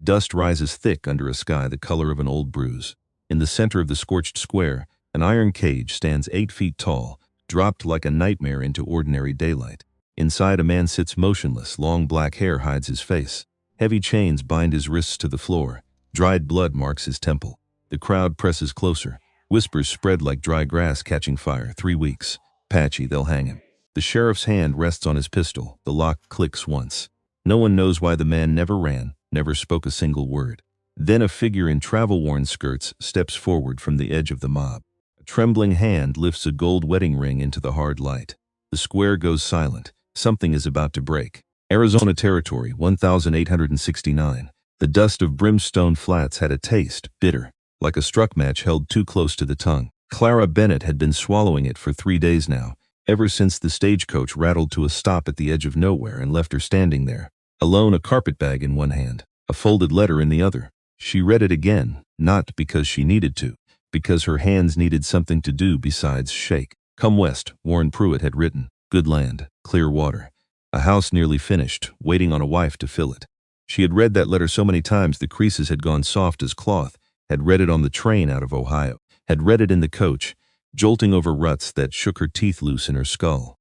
Dust rises thick under a sky the color of an old bruise. In the center of the scorched square, an iron cage stands 8 feet tall, dropped like a nightmare into ordinary daylight. Inside, a man sits motionless, long black hair hides his face. Heavy chains bind his wrists to the floor. Dried blood marks his temple. The crowd presses closer. Whispers spread like dry grass catching fire. 3 weeks. Apache, they'll hang him. The sheriff's hand rests on his pistol. The lock clicks once. No one knows why the man never ran, never spoke a single word. Then a figure in travel-worn skirts steps forward from the edge of the mob. A trembling hand lifts a gold wedding ring into the hard light. The square goes silent. Something is about to break. Arizona Territory, 1869. The dust of Brimstone Flats had a taste, bitter, like a struck match held too close to the tongue. Clara Bennett had been swallowing it for 3 days now, ever since the stagecoach rattled to a stop at the edge of nowhere and left her standing there, alone, a carpetbag in one hand, a folded letter in the other. She read it again, not because she needed to, because her hands needed something to do besides shake. Come west, Warren Pruitt had written. Good land, clear water. A house nearly finished, waiting on a wife to fill it. She had read that letter so many times the creases had gone soft as cloth, had read it on the train out of Ohio, had read it in the coach, jolting over ruts that shook her teeth loose in her skull.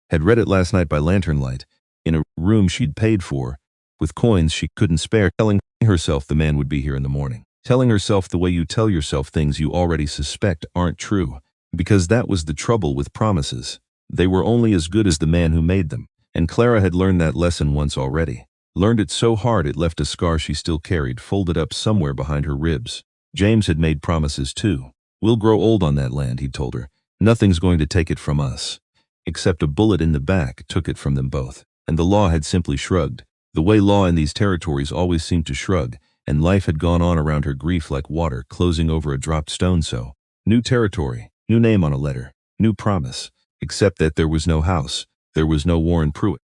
Had read it last night by lantern light, in a room she'd paid for, with coins she couldn't spare, telling herself the man would be here in the morning. Telling herself the way you tell yourself things you already suspect aren't true. Because that was the trouble with promises. They were only as good as the man who made them. And Clara had learned that lesson once already. Learned it so hard it left a scar she still carried folded up somewhere behind her ribs. James had made promises too. We'll grow old on that land, he'd told her. Nothing's going to take it from us. Except a bullet in the back took it from them both. And the law had simply shrugged. The way law in these territories always seemed to shrug. And life had gone on around her grief like water closing over a dropped stone. So, new territory, new name on a letter, new promise. Except that there was no house. There was no Warren Pruitt.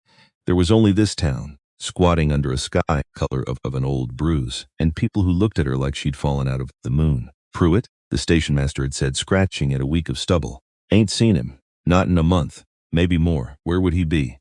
There was only this town, squatting under a sky color of an old bruise, and people who looked at her like she'd fallen out of the moon. Pruitt? The station master had said, scratching at a week of stubble. Ain't seen him. Not in a month. Maybe more. Where would he be?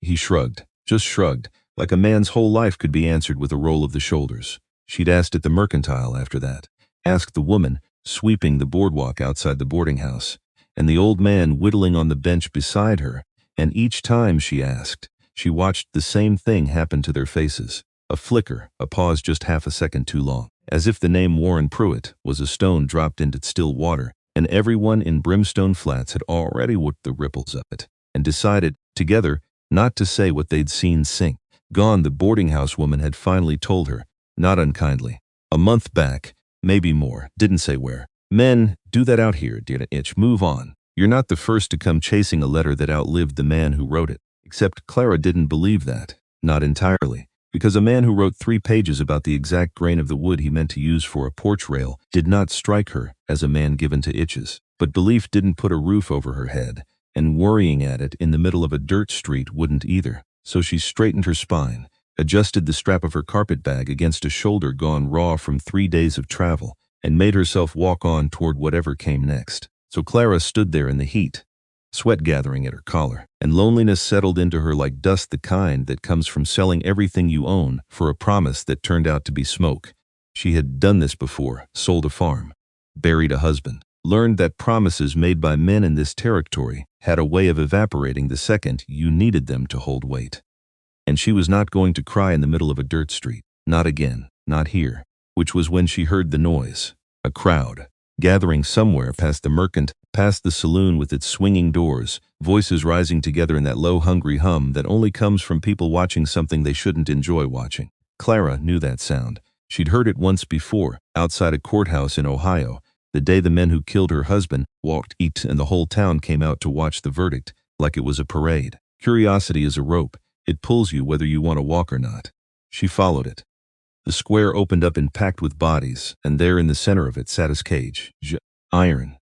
He shrugged. Just shrugged, like a man's whole life could be answered with a roll of the shoulders. She'd asked at the Mercantile after that. Asked the woman, sweeping the boardwalk outside the boarding house, and the old man whittling on the bench beside her. And each time she asked, she watched the same thing happen to their faces. A flicker, a pause just half a second too long. As if the name Warren Pruitt was a stone dropped into still water, and everyone in Brimstone Flats had already worked the ripples of it, and decided, together, not to say what they'd seen sink. Gone, the boarding house woman had finally told her, not unkindly. A month back, maybe more, didn't say where. Men, do that out here, dear itch, move on. You're not the first to come chasing a letter that outlived the man who wrote it. Except Clara didn't believe that. Not entirely. Because a man who wrote 3 pages about the exact grain of the wood he meant to use for a porch rail did not strike her as a man given to itches. But belief didn't put a roof over her head, and worrying at it in the middle of a dirt street wouldn't either. So she straightened her spine, adjusted the strap of her carpetbag against a shoulder gone raw from 3 days of travel, and made herself walk on toward whatever came next. So Clara stood there in the heat, sweat gathering at her collar, and loneliness settled into her like dust, the kind that comes from selling everything you own for a promise that turned out to be smoke. She had done this before, sold a farm, buried a husband, learned that promises made by men in this territory had a way of evaporating the second you needed them to hold weight. And she was not going to cry in the middle of a dirt street. Not again, not here. Which was when she heard the noise. A crowd. Gathering somewhere past the Mercant, past the saloon with its swinging doors, voices rising together in that low, hungry hum that only comes from people watching something they shouldn't enjoy watching. Clara knew that sound. She'd heard it once before, outside a courthouse in Ohio, the day the men who killed her husband walked eat and the whole town came out to watch the verdict, like it was a parade. Curiosity is a rope. It pulls you whether you want to walk or not. She followed it. The square opened up and packed with bodies, and there in the center of it sat his cage. Iron.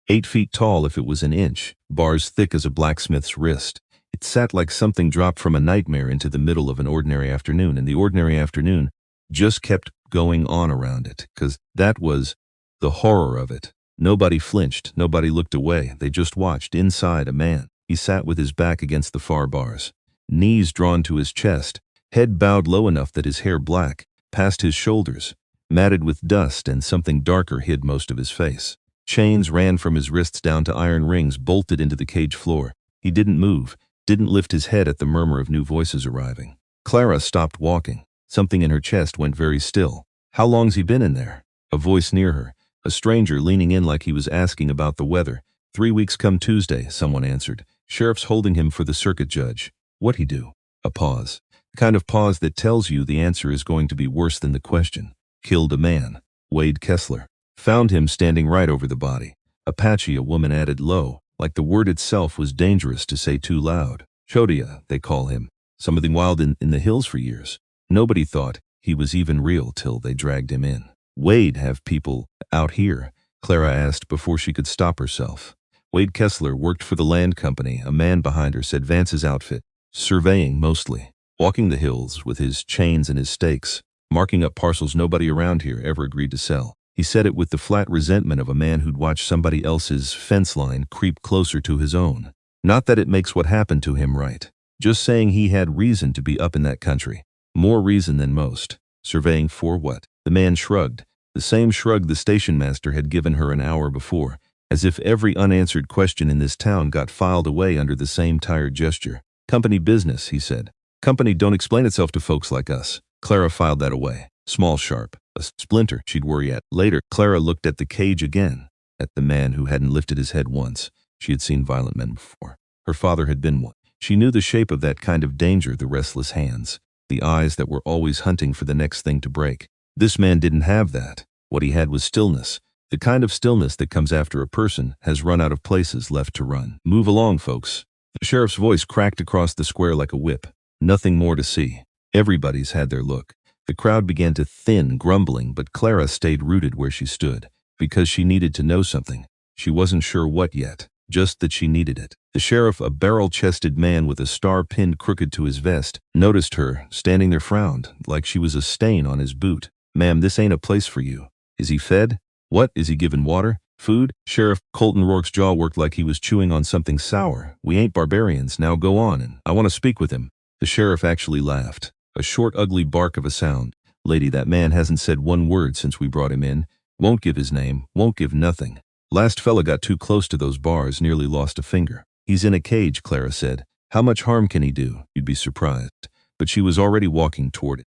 8 feet tall if it was an inch, bars thick as a blacksmith's wrist. It sat like something dropped from a nightmare into the middle of an ordinary afternoon, and the ordinary afternoon just kept going on around it, 'cause that was the horror of it. Nobody flinched, nobody looked away, they just watched. Inside, a man. He sat with his back against the far bars, knees drawn to his chest, head bowed low enough that his hair black, past his shoulders, matted with dust, and something darker hid most of his face. Chains ran from his wrists down to iron rings bolted into the cage floor. He didn't move, didn't lift his head at the murmur of new voices arriving. Clara stopped walking. Something in her chest went very still. How long's he been in there? A voice near her, a stranger leaning in like he was asking about the weather. 3 weeks come Tuesday, someone answered. Sheriff's holding him for the circuit judge. What'd he do? A pause. The kind of pause that tells you the answer is going to be worse than the question. Killed a man. Wade Kessler. Found him standing right over the body. Apache, a woman added low, like the word itself was dangerous to say too loud. Chodia, they call him. Something wild in the hills for years. Nobody thought he was even real till they dragged him in. Wade have people out here? Clara asked before she could stop herself. Wade Kessler worked for the land company. A man behind her said Vance's outfit. Surveying mostly. Walking the hills with his chains and his stakes. Marking up parcels nobody around here ever agreed to sell. He said it with the flat resentment of a man who'd watched somebody else's fence line creep closer to his own. Not that it makes what happened to him right. Just saying he had reason to be up in that country. More reason than most. Surveying for what? The man shrugged. The same shrug the station master had given her an hour before, as if every unanswered question in this town got filed away under the same tired gesture. Company business, he said. Company don't explain itself to folks like us. Clara filed that away. Small sharp. A splinter she'd worry at. Later, Clara looked at the cage again. At the man who hadn't lifted his head once. She had seen violent men before. Her father had been one. She knew the shape of that kind of danger, the restless hands. The eyes that were always hunting for the next thing to break. This man didn't have that. What he had was stillness. The kind of stillness that comes after a person has run out of places left to run. Move along, folks. The sheriff's voice cracked across the square like a whip. Nothing more to see. Everybody's had their look. The crowd began to thin, grumbling, but Clara stayed rooted where she stood. Because she needed to know something. She wasn't sure what yet. Just that she needed it. The sheriff, a barrel-chested man with a star pinned crooked to his vest, noticed her, standing there frowned, like she was a stain on his boot. Ma'am, this ain't a place for you. Is he fed? What, is he given water? Food? Sheriff Colton Rourke's jaw worked like he was chewing on something sour. We ain't barbarians, now go on, and I want to speak with him. The sheriff actually laughed. A short, ugly bark of a sound. Lady, that man hasn't said one word since we brought him in. Won't give his name, won't give nothing. Last fella got too close to those bars, nearly lost a finger. He's in a cage, Clara said. How much harm can he do? You'd be surprised. But she was already walking toward it.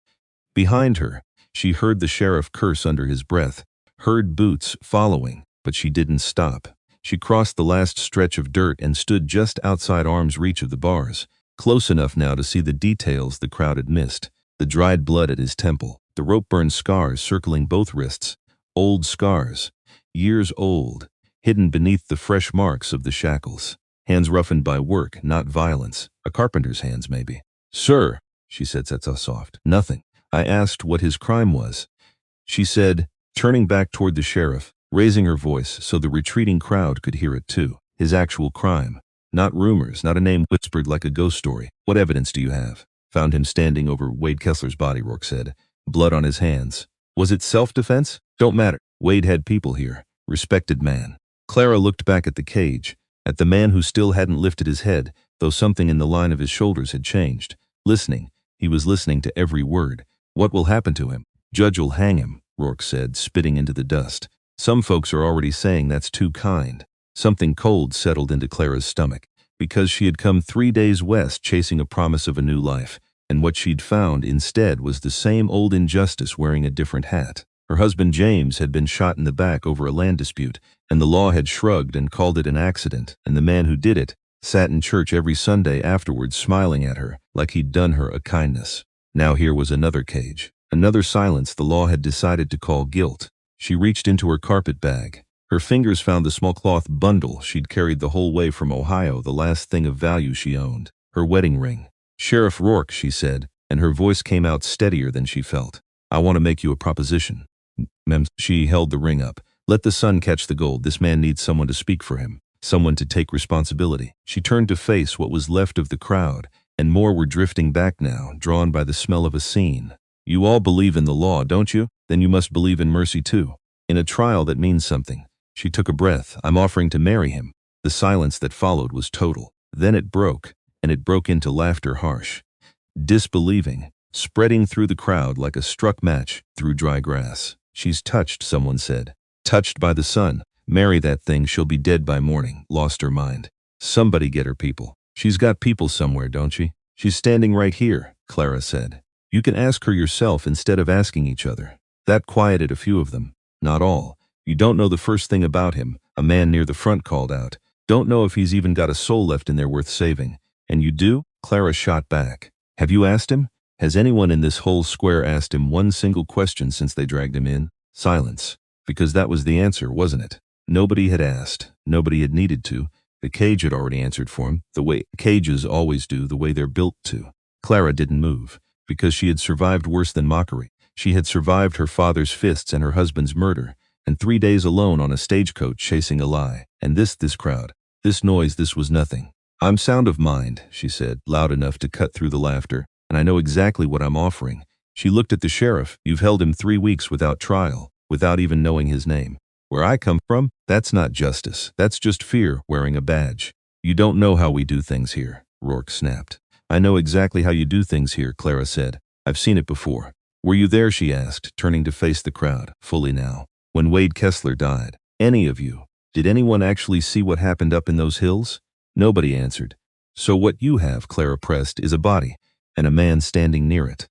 Behind her, she heard the sheriff curse under his breath, heard boots following, but she didn't stop. She crossed the last stretch of dirt and stood just outside arm's reach of the bars, close enough now to see the details the crowd had missed. The dried blood at his temple, the rope-burned scars circling both wrists. Old scars, years old, hidden beneath the fresh marks of the shackles. Hands roughened by work, not violence. A carpenter's hands, maybe. Sir, she said, so soft. Nothing. I asked what his crime was. She said, turning back toward the sheriff, raising her voice so the retreating crowd could hear it too. His actual crime. Not rumors, not a name whispered like a ghost story. What evidence do you have? Found him standing over Wade Kessler's body, Rourke said. Blood on his hands. Was it self-defense? Don't matter. Wade had people here. Respected man. Clara looked back at the cage, at the man who still hadn't lifted his head, though something in the line of his shoulders had changed. Listening. He was listening to every word. What will happen to him? Judge will hang him, Rourke said, spitting into the dust. Some folks are already saying that's too kind. Something cold settled into Clara's stomach, because she had come 3 days west chasing a promise of a new life, and what she'd found instead was the same old injustice wearing a different hat. Her husband James had been shot in the back over a land dispute, and the law had shrugged and called it an accident, and the man who did it sat in church every Sunday afterwards smiling at her like he'd done her a kindness. Now here was another cage, another silence the law had decided to call guilt. She reached into her carpet bag. Her fingers found the small cloth bundle she'd carried the whole way from Ohio, the last thing of value she owned. Her wedding ring. Sheriff Rourke, she said, and her voice came out steadier than she felt. I want to make you a proposition. Ma'am, she held the ring up. Let the sun catch the gold. This man needs someone to speak for him, someone to take responsibility. She turned to face what was left of the crowd, and more were drifting back now, drawn by the smell of a scene. You all believe in the law, don't you? Then you must believe in mercy too. In a trial that means something. She took a breath. I'm offering to marry him. The silence that followed was total. Then it broke, and it broke into laughter harsh. Disbelieving. spreading through the crowd like a struck match through dry grass. She's touched, someone said. Touched by the sun. Marry that thing, she'll be dead by morning. Lost her mind. Somebody get her people. She's got people somewhere, don't she? She's standing right here, Clara said. You can ask her yourself instead of asking each other. That quieted a few of them. Not all. You don't know the first thing about him, a man near the front called out. Don't know if he's even got a soul left in there worth saving. And you do? Clara shot back. Have you asked him? Has anyone in this whole square asked him one single question since they dragged him in? Silence. Because that was the answer, wasn't it? Nobody had asked. Nobody had needed to. The cage had already answered for him, the way cages always do, the way they're built to. Clara didn't move, because she had survived worse than mockery. She had survived her father's fists and her husband's murder, and 3 days alone on a stagecoach chasing a lie. And this crowd, this noise, this was nothing. I'm sound of mind, she said, loud enough to cut through the laughter, and I know exactly what I'm offering. She looked at the sheriff. You've held him 3 weeks without trial, without even knowing his name. Where I come from, that's not justice. That's just fear wearing a badge. You don't know how we do things here, Rourke snapped. I know exactly how you do things here, Clara said. I've seen it before. Were you there, she asked, turning to face the crowd, fully now, when Wade Kessler died? Any of you? Did anyone actually see what happened up in those hills? Nobody answered. So what you have, Clara pressed, is a body, and a man standing near it.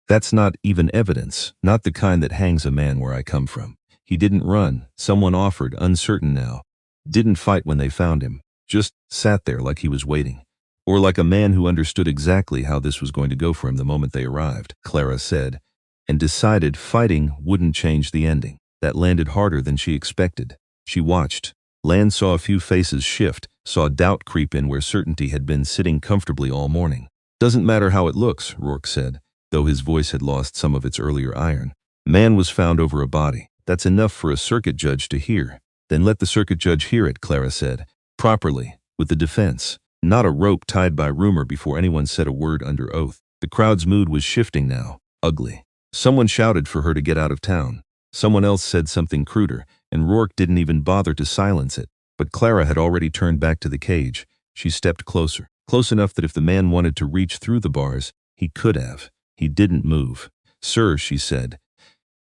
That's not even evidence, not the kind that hangs a man where I come from. He didn't run, someone offered, uncertain now. Didn't fight when they found him, just sat there like he was waiting. Or like a man who understood exactly how this was going to go for him the moment they arrived, Clara said, and decided fighting wouldn't change the ending. That landed harder than she expected. She watched. Land saw a few faces shift, saw doubt creep in where certainty had been sitting comfortably all morning. Doesn't matter how it looks, Rourke said, though his voice had lost some of its earlier iron. Man was found over a body. That's enough for a circuit judge to hear. Then let the circuit judge hear it, Clara said. Properly, with the defense. Not a rope tied by rumor before anyone said a word under oath. The crowd's mood was shifting now. Ugly. Someone shouted for her to get out of town. Someone else said something cruder, and Rourke didn't even bother to silence it. But Clara had already turned back to the cage. She stepped closer. Close enough that if the man wanted to reach through the bars, he could have. He didn't move. Sir, she said.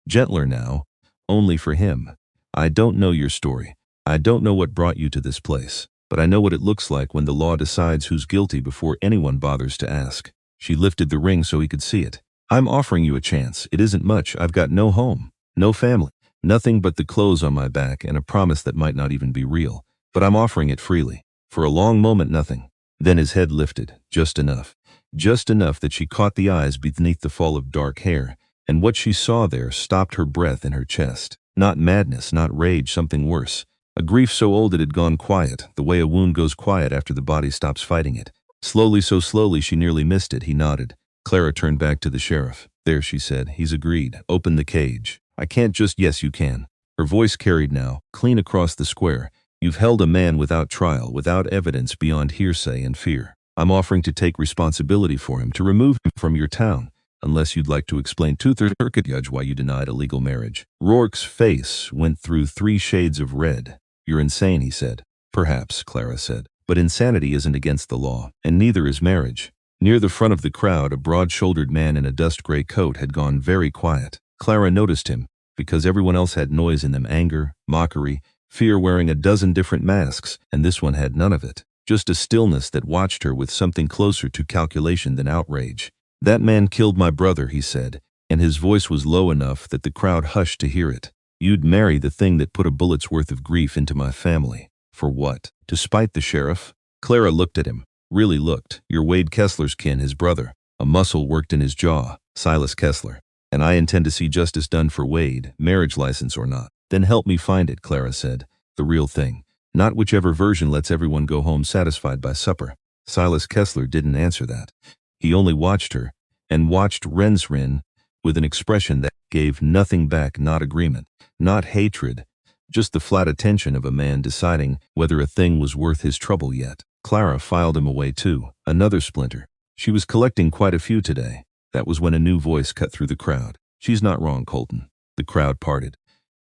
Gentler now. Only for him. I don't know your story. I don't know what brought you to this place. But I know what it looks like when the law decides who's guilty before anyone bothers to ask. She lifted the ring so he could see it. I'm offering you a chance. It isn't much. I've got no home, no family, nothing but the clothes on my back and a promise that might not even be real. But I'm offering it freely. For a long moment, nothing. Then his head lifted, just enough. Just enough that she caught the eyes beneath the fall of dark hair, and what she saw there stopped her breath in her chest. Not madness, not rage, something worse. A grief so old it had gone quiet, the way a wound goes quiet after the body stops fighting it. Slowly, so slowly she nearly missed it, he nodded. Clara turned back to the sheriff. There, she said. He's agreed. Open the cage. I can't just, yes, you can. Her voice carried now, clean across the square. You've held a man without trial, without evidence beyond hearsay and fear. I'm offering to take responsibility for him, to remove him from your town, unless you'd like to explain to the circuit judge why you denied a legal marriage. Rourke's face went through 3 shades of red. You're insane, he said. Perhaps, Clara said. But insanity isn't against the law, and neither is marriage. Near the front of the crowd, a broad-shouldered man in a dust-gray coat had gone very quiet. Clara noticed him, because everyone else had noise in them, anger, mockery, fear, wearing a dozen different masks, and this one had none of it. Just a stillness that watched her with something closer to calculation than outrage. That man killed my brother, he said, and his voice was low enough that the crowd hushed to hear it. You'd marry the thing that put a bullet's worth of grief into my family. For what? To spite the sheriff? Clara looked at him. Really looked. You're Wade Kessler's kin, his brother. A muscle worked in his jaw. Silas Kessler. And I intend to see justice done for Wade, marriage license or not. Then help me find it, Clara said. The real thing. Not whichever version lets everyone go home satisfied by supper. Silas Kessler didn't answer that. He only watched her, and watched Rensrin with an expression that gave nothing back, not agreement, not hatred, just the flat attention of a man deciding whether a thing was worth his trouble yet. Clara filed him away too, another splinter. She was collecting quite a few today. That was when a new voice cut through the crowd. She's not wrong, Colton. The crowd parted.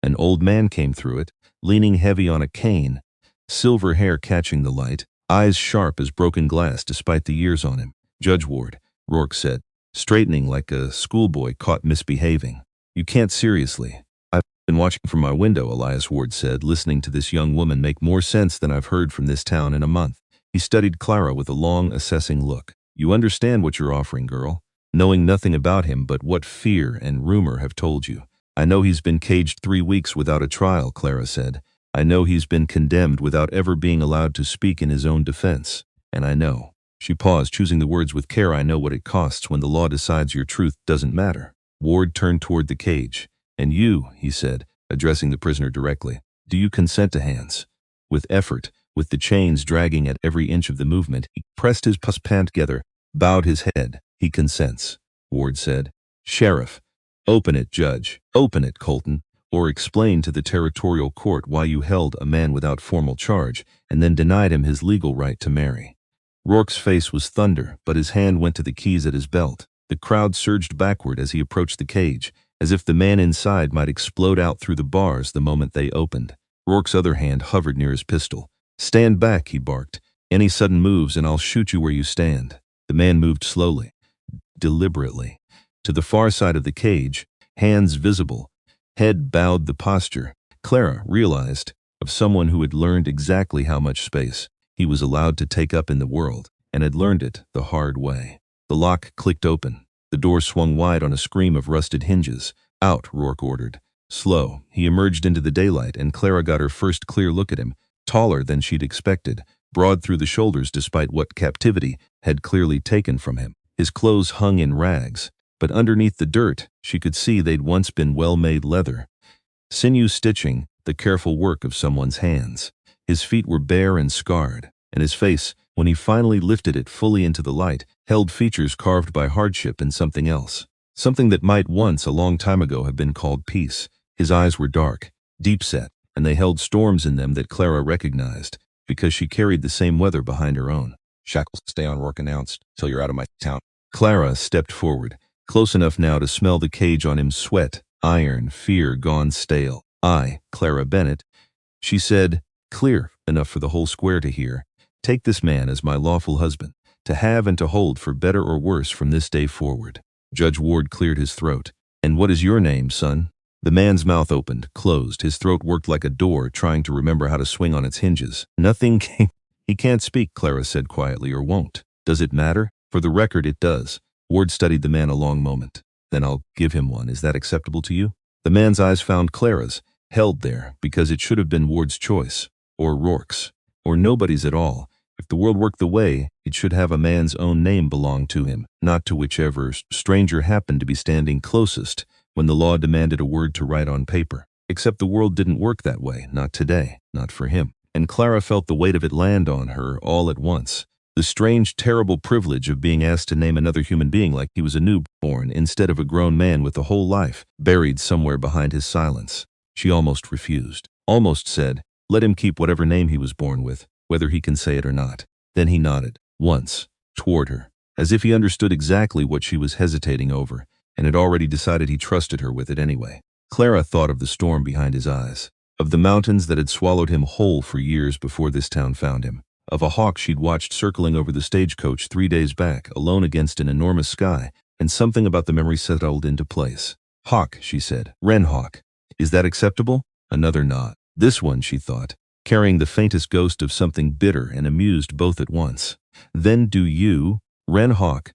An old man came through it, leaning heavy on a cane, silver hair catching the light, eyes sharp as broken glass despite the years on him. Judge Ward, Rourke said. straightening like a schoolboy caught misbehaving. You can't seriously. I've been watching from my window, Elias Ward said, listening to this young woman make more sense than I've heard from this town in a month. He studied Clara with a long, assessing look. You understand what you're offering, girl, knowing nothing about him but what fear and rumor have told you. I know he's been caged 3 weeks without a trial, Clara said. I know he's been condemned without ever being allowed to speak in his own defense. And I know. She paused, choosing the words with care. I know what it costs when the law decides your truth doesn't matter. Ward turned toward the cage. And you, he said, addressing the prisoner directly, do you consent to hands? With effort, with the chains dragging at every inch of the movement, he pressed his pant together, bowed his head. He consents, Ward said. Sheriff, open it, Judge. Open it, Colton. Or explain to the territorial court why you held a man without formal charge and then denied him his legal right to marry. Rourke's face was thunder, but his hand went to the keys at his belt. The crowd surged backward as he approached the cage, as if the man inside might explode out through the bars the moment they opened. Rourke's other hand hovered near his pistol. Stand back, he barked. Any sudden moves and I'll shoot you where you stand. The man moved slowly, deliberately, to the far side of the cage, hands visible, head bowed. The posture, Clara realized, of someone who had learned exactly how much space he was allowed to take up in the world, and had learned it the hard way. The lock clicked open. The door swung wide on a scream of rusted hinges. Out, Rourke ordered. Slow, he emerged into the daylight, and Clara got her first clear look at him, taller than she'd expected, broad through the shoulders despite what captivity had clearly taken from him. His clothes hung in rags, but underneath the dirt, she could see they'd once been well-made leather. Sinew stitching, the careful work of someone's hands. His feet were bare and scarred, and his face, when he finally lifted it fully into the light, held features carved by hardship and something else. Something that might once, a long time ago, have been called peace. His eyes were dark, deep-set, and they held storms in them that Clara recognized, because she carried the same weather behind her own. Shackles stay on, Rourke announced, till you're out of my town. Clara stepped forward, close enough now to smell the cage on him, sweat, iron, fear gone stale. I, Clara Bennett, she said, clear enough for the whole square to hear, take this man as my lawful husband, to have and to hold for better or worse from this day forward. Judge Ward cleared his throat. And what is your name, son? The man's mouth opened, closed. His throat worked like a door, trying to remember how to swing on its hinges. Nothing came. He can't speak, Clara said quietly, or won't. Does it matter? For the record, it does. Ward studied the man a long moment. Then I'll give him one. Is that acceptable to you? The man's eyes found Clara's, held there, because it should have been Ward's choice, or Rourke's, or nobody's at all. If the world worked the way, it should have a man's own name belong to him, not to whichever stranger happened to be standing closest when the law demanded a word to write on paper. Except the world didn't work that way, not today, not for him. And Clara felt the weight of it land on her all at once. The strange, terrible privilege of being asked to name another human being like he was a newborn instead of a grown man with a whole life buried somewhere behind his silence. She almost refused, almost said, let him keep whatever name he was born with, whether he can say it or not. Then he nodded, once, toward her, as if he understood exactly what she was hesitating over, and had already decided he trusted her with it anyway. Clara thought of the storm behind his eyes, of the mountains that had swallowed him whole for years before this town found him, of a hawk she'd watched circling over the stagecoach 3 days back, alone against an enormous sky, and something about the memory settled into place. Hawk, she said. Wren hawk. Is that acceptable? Another nod. This one, she thought, carrying the faintest ghost of something bitter and amused both at once. Then do you, Wren hawk,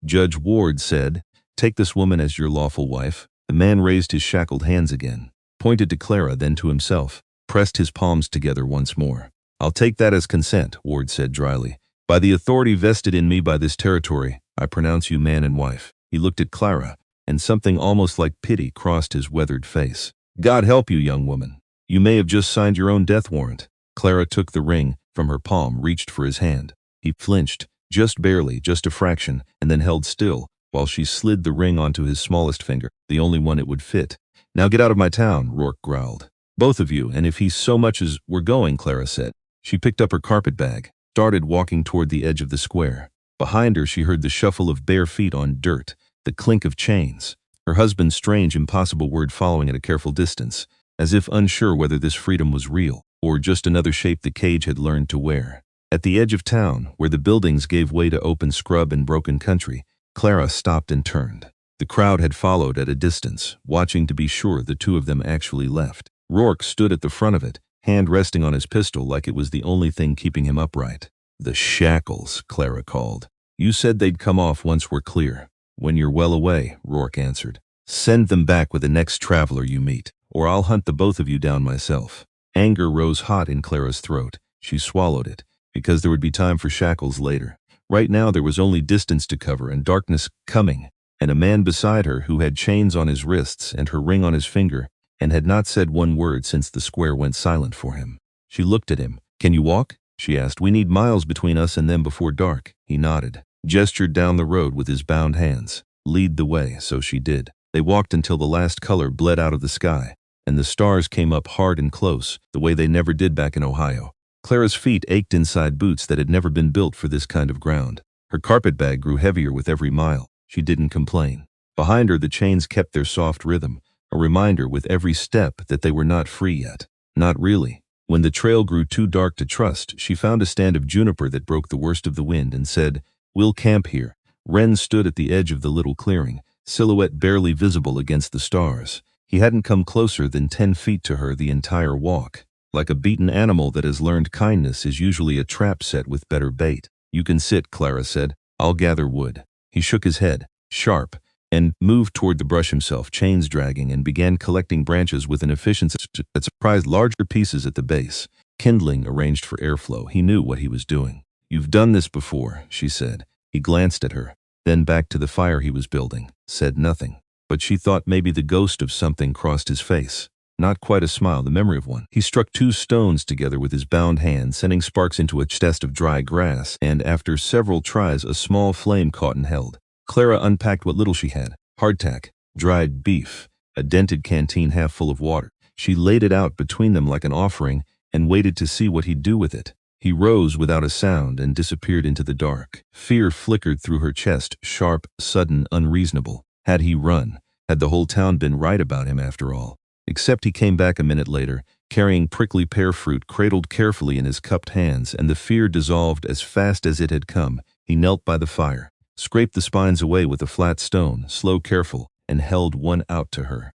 Judge Ward said, take this woman as your lawful wife? The man raised his shackled hands again, pointed to Clara, then to himself, pressed his palms together once more. I'll take that as consent, Ward said dryly. By the authority vested in me by this territory, I pronounce you man and wife. He looked at Clara, and something almost like pity crossed his weathered face. God help you, young woman. You may have just signed your own death warrant. Clara took the ring from her palm, reached for his hand. He flinched, just barely, just a fraction, and then held still, while she slid the ring onto his smallest finger, the only one it would fit. Now get out of my town, Rourke growled. Both of you, and if he so much as were going, Clara said. She picked up her carpet bag, started walking toward the edge of the square. Behind her she heard the shuffle of bare feet on dirt, the clink of chains, her husband's strange, impossible word following at a careful distance, as if unsure whether this freedom was real, or just another shape the cage had learned to wear. At the edge of town, where the buildings gave way to open scrub and broken country, Clara stopped and turned. The crowd had followed at a distance, watching to be sure the two of them actually left. Rourke stood at the front of it, hand resting on his pistol like it was the only thing keeping him upright. "The shackles," Clara called. "You said they'd come off once we're clear." "When you're well away," Rourke answered. "Send them back with the next traveler you meet, or I'll hunt the both of you down myself." Anger rose hot in Clara's throat. She swallowed it, because there would be time for shackles later. Right now there was only distance to cover and darkness coming, and a man beside her who had chains on his wrists and her ring on his finger, and had not said one word since the square went silent for him. She looked at him. "Can you walk?" she asked. "We need miles between us and them before dark." He nodded, gestured down the road with his bound hands. "Lead the way," so she did. They walked until the last color bled out of the sky, and the stars came up hard and close, the way they never did back in Ohio. Clara's feet ached inside boots that had never been built for this kind of ground. Her carpetbag grew heavier with every mile. She didn't complain. Behind her the chains kept their soft rhythm, a reminder with every step that they were not free yet. Not really. When the trail grew too dark to trust, she found a stand of juniper that broke the worst of the wind and said, "We'll camp here." Wren stood at the edge of the little clearing, silhouette barely visible against the stars. He hadn't come closer than 10 feet to her the entire walk. Like a beaten animal that has learned kindness is usually a trap set with better bait. "You can sit," Clara said. "I'll gather wood." He shook his head, sharp, and moved toward the brush himself, chains dragging, and began collecting branches with an efficiency that surprised larger pieces at the base. Kindling arranged for airflow. He knew what he was doing. "You've done this before," she said. He glanced at her, then back to the fire he was building, said nothing. But she thought maybe the ghost of something crossed his face. Not quite a smile, the memory of one. He struck 2 stones together with his bound hand, sending sparks into a chest of dry grass, and after several tries a small flame caught and held. Clara unpacked what little she had. Hardtack, dried beef, a dented canteen half full of water. She laid it out between them like an offering and waited to see what he'd do with it. He rose without a sound and disappeared into the dark. Fear flickered through her chest, sharp, sudden, unreasonable. Had he run? Had the whole town been right about him after all? Except he came back a minute later, carrying prickly pear fruit cradled carefully in his cupped hands, and the fear dissolved as fast as it had come. He knelt by the fire, scraped the spines away with a flat stone, slow, careful, and held one out to her.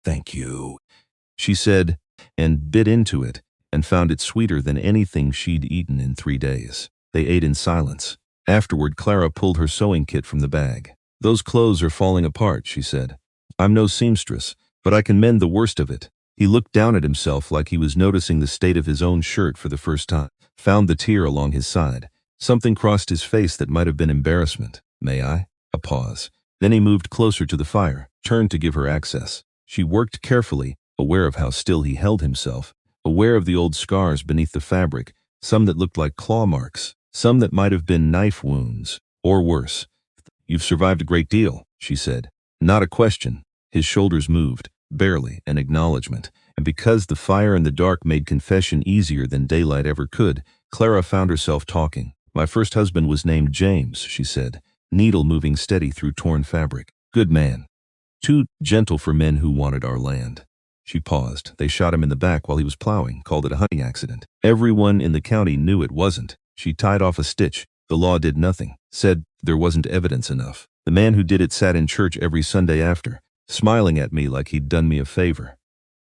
"Thank you," she said, and bit into it, and found it sweeter than anything she'd eaten in 3 days. They ate in silence. Afterward, Clara pulled her sewing kit from the bag. "Those clothes are falling apart," she said. "I'm no seamstress, but I can mend the worst of it." He looked down at himself like he was noticing the state of his own shirt for the first time, found the tear along his side. Something crossed his face that might have been embarrassment. "May I?" A pause. Then he moved closer to the fire, turned to give her access. She worked carefully, aware of how still he held himself, aware of the old scars beneath the fabric, some that looked like claw marks, some that might have been knife wounds, or worse. "You've survived a great deal," she said. Not a question. His shoulders moved, barely an acknowledgement, and because the fire and the dark made confession easier than daylight ever could, Clara found herself talking. "My first husband was named James," she said, needle moving steady through torn fabric. "Good man. Too gentle for men who wanted our land." She paused. "They shot him in the back while he was plowing, called it a hunting accident. Everyone in the county knew it wasn't." She tied off a stitch. "The law did nothing. Said there wasn't evidence enough. The man who did it sat in church every Sunday after, smiling at me like he'd done me a favor."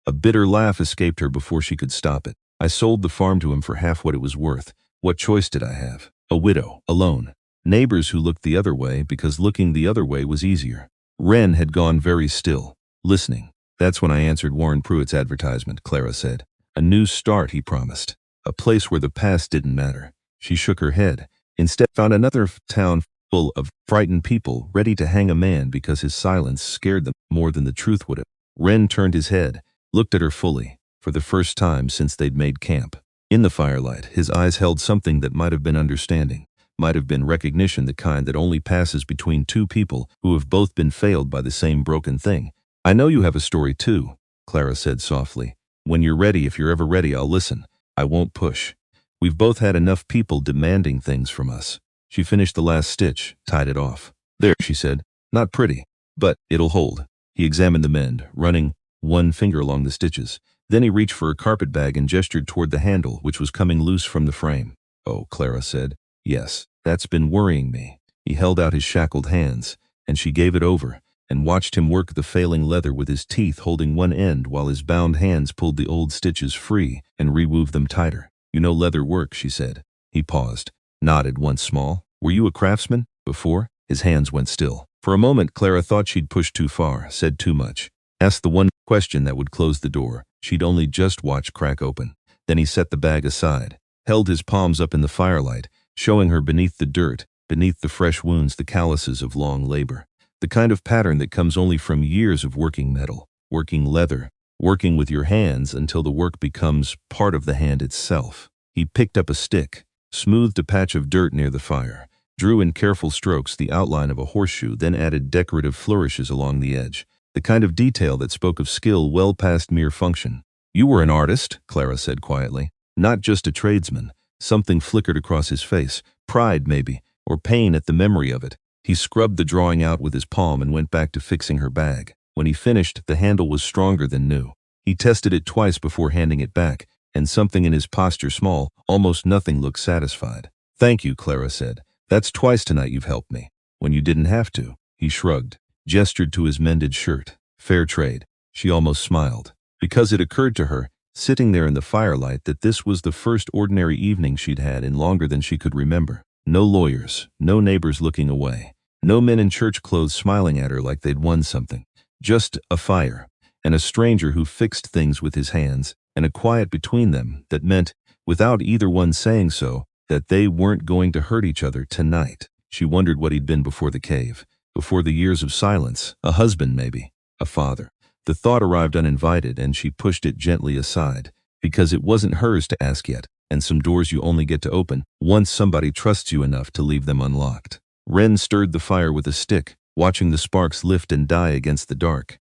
A bitter laugh escaped her before she could stop it. "I sold the farm to him for half what it was worth. What choice did I have? A widow, alone. Neighbors who looked the other way because looking the other way was easier." Wren had gone very still, listening. "That's when I answered Warren Pruitt's advertisement," Clara said. "A new start," he promised. "A place where the past didn't matter." She shook her head. Instead, found another town full of frightened people ready to hang a man because his silence scared them more than the truth would have. Wren turned his head, looked at her fully, for the first time since they'd made camp. In the firelight, his eyes held something that might have been understanding, might have been recognition, the kind that only passes between two people who have both been failed by the same broken thing. "I know you have a story too," Clara said softly. "When you're ready, if you're ever ready, I'll listen. I won't push. We've both had enough people demanding things from us." She finished the last stitch, tied it off. "There," she said. "Not pretty, but it'll hold." He examined the mend, running one finger along the stitches. Then he reached for a carpet bag and gestured toward the handle, which was coming loose from the frame. "Oh," Clara said. "Yes, that's been worrying me." He held out his shackled hands, and she gave it over, and watched him work the failing leather with his teeth holding one end while his bound hands pulled the old stitches free and re-wooved them tighter. You know leather work, she said. He paused, nodded once small. Were you a craftsman before? His hands went still. For a moment, Clara thought she'd pushed too far, said too much. Asked the one question that would close the door she'd only just watched crack open. Then he set the bag aside, held his palms up in the firelight, showing her beneath the dirt, beneath the fresh wounds, the calluses of long labor. The kind of pattern that comes only from years of working metal, working leather, working with your hands until the work becomes part of the hand itself. He picked up a stick, smoothed a patch of dirt near the fire, drew in careful strokes the outline of a horseshoe, then added decorative flourishes along the edge, the kind of detail that spoke of skill well past mere function. You were an artist, Clara said quietly, not just a tradesman. Something flickered across his face, pride maybe, or pain at the memory of it. He scrubbed the drawing out with his palm and went back to fixing her bag. When he finished, the handle was stronger than new. He tested it twice before handing it back, and something in his posture, small, almost nothing, looked satisfied. Thank you, Clara said. That's twice tonight you've helped me. When you didn't have to. He shrugged, gestured to his mended shirt. Fair trade. She almost smiled, because it occurred to her, sitting there in the firelight, that this was the first ordinary evening she'd had in longer than she could remember. No lawyers, no neighbors looking away, no men in church clothes smiling at her like they'd won something. Just a fire, and a stranger who fixed things with his hands, and a quiet between them that meant, without either one saying so, that they weren't going to hurt each other tonight. She wondered what he'd been before the cave, before the years of silence. A husband, maybe. A father. The thought arrived uninvited, and she pushed it gently aside, because it wasn't hers to ask yet, and some doors you only get to open once somebody trusts you enough to leave them unlocked. Wren stirred the fire with a stick, watching the sparks lift and die against the dark.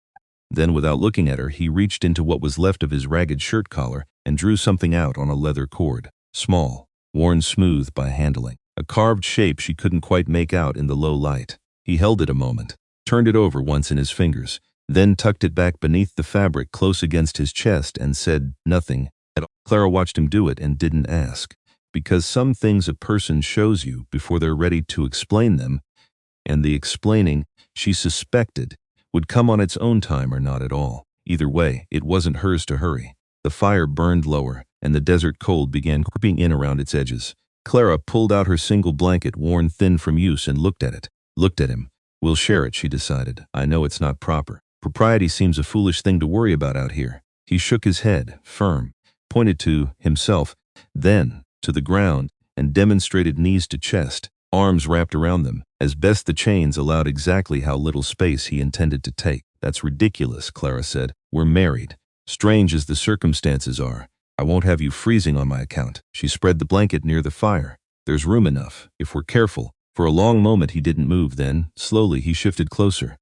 Then, without looking at her, he reached into what was left of his ragged shirt collar and drew something out on a leather cord. Small, worn smooth by handling. A carved shape she couldn't quite make out in the low light. He held it a moment, turned it over once in his fingers, then tucked it back beneath the fabric close against his chest and said nothing at all. Clara watched him do it and didn't ask, because some things a person shows you before they're ready to explain them, and the explaining, she suspected, would come on its own time or not at all. Either way, it wasn't hers to hurry. The fire burned lower, and the desert cold began creeping in around its edges. Clara pulled out her single blanket, worn thin from use, and looked at it. Looked at him. We'll share it, she decided. I know it's not proper. Propriety seems a foolish thing to worry about out here. He shook his head, firm, pointed to himself, then to the ground, and demonstrated knees to chest, arms wrapped around them, as best the chains allowed exactly how little space he intended to take. That's ridiculous, Clara said. We're married. Strange as the circumstances are, I won't have you freezing on my account. She spread the blanket near the fire. There's room enough, if we're careful. For a long moment he didn't move, then, slowly, he shifted closer.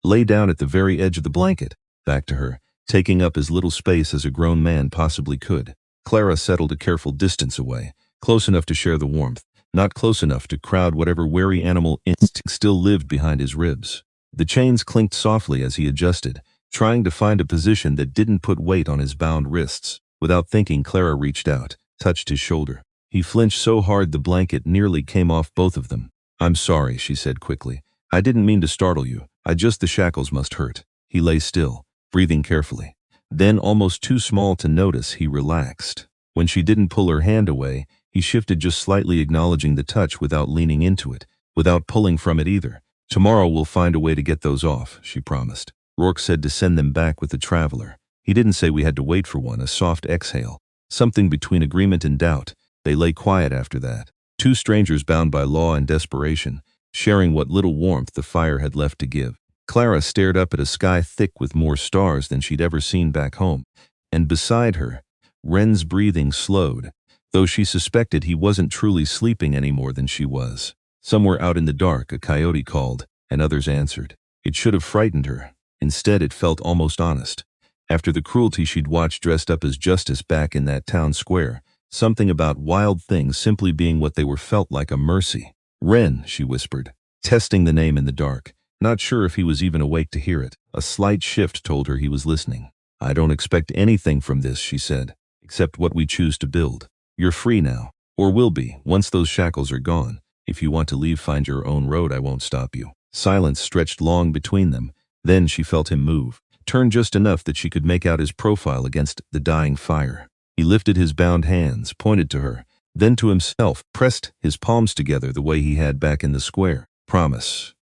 Lay down at the very edge of the blanket, back to her, taking up as little space as a grown man possibly could. Clara settled a careful distance away, close enough to share the warmth, not close enough to crowd whatever wary animal instinct still lived behind his ribs. The chains clinked softly as he adjusted, trying to find a position that didn't put weight on his bound wrists. Without thinking, Clara reached out, touched his shoulder. He flinched so hard the blanket nearly came off both of them. I'm sorry, she said quickly. I didn't mean to startle you. The shackles must hurt. He lay still, breathing carefully. Then, almost too small to notice, he relaxed. When she didn't pull her hand away, he shifted just slightly, acknowledging the touch without leaning into it, without pulling from it either. Tomorrow we'll find a way to get those off, she promised. Rourke said to send them back with the traveler. He didn't say we had to wait for one. A soft exhale. Something between agreement and doubt. They lay quiet after that. Two strangers bound by law and desperation, sharing what little warmth the fire had left to give. Clara stared up at a sky thick with more stars than she'd ever seen back home, and beside her, Wren's breathing slowed, though she suspected he wasn't truly sleeping any more than she was. Somewhere out in the dark, a coyote called, and others answered. It should have frightened her. Instead, it felt almost honest. After the cruelty she'd watched dressed up as justice back in that town square, something about wild things simply being what they were felt like a mercy. Wren, she whispered, testing the name in the dark, not sure if he was even awake to hear it. A slight shift told her he was listening. I don't expect anything from this, she said, except what we choose to build. You're free now, or will be, once those shackles are gone. If you want to leave, find your own road. I won't stop you." Silence stretched long between them. Then she felt him move, turn just enough that she could make out his profile against the dying fire. He lifted his bound hands, pointed to her, then to himself, pressed his palms together the way he had back in the square. "Promise."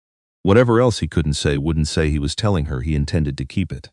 Whatever else he couldn't say, wouldn't say, he was telling her he intended to keep it.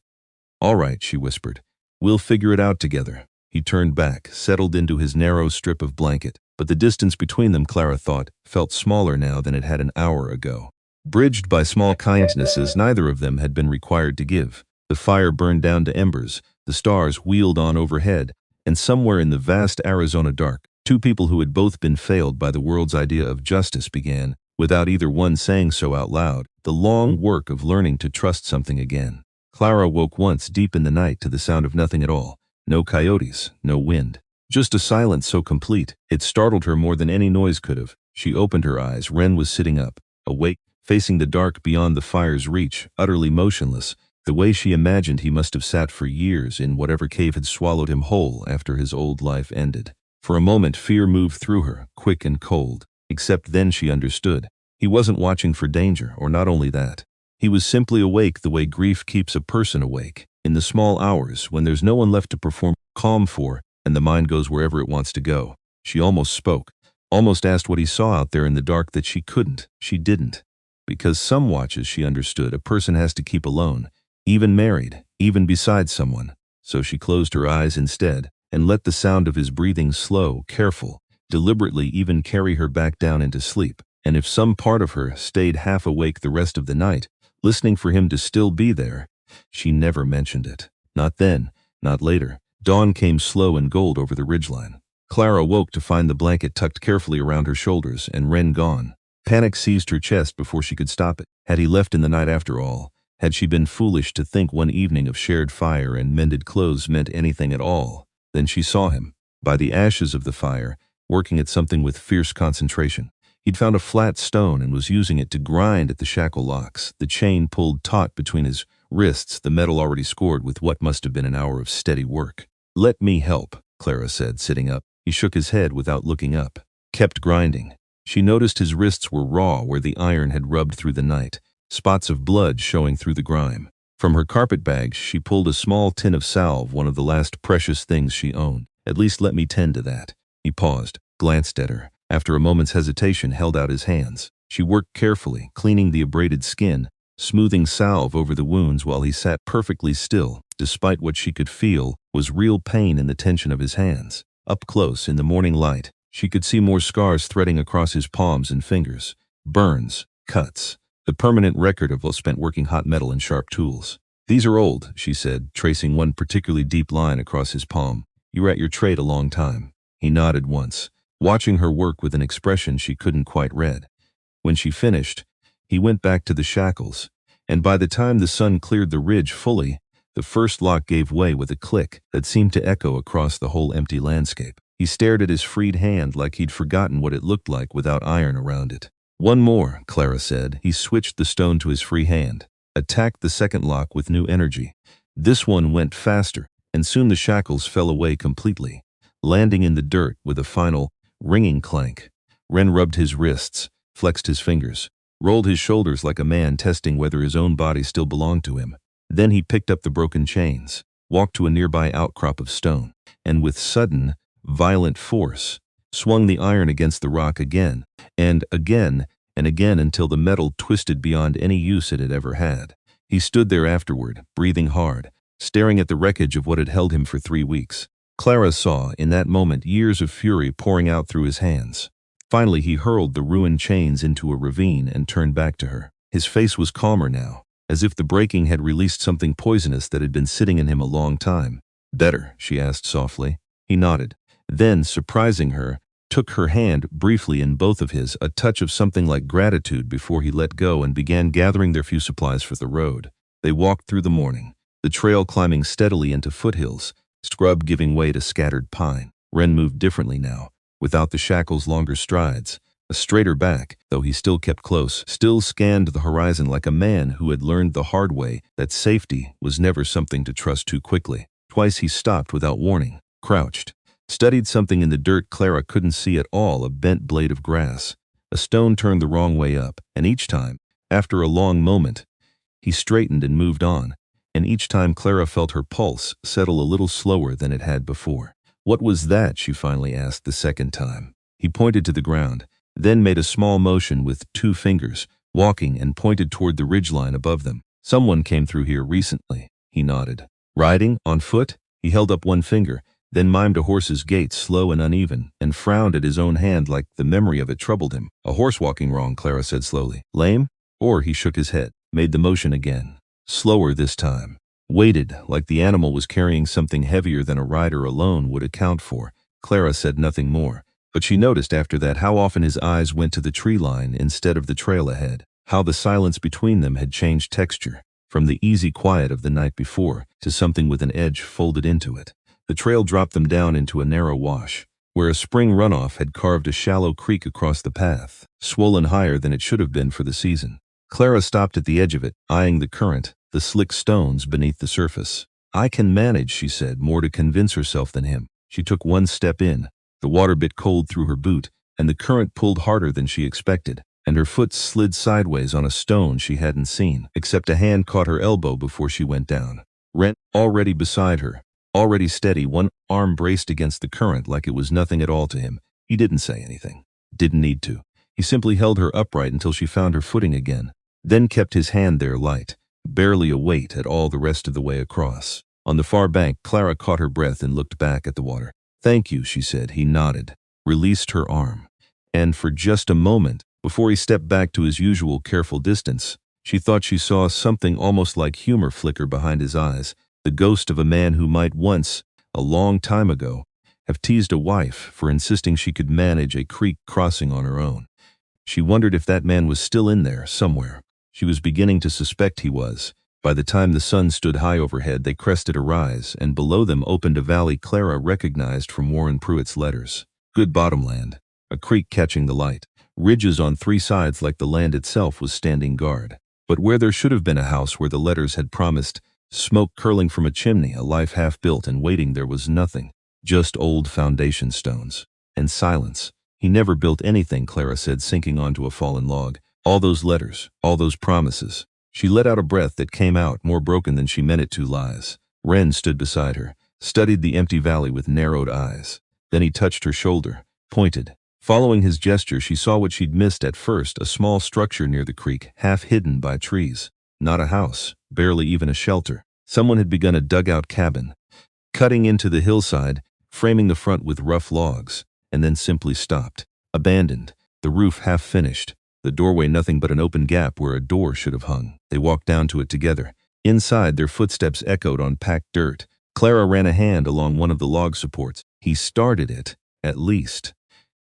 "All right," she whispered. "We'll figure it out together." He turned back, settled into his narrow strip of blanket, but the distance between them, Clara thought, felt smaller now than it had an hour ago. Bridged by small kindnesses neither of them had been required to give. The fire burned down to embers, the stars wheeled on overhead, and somewhere in the vast Arizona dark, two people who had both been failed by the world's idea of justice began, without either one saying so out loud, the long work of learning to trust something again. Clara woke once deep in the night to the sound of nothing at all. No coyotes, no wind. Just a silence so complete, it startled her more than any noise could have. She opened her eyes. Ren was sitting up, awake, facing the dark beyond the fire's reach, utterly motionless, the way she imagined he must have sat for years in whatever cave had swallowed him whole after his old life ended. For a moment fear moved through her, quick and cold, except then she understood. He wasn't watching for danger, or not only that. He was simply awake the way grief keeps a person awake, in the small hours when there's no one left to perform calm for, and the mind goes wherever it wants to go. She almost spoke, almost asked what he saw out there in the dark that she couldn't, she didn't. Because some watches, she understood, a person has to keep alone, even married, even beside someone. So she closed her eyes instead, and let the sound of his breathing, slow, careful, deliberately, even carry her back down into sleep. And if some part of her stayed half awake the rest of the night, listening for him to still be there, she never mentioned it. Not then, not later. Dawn came slow and gold over the ridgeline. Clara woke to find the blanket tucked carefully around her shoulders and Ren gone. Panic seized her chest before she could stop it. Had he left in the night after all? Had she been foolish to think one evening of shared fire and mended clothes meant anything at all? Then she saw him, by the ashes of the fire, working at something with fierce concentration. He'd found a flat stone and was using it to grind at the shackle locks, the chain pulled taut between his wrists, the metal already scored with what must have been an hour of steady work. "Let me help," Clara said, sitting up. He shook his head without looking up. Kept grinding. She noticed his wrists were raw where the iron had rubbed through the night, spots of blood showing through the grime. From her carpet bag she pulled a small tin of salve, one of the last precious things she owned. "At least let me tend to that." He paused, glanced at her. After a moment's hesitation, held out his hands. She worked carefully, cleaning the abraded skin, smoothing salve over the wounds while he sat perfectly still. Despite what she could feel was real pain in the tension of his hands. Up close, in the morning light, she could see more scars threading across his palms and fingers. Burns, cuts, the permanent record of spent working hot metal and sharp tools. "These are old," she said, tracing one particularly deep line across his palm. "You were at your trade a long time." He nodded once, watching her work with an expression she couldn't quite read. When she finished, he went back to the shackles, and by the time the sun cleared the ridge fully, the first lock gave way with a click that seemed to echo across the whole empty landscape. He stared at his freed hand like he'd forgotten what it looked like without iron around it. "One more," Clara said. He switched the stone to his free hand, attacked the second lock with new energy. This one went faster, and soon the shackles fell away completely, landing in the dirt with a final, ringing clank. Ren rubbed his wrists, flexed his fingers, rolled his shoulders like a man testing whether his own body still belonged to him. Then he picked up the broken chains, walked to a nearby outcrop of stone, and with sudden, violent force, swung the iron against the rock again, and again, and again until the metal twisted beyond any use it had ever had. He stood there afterward, breathing hard, staring at the wreckage of what had held him for 3 weeks. Clara saw, in that moment, years of fury pouring out through his hands. Finally, he hurled the ruined chains into a ravine and turned back to her. His face was calmer now, as if the breaking had released something poisonous that had been sitting in him a long time. "Better?" she asked softly. He nodded. Then, surprising her, took her hand briefly in both of his, a touch of something like gratitude before he let go and began gathering their few supplies for the road. They walked through the morning, the trail climbing steadily into foothills, scrub giving way to scattered pine. Ren moved differently now, without the shackles' longer strides, a straighter back, though he still kept close, still scanned the horizon like a man who had learned the hard way that safety was never something to trust too quickly. Twice he stopped without warning, crouched, studied something in the dirt Clara couldn't see at all, a bent blade of grass, A stone turned the wrong way up, and each time, after a long moment, he straightened and moved on, and each time Clara felt her pulse settle a little slower than it had before. "What was that?" she finally asked the second time. He pointed to the ground, then made a small motion with 2 fingers, walking, and pointed toward the ridgeline above them. "Someone came through here recently," he nodded. "Riding? On foot?" He held up one finger, then mimed a horse's gait, slow and uneven, and frowned at his own hand like the memory of it troubled him. "A horse walking wrong," Clara said slowly. "Lame?" Or he shook his head, made the motion again, slower this time. Weighted, like the animal was carrying something heavier than a rider alone would account for. Clara said nothing more, but she noticed after that how often his eyes went to the tree line instead of the trail ahead, how the silence between them had changed texture, from the easy quiet of the night before to something with an edge folded into it. The trail dropped them down into a narrow wash, where a spring runoff had carved a shallow creek across the path, swollen higher than it should have been for the season. Clara stopped at the edge of it, eyeing the current, the slick stones beneath the surface. "I can manage," she said, more to convince herself than him. She took one step in. The water bit cold through her boot, and the current pulled harder than she expected, and her foot slid sideways on a stone she hadn't seen, except a hand caught her elbow before she went down. Ren, already beside her, already steady, one arm braced against the current like it was nothing at all to him. He didn't say anything. Didn't need to. He simply held her upright until she found her footing again, then kept his hand there light, barely a weight at all the rest of the way across. On the far bank, Clara caught her breath and looked back at the water. "Thank you," she said. He nodded, released her arm, and for just a moment, before he stepped back to his usual careful distance, she thought she saw something almost like humor flicker behind his eyes, the ghost of a man who might once, a long time ago, have teased a wife for insisting she could manage a creek crossing on her own. She wondered if that man was still in there, somewhere. She was beginning to suspect he was. By the time the sun stood high overhead, they crested a rise, and below them opened a valley Clara recognized from Warren Pruitt's letters. Good bottomland, a creek catching the light, ridges on 3 sides like the land itself was standing guard. But where there should have been a house where the letters had promised, smoke curling from a chimney, a life half built and waiting, there was nothing. Just old foundation stones. And silence. He never built anything, Clara said, sinking onto a fallen log. All those letters, all those promises. She let out a breath that came out more broken than she meant it to. Lies. Ren stood beside her, studied the empty valley with narrowed eyes. Then he touched her shoulder, pointed. Following his gesture, she saw what she'd missed at first, a small structure near the creek, half hidden by trees. Not a house, barely even a shelter. Someone had begun a dugout cabin, cutting into the hillside, framing the front with rough logs, and then simply stopped. Abandoned, the roof half finished, the doorway nothing but an open gap where a door should have hung. They walked down to it together. Inside, their footsteps echoed on packed dirt. Clara ran a hand along one of the log supports. "He started it, at least,"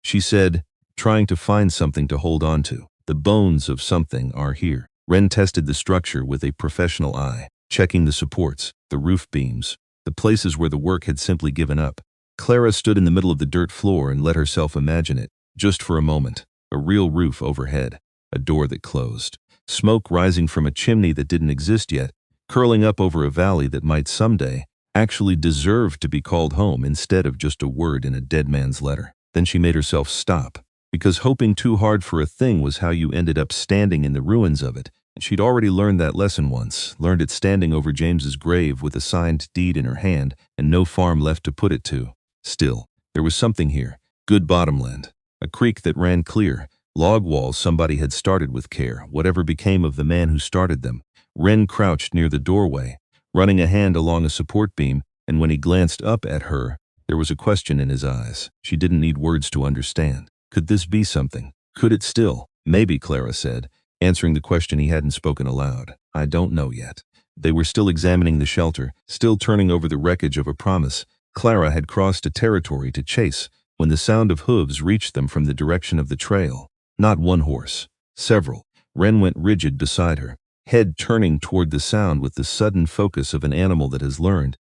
she said, trying to find something to hold on to. "The bones of something are here." Ren tested the structure with a professional eye, checking the supports, the roof beams, the places where the work had simply given up. Clara stood in the middle of the dirt floor and let herself imagine it, just for a moment. A real roof overhead, a door that closed, smoke rising from a chimney that didn't exist yet, curling up over a valley that might someday actually deserve to be called home instead of just a word in a dead man's letter. Then she made herself stop, because hoping too hard for a thing was how you ended up standing in the ruins of it. And she'd already learned that lesson once, learned it standing over James's grave with a signed deed in her hand and no farm left to put it to. Still, there was something here. Good bottomland. A creek that ran clear. Log walls somebody had started with care, whatever became of the man who started them. Ren crouched near the doorway, running a hand along a support beam, and when he glanced up at her, there was a question in his eyes. She didn't need words to understand. Could this be something? Could it still? Maybe, Clara said, answering the question he hadn't spoken aloud. "I don't know yet." They were still examining the shelter, still turning over the wreckage of a promise. Clara had crossed a territory to chase when the sound of hooves reached them from the direction of the trail. Not one horse. Several. Ren went rigid beside her, head turning toward the sound with the sudden focus of an animal that has learned,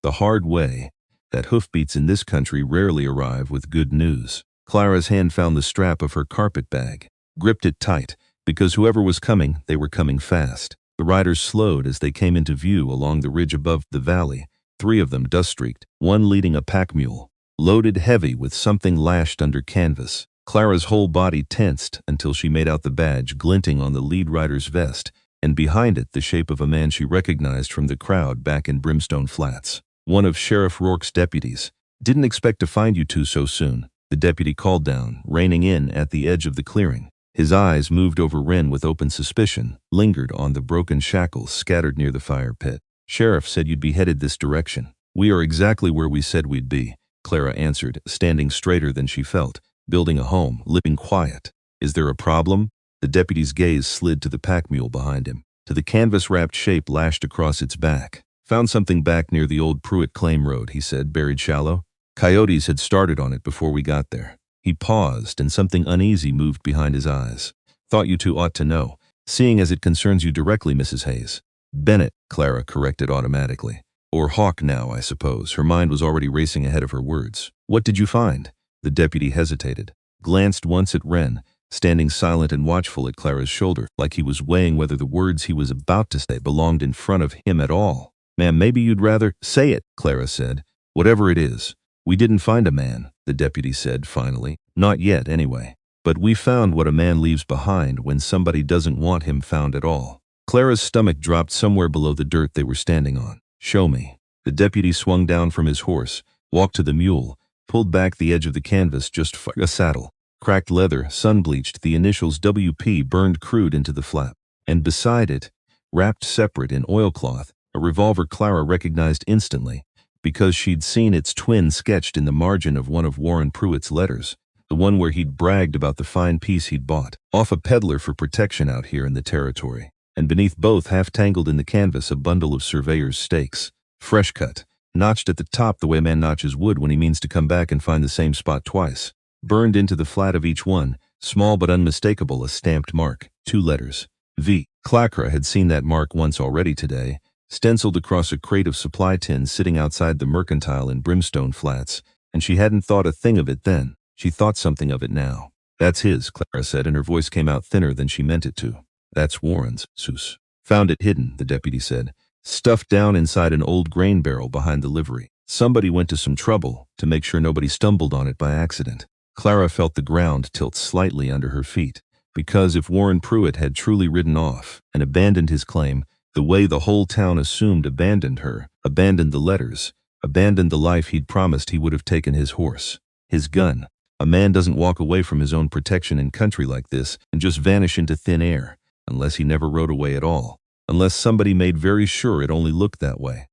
the hard way, that hoofbeats in this country rarely arrive with good news. Clara's hand found the strap of her carpet bag, gripped it tight, because whoever was coming, they were coming fast. The riders slowed as they came into view along the ridge above the valley, 3 of them dust-streaked, one leading a pack mule, loaded heavy with something lashed under canvas. Clara's whole body tensed until she made out the badge glinting on the lead rider's vest, and behind it the shape of a man she recognized from the crowd back in Brimstone Flats. One of Sheriff Rourke's deputies. "Didn't expect to find you two so soon," the deputy called down, reining in at the edge of the clearing. His eyes moved over Wren with open suspicion, lingered on the broken shackles scattered near the fire pit. "Sheriff said you'd be headed this direction." "We are exactly where we said we'd be," Clara answered, standing straighter than she felt. "Building a home, living quiet." "Is there a problem?" The deputy's gaze slid to the pack mule behind him, to the canvas-wrapped shape lashed across its back. "Found something back near the old Pruitt Claim Road," he said, "buried shallow. Coyotes had started on it before we got there." He paused, and something uneasy moved behind his eyes. "Thought you two ought to know, seeing as it concerns you directly, Mrs. Hayes." "Bennett," Clara corrected automatically. "Or Hawk now, I suppose." Her mind was already racing ahead of her words. "What did you find?" The deputy hesitated, glanced once at Wren, standing silent and watchful at Clara's shoulder, like he was weighing whether the words he was about to say belonged in front of him at all. "Ma'am, maybe you'd rather—" "Say it," Clara said. "Whatever it is." "We didn't find a man," the deputy said finally. "Not yet, anyway. But we found what a man leaves behind when somebody doesn't want him found at all." Clara's stomach dropped somewhere below the dirt they were standing on. "Show me." The deputy swung down from his horse, walked to the mule, pulled back the edge of the canvas just for a saddle. Cracked leather, sun-bleached, the initials WP burned crude into the flap. And beside it, wrapped separate in oilcloth, a revolver Clara recognized instantly, because she'd seen its twin sketched in the margin of one of Warren Pruitt's letters, the one where he'd bragged about the fine piece he'd bought off a peddler for protection out here in the territory. And beneath both, half-tangled in the canvas, a bundle of surveyor's stakes, fresh cut, notched at the top the way a man notches wood when he means to come back and find the same spot twice. Burned into the flat of each one, small but unmistakable, a stamped mark, 2 letters, V. Clara had seen that mark once already today, stenciled across a crate of supply tins sitting outside the Mercantile in Brimstone Flats, and she hadn't thought a thing of it then. She thought something of it now. "That's his," Clara said, and her voice came out thinner than she meant it to. "That's Warren's, Sus." "Found it hidden," the deputy said, "stuffed down inside an old grain barrel behind the livery. Somebody went to some trouble to make sure nobody stumbled on it by accident." Clara felt the ground tilt slightly under her feet, because if Warren Pruitt had truly ridden off and abandoned his claim, the way the whole town assumed abandoned her, abandoned the letters, abandoned the life he'd promised, he would have taken his horse, his gun. A man doesn't walk away from his own protection in country like this and just vanish into thin air, unless he never rode away at all, unless somebody made very sure it only looked that way.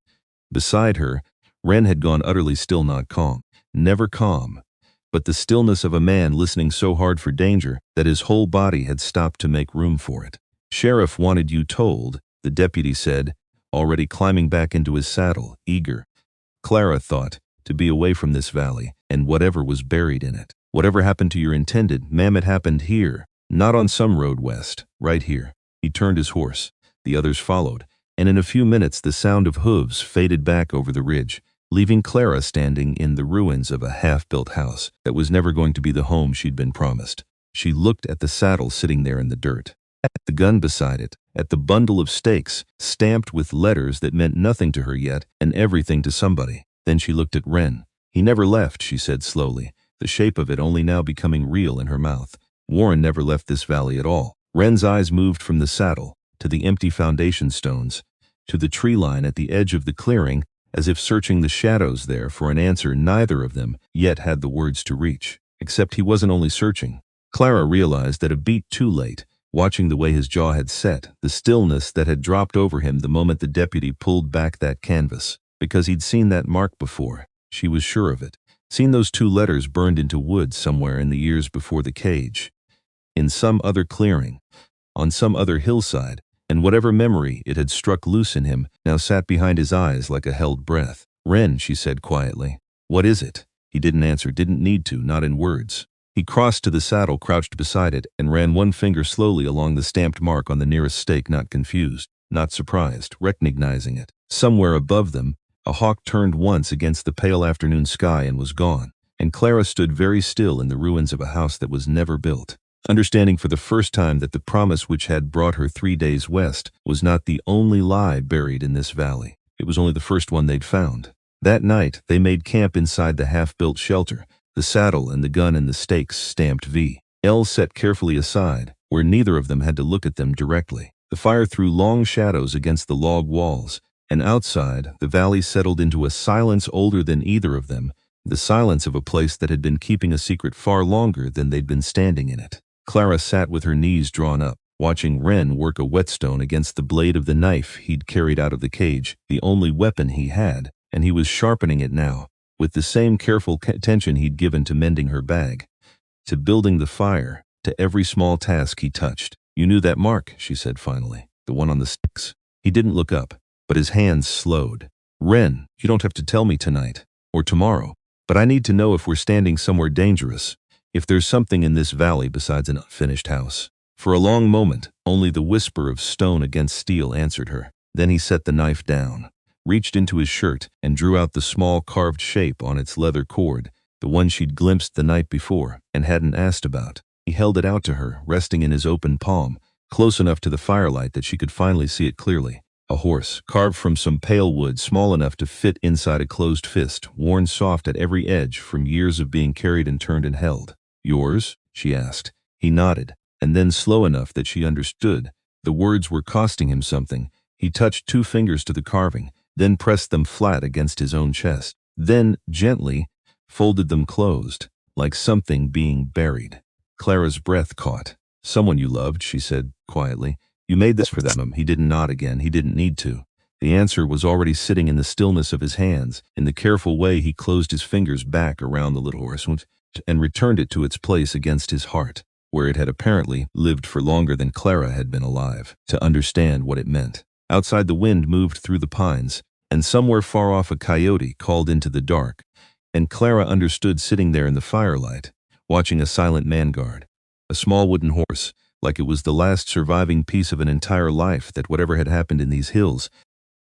Beside her, Wren had gone utterly still, not calm, never calm, but the stillness of a man listening so hard for danger that his whole body had stopped to make room for it. "Sheriff wanted you told," the deputy said, already climbing back into his saddle, eager, Clara thought, to be away from this valley and whatever was buried in it. "Whatever happened to your intended, ma'am, it happened here, not on some road west, right here." He turned his horse. The others followed, and in a few minutes the sound of hooves faded back over the ridge, leaving Clara standing in the ruins of a half-built house that was never going to be the home she'd been promised. She looked at the saddle sitting there in the dirt, at the gun beside it, at the bundle of stakes, stamped with letters that meant nothing to her yet and everything to somebody. Then she looked at Wren. "He never left," she said slowly, the shape of it only now becoming real in her mouth. "Warren never left this valley at all." Wren's eyes moved from the saddle, to the empty foundation stones, to the tree line at the edge of the clearing, as if searching the shadows there for an answer neither of them yet had the words to reach. Except he wasn't only searching. Clara realized that a beat too late, watching the way his jaw had set, the stillness that had dropped over him the moment the deputy pulled back that canvas. Because he'd seen that mark before. She was sure of it. Seen those 2 letters burned into wood somewhere in the years before the cage. In some other clearing, on some other hillside, and whatever memory it had struck loose in him now sat behind his eyes like a held breath. "Wren," she said quietly. "What is it?" He didn't answer, didn't need to, not in words. He crossed to the saddle, crouched beside it, and ran one finger slowly along the stamped mark on the nearest stake, not confused, not surprised, recognizing it. Somewhere above them, a hawk turned once against the pale afternoon sky and was gone, and Clara stood very still in the ruins of a house that was never built, understanding for the first time that the promise which had brought her 3 days west was not the only lie buried in this valley. It was only the first one they'd found. That night, they made camp inside the half-built shelter, the saddle and the gun and the stakes stamped V. L set carefully aside, where neither of them had to look at them directly. The fire threw long shadows against the log walls, and outside, the valley settled into a silence older than either of them, the silence of a place that had been keeping a secret far longer than they'd been standing in it. Clara sat with her knees drawn up, watching Wren work a whetstone against the blade of the knife he'd carried out of the cage, the only weapon he had, and he was sharpening it now, with the same careful attention he'd given to mending her bag, to building the fire, to every small task he touched. "You knew that mark," she said finally, "the one on the sticks." He didn't look up, but his hands slowed. "Wren, you don't have to tell me tonight, or tomorrow, but I need to know if we're standing somewhere dangerous, if there's something in this valley besides an unfinished house." For a long moment, only the whisper of stone against steel answered her. Then he set the knife down, reached into his shirt, and drew out the small carved shape on its leather cord, the one she'd glimpsed the night before and hadn't asked about. He held it out to her, resting in his open palm, close enough to the firelight that she could finally see it clearly. A horse, carved from some pale wood small enough to fit inside a closed fist, worn soft at every edge from years of being carried and turned and held. "Yours?" she asked. He nodded, and then slow enough that she understood. The words were costing him something. He touched 2 fingers to the carving, then pressed them flat against his own chest. Then, gently, folded them closed, like something being buried. Clara's breath caught. "Someone you loved," she said quietly. "You made this for them." He didn't nod again. He didn't need to. The answer was already sitting in the stillness of his hands, in the careful way he closed his fingers back around the little horse and returned it to its place against his heart, where it had apparently lived for longer than Clara had been alive, to understand what it meant. Outside, the wind moved through the pines, and somewhere far off a coyote called into the dark, and Clara understood sitting there in the firelight, watching a silent man guard, a small wooden horse, like it was the last surviving piece of an entire life that whatever had happened in these hills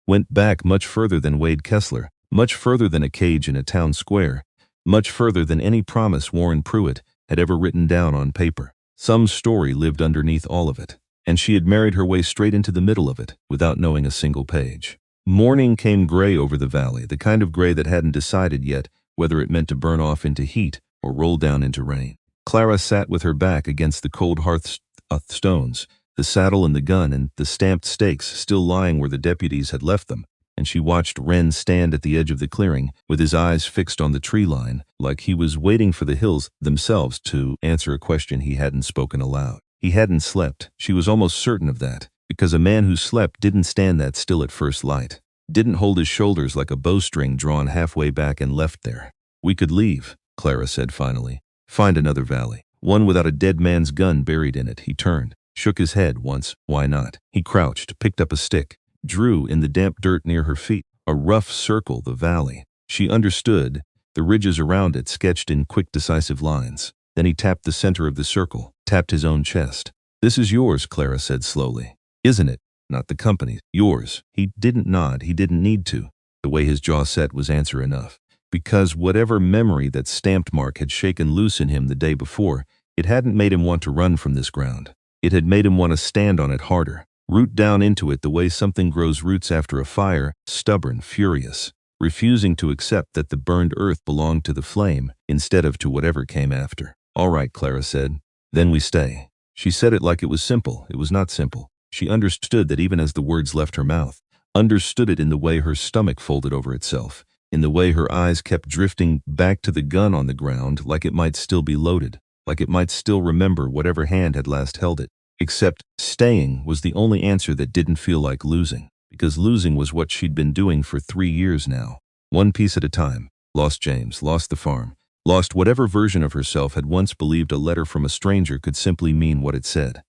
went back much further than Wade Kessler, much further than a cage in a town square, much further than any promise Warren Pruitt had ever written down on paper. Some story lived underneath all of it, and she had married her way straight into the middle of it without knowing a single page. Morning came gray over the valley, the kind of gray that hadn't decided yet whether it meant to burn off into heat or roll down into rain. Clara sat with her back against the cold hearthstones, the saddle and the gun and the stamped stakes still lying where the deputies had left them, and she watched Wren stand at the edge of the clearing, with his eyes fixed on the tree line, like he was waiting for the hills themselves to answer a question he hadn't spoken aloud. He hadn't slept. She was almost certain of that, because a man who slept didn't stand that still at first light, didn't hold his shoulders like a bowstring drawn halfway back and left there. "We could leave," Clara said finally. "Find another valley. One without a dead man's gun buried in it." He turned, shook his head once. Why not? He crouched, picked up a stick, drew in the damp dirt near her feet a rough circle, the valley. She understood, the ridges around it sketched in quick, decisive lines. Then he tapped the center of the circle, tapped his own chest. "This is yours," Clara said slowly. "Isn't it? Not the company's. Yours." He didn't nod. He didn't need to. The way his jaw set was answer enough. Because whatever memory that stamped mark had shaken loose in him the day before, it hadn't made him want to run from this ground. It had made him want to stand on it harder, root down into it the way something grows roots after a fire, stubborn, furious, refusing to accept that the burned earth belonged to the flame instead of to whatever came after. "All right," Clara said. "Then we stay." She said it like it was simple. It was not simple. She understood that even as the words left her mouth, understood it in the way her stomach folded over itself, in the way her eyes kept drifting back to the gun on the ground like it might still be loaded, like it might still remember whatever hand had last held it. Except staying was the only answer that didn't feel like losing, because losing was what she'd been doing for 3 years now. One piece at a time. Lost James, lost the farm, lost whatever version of herself had once believed a letter from a stranger could simply mean what it said.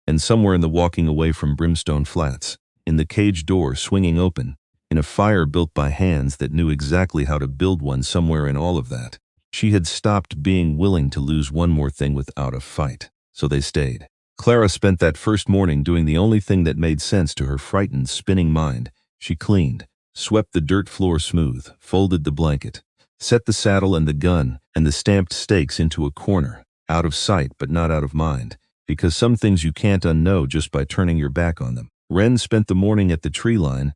And somewhere in the walking away from Brimstone Flats, in the cage door swinging open, in a fire built by hands that knew exactly how to build one, somewhere in all of that, she had stopped being willing to lose one more thing without a fight. So they stayed. Clara spent that first morning doing the only thing that made sense to her frightened, spinning mind. She cleaned, swept the dirt floor smooth, folded the blanket, set the saddle and the gun and the stamped stakes into a corner, out of sight but not out of mind, because some things you can't unknow just by turning your back on them. Wren spent the morning at the tree line,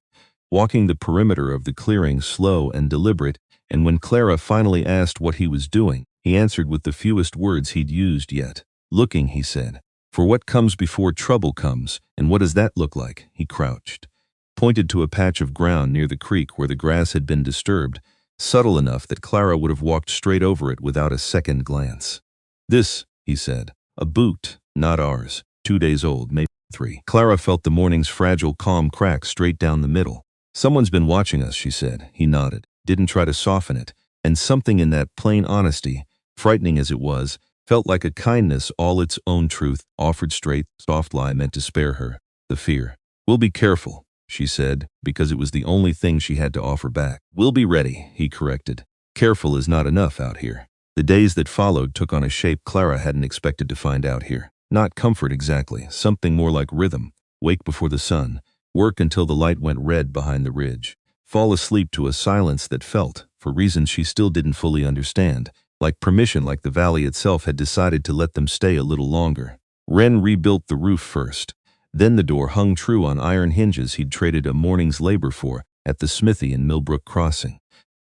walking the perimeter of the clearing slow and deliberate, and when Clara finally asked what he was doing, He answered with the fewest words he'd used yet. Looking, he said. For what comes before trouble comes, and what does that look like? He crouched. Pointed to a patch of ground near the creek where the grass had been disturbed, subtle enough that Clara would have walked straight over it without a second glance. This, he said, a boot, not ours, 2 days old, maybe 3. Clara felt the morning's fragile calm crack straight down the middle. Someone's been watching us, she said. He nodded, didn't try to soften it, and something in that plain honesty, frightening as it was, felt like a kindness all its own truth, offered straight, soft lie meant to spare her, the fear. We'll be careful, she said, because it was the only thing she had to offer back. We'll be ready, he corrected. Careful is not enough out here. The days that followed took on a shape Clara hadn't expected to find out here. Not comfort exactly, something more like rhythm. Wake before the sun, work until the light went red behind the ridge, fall asleep to a silence that felt, for reasons she still didn't fully understand, like permission, like the valley itself had decided to let them stay a little longer. Wren rebuilt the roof first. Then the door hung true on iron hinges he'd traded a morning's labor for at the smithy in Millbrook Crossing.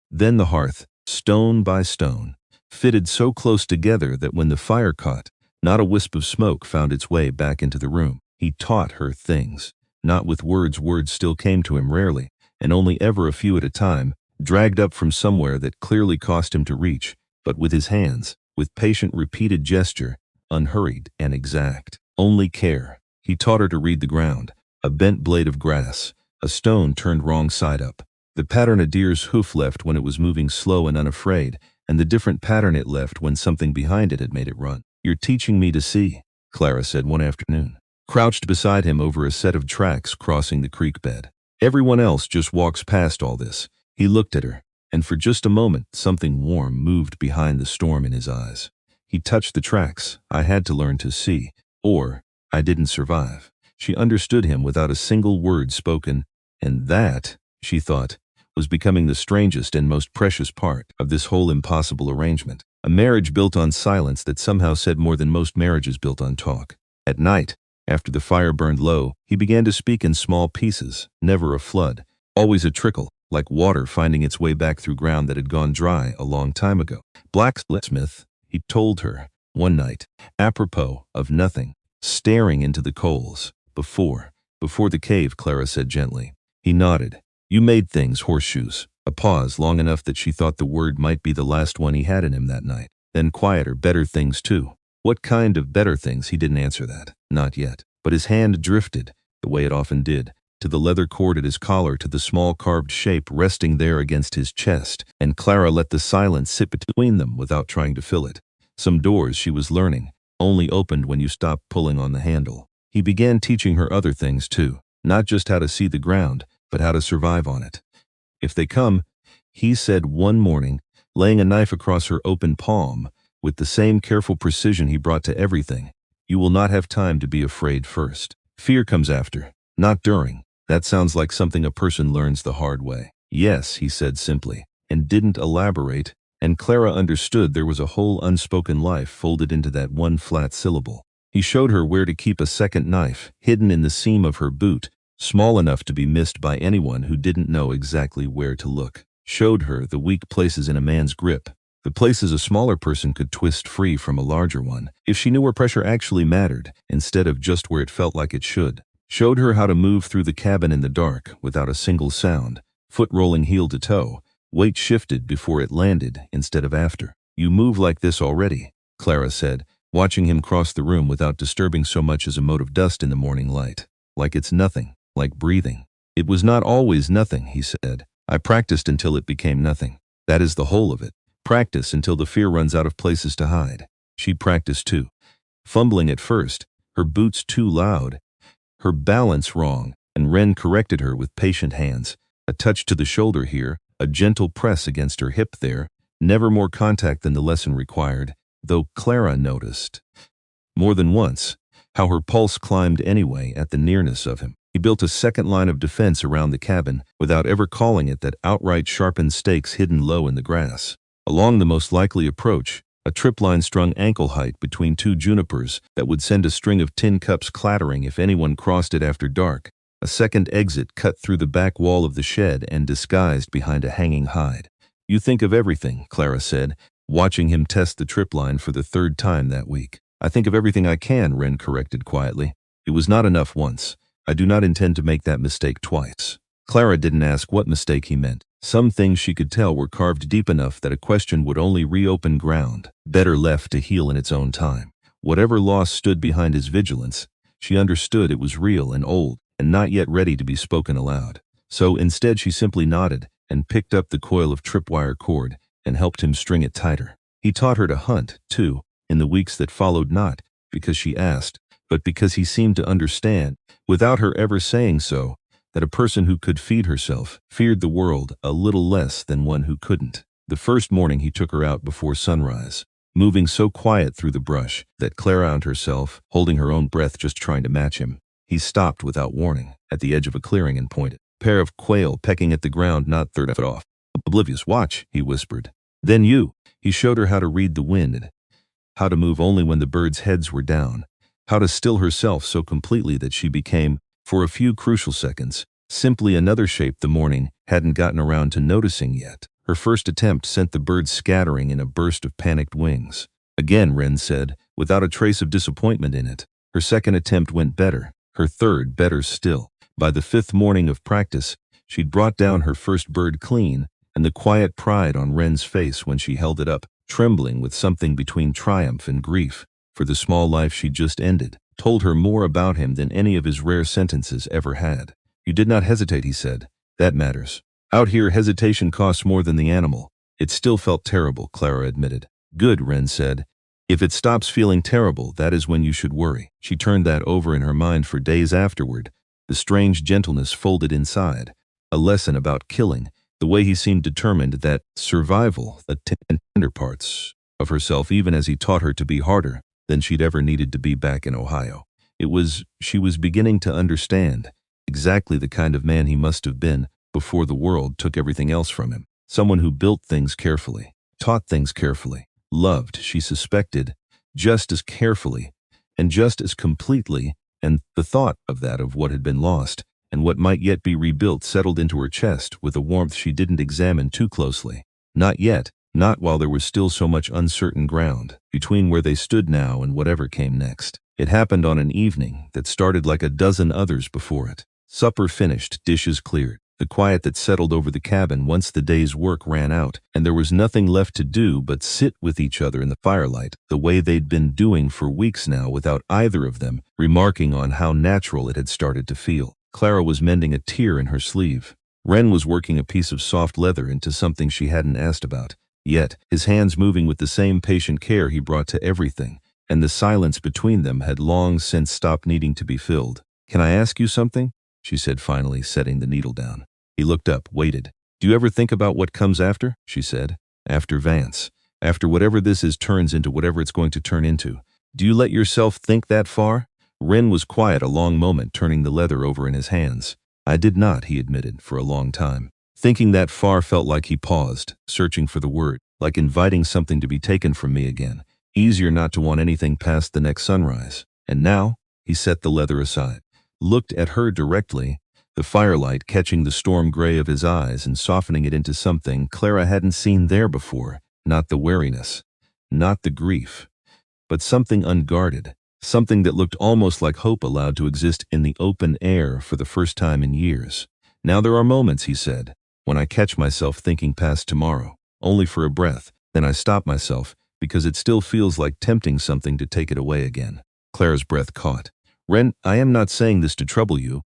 Then the hearth, stone by stone, fitted so close together that when the fire caught, not a wisp of smoke found its way back into the room. He taught her things. Not with words, words still came to him rarely, and only ever a few at a time, dragged up from somewhere that clearly cost him to reach, but with his hands, with patient repeated gesture, unhurried and exact. Only care. He taught her to read the ground, a bent blade of grass, a stone turned wrong side up, the pattern a deer's hoof left when it was moving slow and unafraid, and the different pattern it left when something behind it had made it run. You're teaching me to see, Clara said one afternoon, crouched beside him over a set of tracks crossing the creek bed. Everyone else just walks past all this. He looked at her, and for just a moment something warm moved behind the storm in his eyes. He touched the tracks. I had to learn to see, or I didn't survive. She understood him without a single word spoken, and that, she thought, was becoming the strangest and most precious part of this whole impossible arrangement. A marriage built on silence that somehow said more than most marriages built on talk. At night, after the fire burned low, he began to speak in small pieces, never a flood, always a trickle, like water finding its way back through ground that had gone dry a long time ago. Blacksmith, he told her, one night, apropos of nothing, staring into the coals. Before the cave, Clara said gently. He nodded. You made things, horseshoes. A pause long enough that she thought the word might be the last one he had in him that night. Then quieter, better things too. What kind of better things? He didn't answer that. Not yet. But his hand drifted, the way it often did, to the leather cord at his collar, to the small carved shape resting there against his chest, and Clara let the silence sit between them without trying to fill it. Some doors, she was learning, only opened when you stopped pulling on the handle. He began teaching her other things too, not just how to see the ground, but how to survive on it. If they come, he said one morning, laying a knife across her open palm, with the same careful precision he brought to everything, you will not have time to be afraid first. Fear comes after, not during. That sounds like something a person learns the hard way. Yes, he said simply, and didn't elaborate, and Clara understood there was a whole unspoken life folded into that one flat syllable. He showed her where to keep a second knife, hidden in the seam of her boot, small enough to be missed by anyone who didn't know exactly where to look. Showed her the weak places in a man's grip, the places a smaller person could twist free from a larger one, if she knew where pressure actually mattered, instead of just where it felt like it should. Showed her how to move through the cabin in the dark, without a single sound, foot rolling heel to toe, weight shifted before it landed instead of after. You move like this already, Clara said, watching him cross the room without disturbing so much as a mote of dust in the morning light. Like it's nothing, like breathing. It was not always nothing, he said. I practiced until it became nothing. That is the whole of it. Practice until the fear runs out of places to hide. She practiced too. Fumbling at first, her boots too loud, her balance wrong, and Wren corrected her with patient hands. A touch to the shoulder here, a gentle press against her hip there, never more contact than the lesson required, though Clara noticed, more than once, how her pulse climbed anyway at the nearness of him. He built a second line of defense around the cabin, without ever calling it that, outright sharpened stakes hidden low in the grass. Along the most likely approach, a tripline strung ankle height between two junipers that would send a string of tin cups clattering if anyone crossed it after dark. A second exit cut through the back wall of the shed and disguised behind a hanging hide. You think of everything, Clara said, watching him test the trip line for the third time that week. I think of everything I can, Ren corrected quietly. It was not enough once. I do not intend to make that mistake twice. Clara didn't ask what mistake he meant. Some things she could tell were carved deep enough that a question would only reopen ground, better left to heal in its own time. Whatever loss stood behind his vigilance, she understood it was real and old, and not yet ready to be spoken aloud. So instead she simply nodded and picked up the coil of tripwire cord and helped him string it tighter. He taught her to hunt, too, in the weeks that followed, not because she asked, but because he seemed to understand, without her ever saying so, that a person who could feed herself feared the world a little less than one who couldn't. The first morning he took her out before sunrise, moving so quiet through the brush that Clara found herself holding her own breath just trying to match him. He stopped without warning at the edge of a clearing and pointed. A pair of quail pecking at the ground not 30 feet off. Oblivious, watch, he whispered. Then you. He showed her how to read the wind, how to move only when the birds' heads were down, how to still herself so completely that she became, for a few crucial seconds, simply another shape the morning hadn't gotten around to noticing yet. Her first attempt sent the birds scattering in a burst of panicked wings. Again, Ren said, without a trace of disappointment in it. Her second attempt went better, her third better still. By the fifth morning of practice, she'd brought down her first bird clean, and the quiet pride on Ren's face when she held it up, trembling with something between triumph and grief, for the small life she'd just ended, told her more about him than any of his rare sentences ever had. You did not hesitate, he said. That matters. Out here, hesitation costs more than the animal. It still felt terrible, Clara admitted. Good, Ren said. If it stops feeling terrible, that is when you should worry. She turned that over in her mind for days afterward, the strange gentleness folded inside, a lesson about killing, the way he seemed determined that survival, the tender parts of herself, even as he taught her to be harder than she'd ever needed to be back in Ohio. She was beginning to understand exactly the kind of man he must have been before the world took everything else from him. Someone who built things carefully, taught things carefully, loved, she suspected, just as carefully and just as completely, and the thought of that, of what had been lost and what might yet be rebuilt, settled into her chest with a warmth she didn't examine too closely. Not yet, not while there was still so much uncertain ground between where they stood now and whatever came next. It happened on an evening that started like a dozen others before it. Supper finished, dishes cleared, the quiet that settled over the cabin once the day's work ran out, and there was nothing left to do but sit with each other in the firelight, the way they'd been doing for weeks now, without either of them remarking on how natural it had started to feel. Clara was mending a tear in her sleeve. Ren was working a piece of soft leather into something she hadn't asked about, yet his hands moving with the same patient care he brought to everything, and the silence between them had long since stopped needing to be filled. Can I ask you something? She said finally, setting the needle down. He looked up, waited. Do you ever think about what comes after? She said. After Vance. After whatever this is turns into whatever it's going to turn into. Do you let yourself think that far? Ren was quiet a long moment, turning the leather over in his hands. I did not, he admitted, for a long time. Thinking that far felt like he paused, searching for the word, like inviting something to be taken from me again. Easier not to want anything past the next sunrise. And now, he set the leather aside, looked at her directly, the firelight catching the storm gray of his eyes and softening it into something Clara hadn't seen there before. Not the wariness, not the grief, but something unguarded. Something that looked almost like hope allowed to exist in the open air for the first time in years. Now there are moments, he said, when I catch myself thinking past tomorrow, only for a breath. Then I stop myself, because it still feels like tempting something to take it away again. Clara's breath caught. Ren, I am not saying this to trouble you,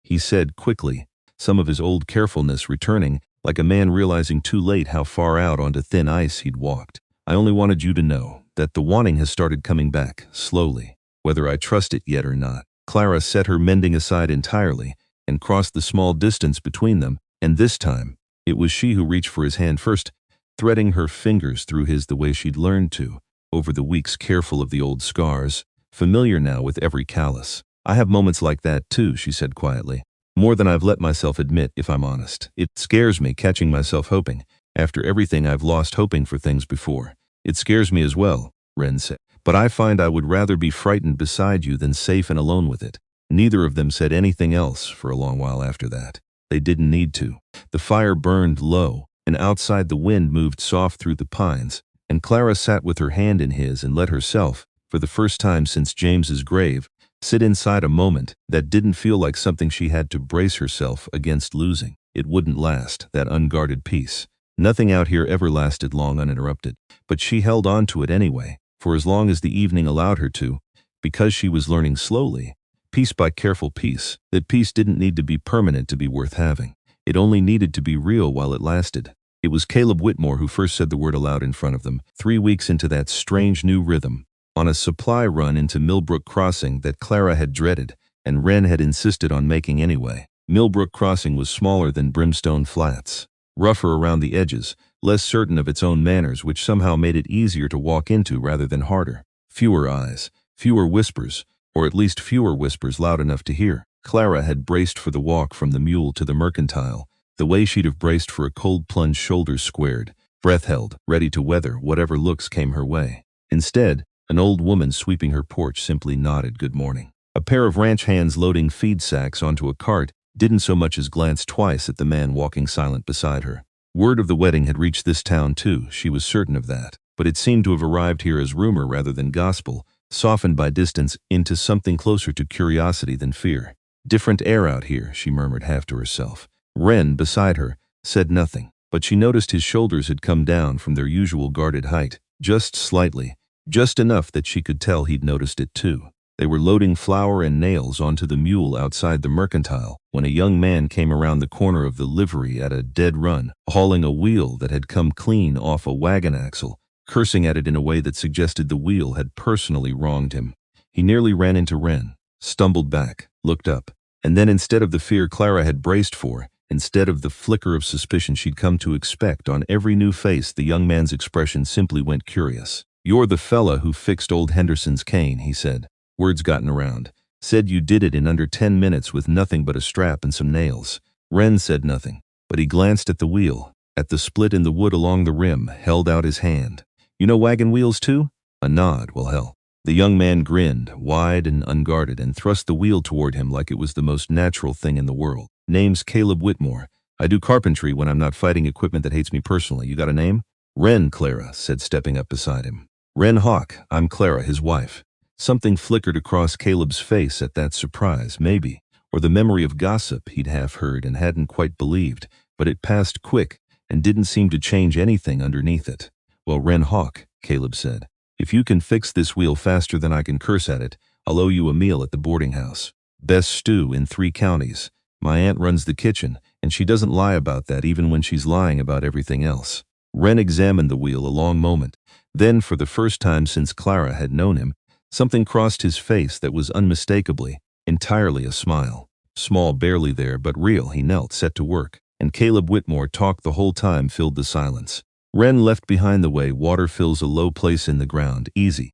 he said quickly, some of his old carefulness returning, like a man realizing too late how far out onto thin ice he'd walked. I only wanted you to know that the wanting has started coming back, slowly. Whether I trust it yet or not. Clara set her mending aside entirely and crossed the small distance between them, and this time, it was she who reached for his hand first, threading her fingers through his the way she'd learned to, over the weeks, careful of the old scars, familiar now with every callus. I have moments like that too, she said quietly. More than I've let myself admit, if I'm honest. It scares me catching myself hoping, after everything I've lost hoping for things before. It scares me as well, Ren said. But I find I would rather be frightened beside you than safe and alone with it. Neither of them said anything else for a long while after that. They didn't need to. The fire burned low, and outside the wind moved soft through the pines, and Clara sat with her hand in his and let herself, for the first time since James's grave, sit inside a moment that didn't feel like something she had to brace herself against losing. It wouldn't last, that unguarded peace. Nothing out here ever lasted long uninterrupted, but she held on to it anyway, for as long as the evening allowed her to, because she was learning slowly, piece by careful piece, that peace didn't need to be permanent to be worth having. It only needed to be real while it lasted. It was Caleb Whitmore who first said the word aloud in front of them, 3 weeks into that strange new rhythm, on a supply run into Millbrook Crossing that Clara had dreaded, and Wren had insisted on making anyway. Millbrook Crossing was smaller than Brimstone Flats, rougher around the edges, less certain of its own manners, which somehow made it easier to walk into rather than harder. Fewer eyes, fewer whispers, or at least fewer whispers loud enough to hear. Clara had braced for the walk from the mule to the mercantile, the way she'd have braced for a cold plunge, shoulders squared, breath held, ready to weather whatever looks came her way. Instead, an old woman sweeping her porch simply nodded good morning. A pair of ranch hands loading feed sacks onto a cart didn't so much as glance twice at the man walking silent beside her. Word of the wedding had reached this town too, she was certain of that, but it seemed to have arrived here as rumor rather than gospel, softened by distance into something closer to curiosity than fear. Different air out here, she murmured half to herself. Wren, beside her, said nothing, but she noticed his shoulders had come down from their usual guarded height, just slightly, just enough that she could tell he'd noticed it too. They were loading flour and nails onto the mule outside the mercantile when a young man came around the corner of the livery at a dead run, hauling a wheel that had come clean off a wagon axle, cursing at it in a way that suggested the wheel had personally wronged him. He nearly ran into Wren, stumbled back, looked up, and then instead of the fear Clara had braced for, instead of the flicker of suspicion she'd come to expect on every new face, the young man's expression simply went curious. "You're the fella who fixed old Henderson's cane," he said. "Word's gotten around. Said you did it in under 10 minutes with nothing but a strap and some nails." Wren said nothing, but he glanced at the wheel, at the split in the wood along the rim, held out his hand. "You know wagon wheels too?" A nod. "Well, hell." The young man grinned, wide and unguarded, and thrust the wheel toward him like it was the most natural thing in the world. "Name's Caleb Whitmore. I do carpentry when I'm not fighting equipment that hates me personally. You got a name?" "Wren," Clara said, stepping up beside him. "Wren Hawk. I'm Clara, his wife." Something flickered across Caleb's face at that surprise, maybe, or the memory of gossip he'd half heard and hadn't quite believed, but it passed quick and didn't seem to change anything underneath it. "Well, Wren Hawk," Caleb said, "if you can fix this wheel faster than I can curse at it, I'll owe you a meal at the boarding house. Best stew in 3 counties. My aunt runs the kitchen, and she doesn't lie about that even when she's lying about everything else." Wren examined the wheel a long moment. Then, for the first time since Clara had known him, something crossed his face that was unmistakably, entirely a smile. Small, barely there, but real. He knelt, set to work, and Caleb Whitmore talked the whole time, filled the silence. Wren left behind the way water fills a low place in the ground, easy,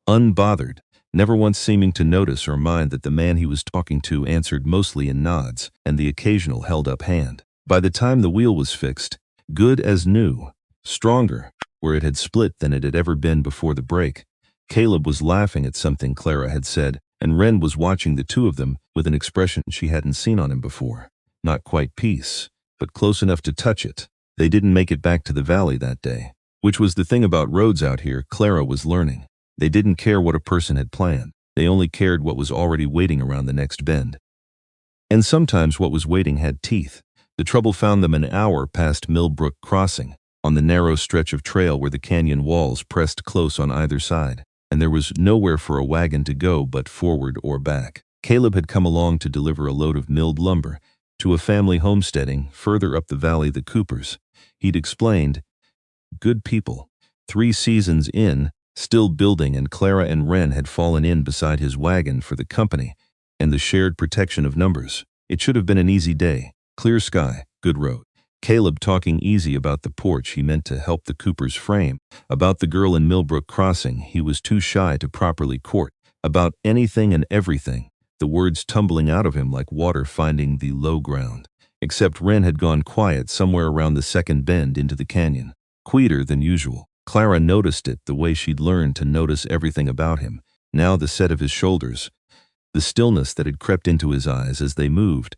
unbothered, never once seeming to notice or mind that the man he was talking to answered mostly in nods and the occasional held-up hand. By the time the wheel was fixed, good as new, stronger, where it had split than it had ever been before the break, Caleb was laughing at something Clara had said, and Wren was watching the two of them with an expression she hadn't seen on him before. Not quite peace, but close enough to touch it. They didn't make it back to the valley that day, which was the thing about roads out here Clara was learning. They didn't care what a person had planned. They only cared what was already waiting around the next bend. And sometimes what was waiting had teeth. The trouble found them an hour past Millbrook Crossing, on the narrow stretch of trail where the canyon walls pressed close on either side, and there was nowhere for a wagon to go but forward or back. Caleb had come along to deliver a load of milled lumber to a family homesteading further up the valley, the Coopers. He'd explained, good people, 3 seasons in, still building, and Clara and Wren had fallen in beside his wagon for the company and the shared protection of numbers. It should have been an easy day, clear sky, good road. Caleb talking easy about the porch he meant to help the Coopers frame, about the girl in Millbrook Crossing he was too shy to properly court, about anything and everything, the words tumbling out of him like water finding the low ground. Except Wren had gone quiet somewhere around the second bend into the canyon, quieter than usual. Clara noticed it the way she'd learned to notice everything about him, now the set of his shoulders, the stillness that had crept into his eyes as they moved,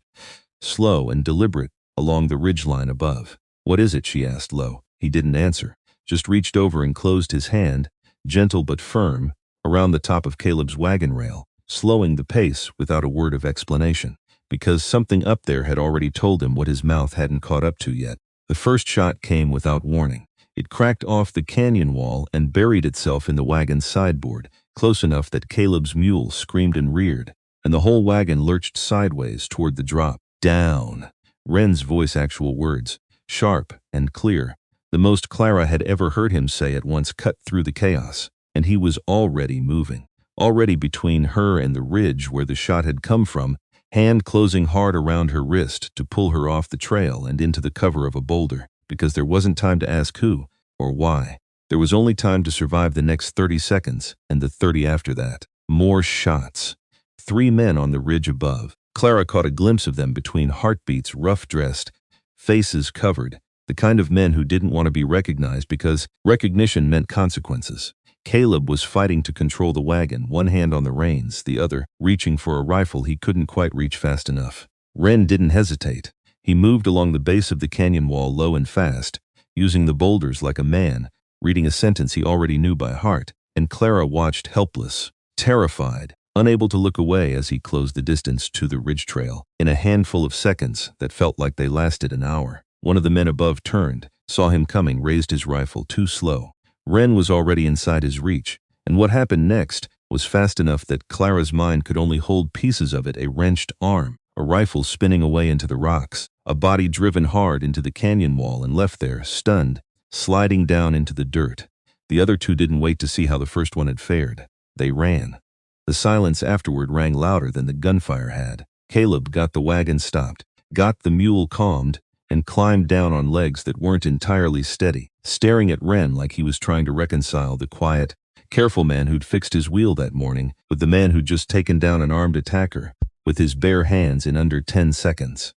slow and deliberate, along the ridgeline above. "What is it?" she asked low. He didn't answer, just reached over and closed his hand, gentle but firm, around the top of Caleb's wagon rail, slowing the pace without a word of explanation, because something up there had already told him what his mouth hadn't caught up to yet. The first shot came without warning. It cracked off the canyon wall and buried itself in the wagon's sideboard, close enough that Caleb's mule screamed and reared, and the whole wagon lurched sideways toward the drop. Down. Wren's voice, actual words, sharp and clear, the most Clara had ever heard him say at once, cut through the chaos, and he was already moving, already between her and the ridge where the shot had come from, hand closing hard around her wrist to pull her off the trail and into the cover of a boulder, because there wasn't time to ask who or why. There was only time to survive the next 30 seconds and the 30 after that. More shots. 3 men on the ridge above. Clara caught a glimpse of them between heartbeats, rough-dressed, faces covered, the kind of men who didn't want to be recognized because recognition meant consequences. Caleb was fighting to control the wagon, one hand on the reins, the other reaching for a rifle he couldn't quite reach fast enough. Wren didn't hesitate. He moved along the base of the canyon wall low and fast, using the boulders like a man, reading a sentence he already knew by heart, and Clara watched helpless, terrified, unable to look away as he closed the distance to the ridge trail. In a handful of seconds that felt like they lasted an hour, one of the men above turned, saw him coming, raised his rifle, too slow. Wren was already inside his reach, and what happened next was fast enough that Clara's mind could only hold pieces of it: a wrenched arm, a rifle spinning away into the rocks, a body driven hard into the canyon wall and left there, stunned, sliding down into the dirt. The other 2 didn't wait to see how the first one had fared. They ran. The silence afterward rang louder than the gunfire had. Caleb got the wagon stopped, got the mule calmed, and climbed down on legs that weren't entirely steady, staring at Wren like he was trying to reconcile the quiet, careful man who'd fixed his wheel that morning with the man who'd just taken down an armed attacker with his bare hands in under 10 seconds.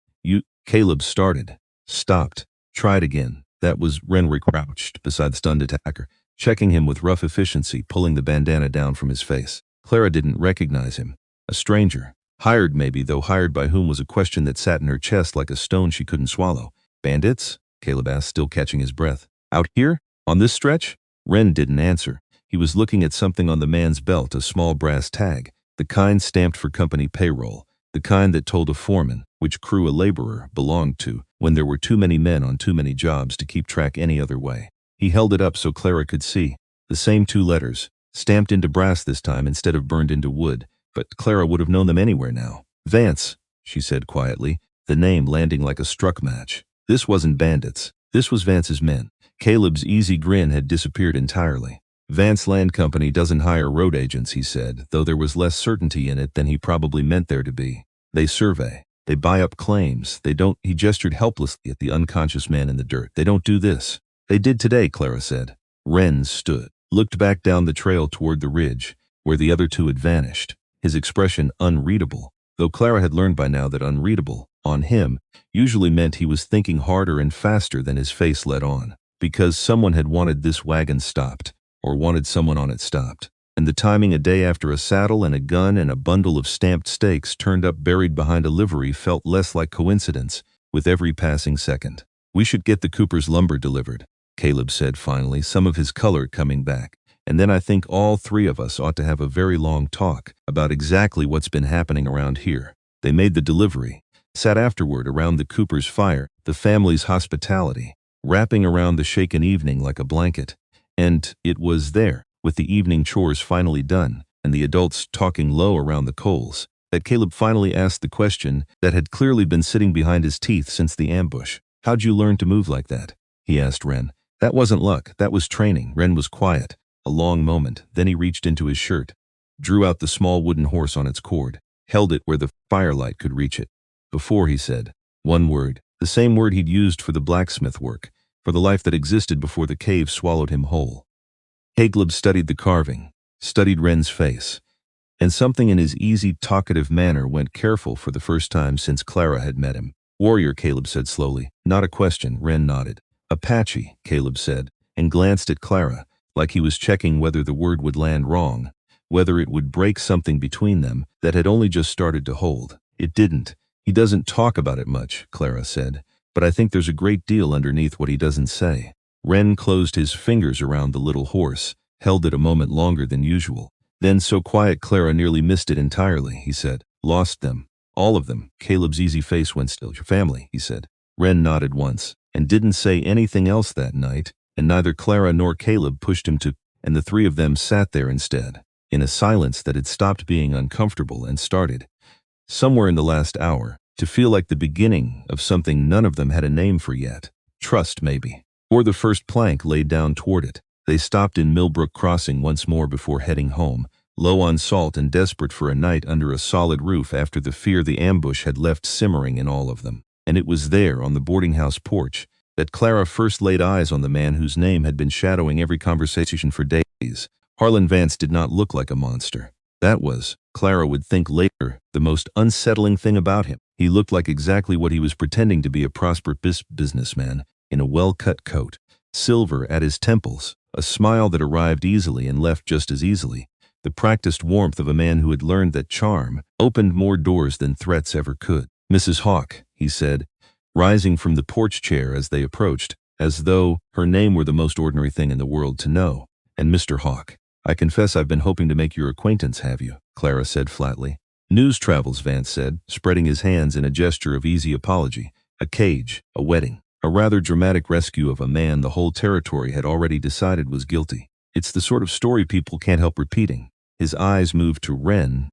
Caleb started, stopped, tried again. That was Wren, crouched beside the stunned attacker, checking him with rough efficiency, pulling the bandana down from his face. Clara didn't recognize him. A stranger. Hired maybe, though hired by whom was a question that sat in her chest like a stone she couldn't swallow. Bandits? Caleb asked, still catching his breath. Out here? On this stretch? Wren didn't answer. He was looking at something on the man's belt, a small brass tag, the kind stamped for company payroll, the kind that told a foreman which crew a laborer belonged to when there were too many men on too many jobs to keep track any other way. He held it up so Clara could see. The same 2 letters, stamped into brass this time instead of burned into wood, but Clara would have known them anywhere now. Vance, she said quietly, the name landing like a struck match. This wasn't bandits. This was Vance's men. Caleb's easy grin had disappeared entirely. Vance Land Company doesn't hire road agents, he said, though there was less certainty in it than he probably meant there to be. They survey. They buy up claims. They don't— he gestured helplessly at the unconscious man in the dirt. They don't do this. They did today, Clara said. Wren stood, looked back down the trail toward the ridge, where the other 2 had vanished, his expression unreadable, though Clara had learned by now that unreadable, on him, usually meant he was thinking harder and faster than his face let on, because someone had wanted this wagon stopped, or wanted someone on it stopped. And the timing, a day after a saddle and a gun and a bundle of stamped stakes turned up buried behind a livery, felt less like coincidence with every passing second. We should get the Cooper's lumber delivered, Caleb said finally, some of his color coming back. And then I think all 3 of us ought to have a very long talk about exactly what's been happening around here. They made the delivery, sat afterward around the Cooper's fire, the family's hospitality, wrapping around the shaken evening like a blanket. And it was there, with the evening chores finally done, and the adults talking low around the coals, that Caleb finally asked the question that had clearly been sitting behind his teeth since the ambush. How'd you learn to move like that? He asked Wren. That wasn't luck, that was training. Wren was quiet. A long moment, then he reached into his shirt, drew out the small wooden horse on its cord, held it where the firelight could reach it. Before, he said, 1 word, the same word he'd used for the blacksmith work, for the life that existed before the cave swallowed him whole. Caleb studied the carving, studied Wren's face, and something in his easy, talkative manner went careful for the first time since Clara had met him. Warrior, Caleb said slowly. Not a question, Wren nodded. Apache, Caleb said, and glanced at Clara, like he was checking whether the word would land wrong, whether it would break something between them that had only just started to hold. It didn't. He doesn't talk about it much, Clara said, but I think there's a great deal underneath what he doesn't say. Wren closed his fingers around the little horse, held it a moment longer than usual. Then so quiet Clara nearly missed it entirely, he said. Lost them. All of them. Caleb's easy face went still. Your family, he said. Wren nodded once, and didn't say anything else that night, and neither Clara nor Caleb pushed him to, and the three of them sat there instead, in a silence that had stopped being uncomfortable and started, somewhere in the last hour, to feel like the beginning of something none of them had a name for yet. Trust, maybe. Or the first plank laid down toward it. They stopped in Millbrook Crossing once more before heading home, low on salt and desperate for a night under a solid roof after the fear the ambush had left simmering in all of them. And it was there, on the boarding house porch, that Clara first laid eyes on the man whose name had been shadowing every conversation for days. Harlan Vance did not look like a monster. That was, Clara would think later, the most unsettling thing about him. He looked like exactly what he was pretending to be, a prosperous businessman, in a well-cut coat, silver at his temples, a smile that arrived easily and left just as easily, the practiced warmth of a man who had learned that charm opened more doors than threats ever could. Mrs. Hawke, he said, rising from the porch chair as they approached, as though her name were the most ordinary thing in the world to know. And Mr. Hawke, I confess I've been hoping to make your acquaintance, have you? Clara said flatly. News travels, Vance said, spreading his hands in a gesture of easy apology. A cage, a wedding, a rather dramatic rescue of a man the whole territory had already decided was guilty. It's the sort of story people can't help repeating. His eyes moved to Wren,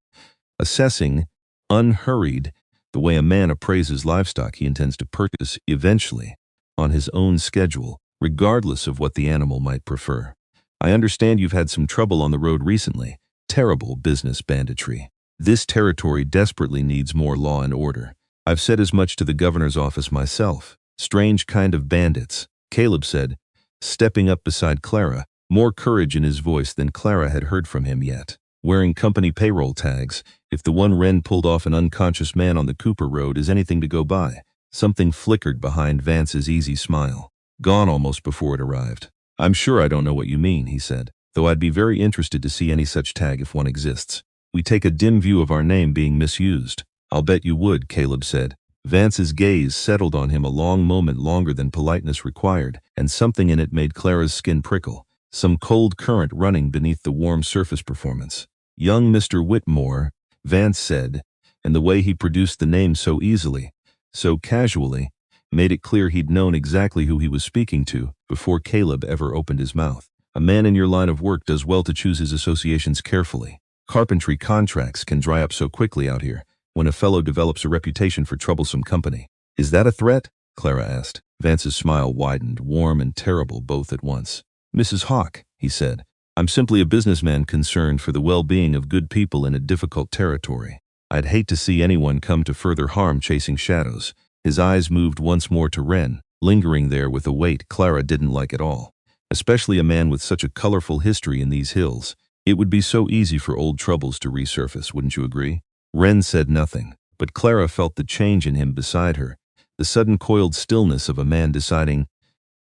assessing, unhurried, the way a man appraises livestock he intends to purchase eventually, on his own schedule, regardless of what the animal might prefer. I understand you've had some trouble on the road recently. Terrible business banditry. This territory desperately needs more law and order. I've said as much to the governor's office myself. Strange kind of bandits, Caleb said, stepping up beside Clara, more courage in his voice than Clara had heard from him yet. Wearing company payroll tags, if the one Wren pulled off an unconscious man on the Cooper Road is anything to go by. Something flickered behind Vance's easy smile. Gone almost before it arrived. I'm sure I don't know what you mean, he said, though I'd be very interested to see any such tag if one exists. We take a dim view of our name being misused. I'll bet you would, Caleb said. Vance's gaze settled on him a long moment, longer than politeness required, and something in it made Clara's skin prickle, some cold current running beneath the warm surface performance. Young Mr. Whitmore, Vance said, and the way he produced the name so easily, so casually, made it clear he'd known exactly who he was speaking to before Caleb ever opened his mouth. A man in your line of work does well to choose his associations carefully. Carpentry contracts can dry up so quickly out here when a fellow develops a reputation for troublesome company. Is that a threat? Clara asked. Vance's smile widened, warm and terrible both at once. Mrs. Hawke, he said, I'm simply a businessman concerned for the well-being of good people in a difficult territory. I'd hate to see anyone come to further harm chasing shadows. His eyes moved once more to Wren, lingering there with a weight Clara didn't like at all. Especially a man with such a colorful history in these hills. It would be so easy for old troubles to resurface, wouldn't you agree? Wren said nothing, but Clara felt the change in him beside her, the sudden coiled stillness of a man deciding,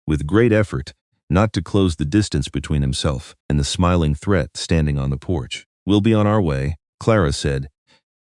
with great effort, not to close the distance between himself and the smiling threat standing on the porch. We'll be on our way, Clara said,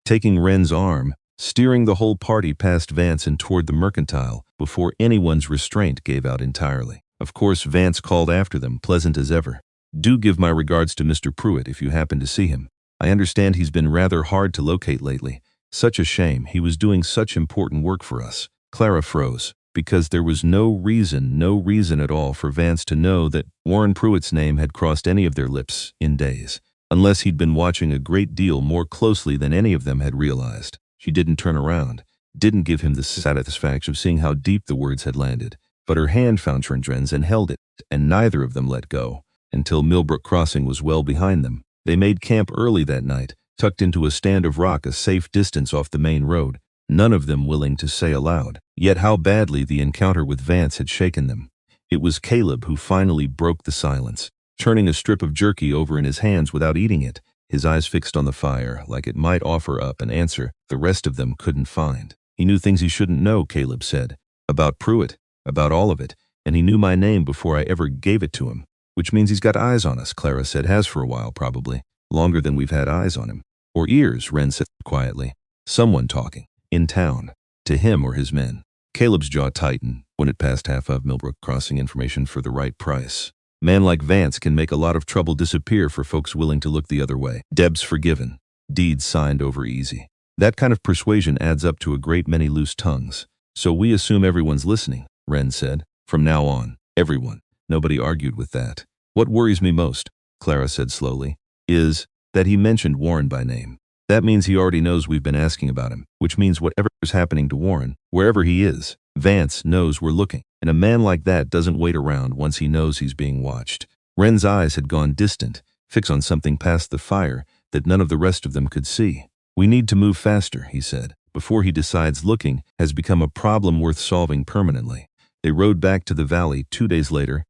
taking Wren's arm, steering the whole party past Vance and toward the mercantile before anyone's restraint gave out entirely. Of course, Vance called after them, pleasant as ever. Do give my regards to Mr. Pruitt if you happen to see him. I understand he's been rather hard to locate lately. Such a shame, he was doing such important work for us. Clara froze, because there was no reason at all for Vance to know that Warren Pruitt's name had crossed any of their lips in days, unless he'd been watching a great deal more closely than any of them had realized. She didn't turn around, didn't give him the satisfaction of seeing how deep the words had landed, but her hand found Trendren's and held it, and neither of them let go, until Millbrook Crossing was well behind them. They made camp early that night, tucked into a stand of rock a safe distance off the main road, none of them willing to say aloud, yet how badly the encounter with Vance had shaken them. It was Caleb who finally broke the silence, turning a strip of jerky over in his hands without eating it, his eyes fixed on the fire, like it might offer up an answer the rest of them couldn't find. He knew things he shouldn't know, Caleb said, about Pruitt, about all of it, and he knew my name before I ever gave it to him. Which means he's got eyes on us, Clara said. Has for a while, probably. Longer than we've had eyes on him. Or ears, Wren said quietly. Someone talking. In town. To him or his men. Caleb's jaw tightened when it passed half of Millbrook Crossing information for the right price. Man like Vance can make a lot of trouble disappear for folks willing to look the other way. Debts forgiven. Deeds signed over easy. That kind of persuasion adds up to a great many loose tongues. So we assume everyone's listening, Wren said. From now on, everyone. Nobody argued with that. What worries me most, Clara said slowly, is that he mentioned Warren by name. That means he already knows we've been asking about him, which means whatever is happening to Warren, wherever he is, Vance knows we're looking. And a man like that doesn't wait around once he knows he's being watched. Wren's eyes had gone distant, fixed on something past the fire that none of the rest of them could see. We need to move faster, he said, before he decides looking has become a problem worth solving permanently. They rode back to the valley 2 days later,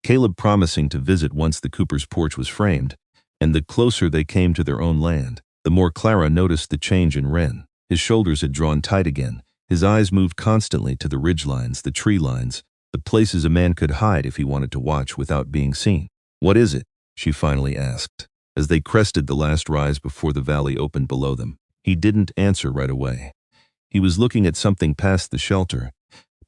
Caleb promising to visit once the Cooper's porch was framed, and the closer they came to their own land, the more Clara noticed the change in Wren. His shoulders had drawn tight again. His eyes moved constantly to the ridgelines, the tree lines, the places a man could hide if he wanted to watch without being seen. What is it? She finally asked, as they crested the last rise before the valley opened below them. He didn't answer right away. He was looking at something past the shelter,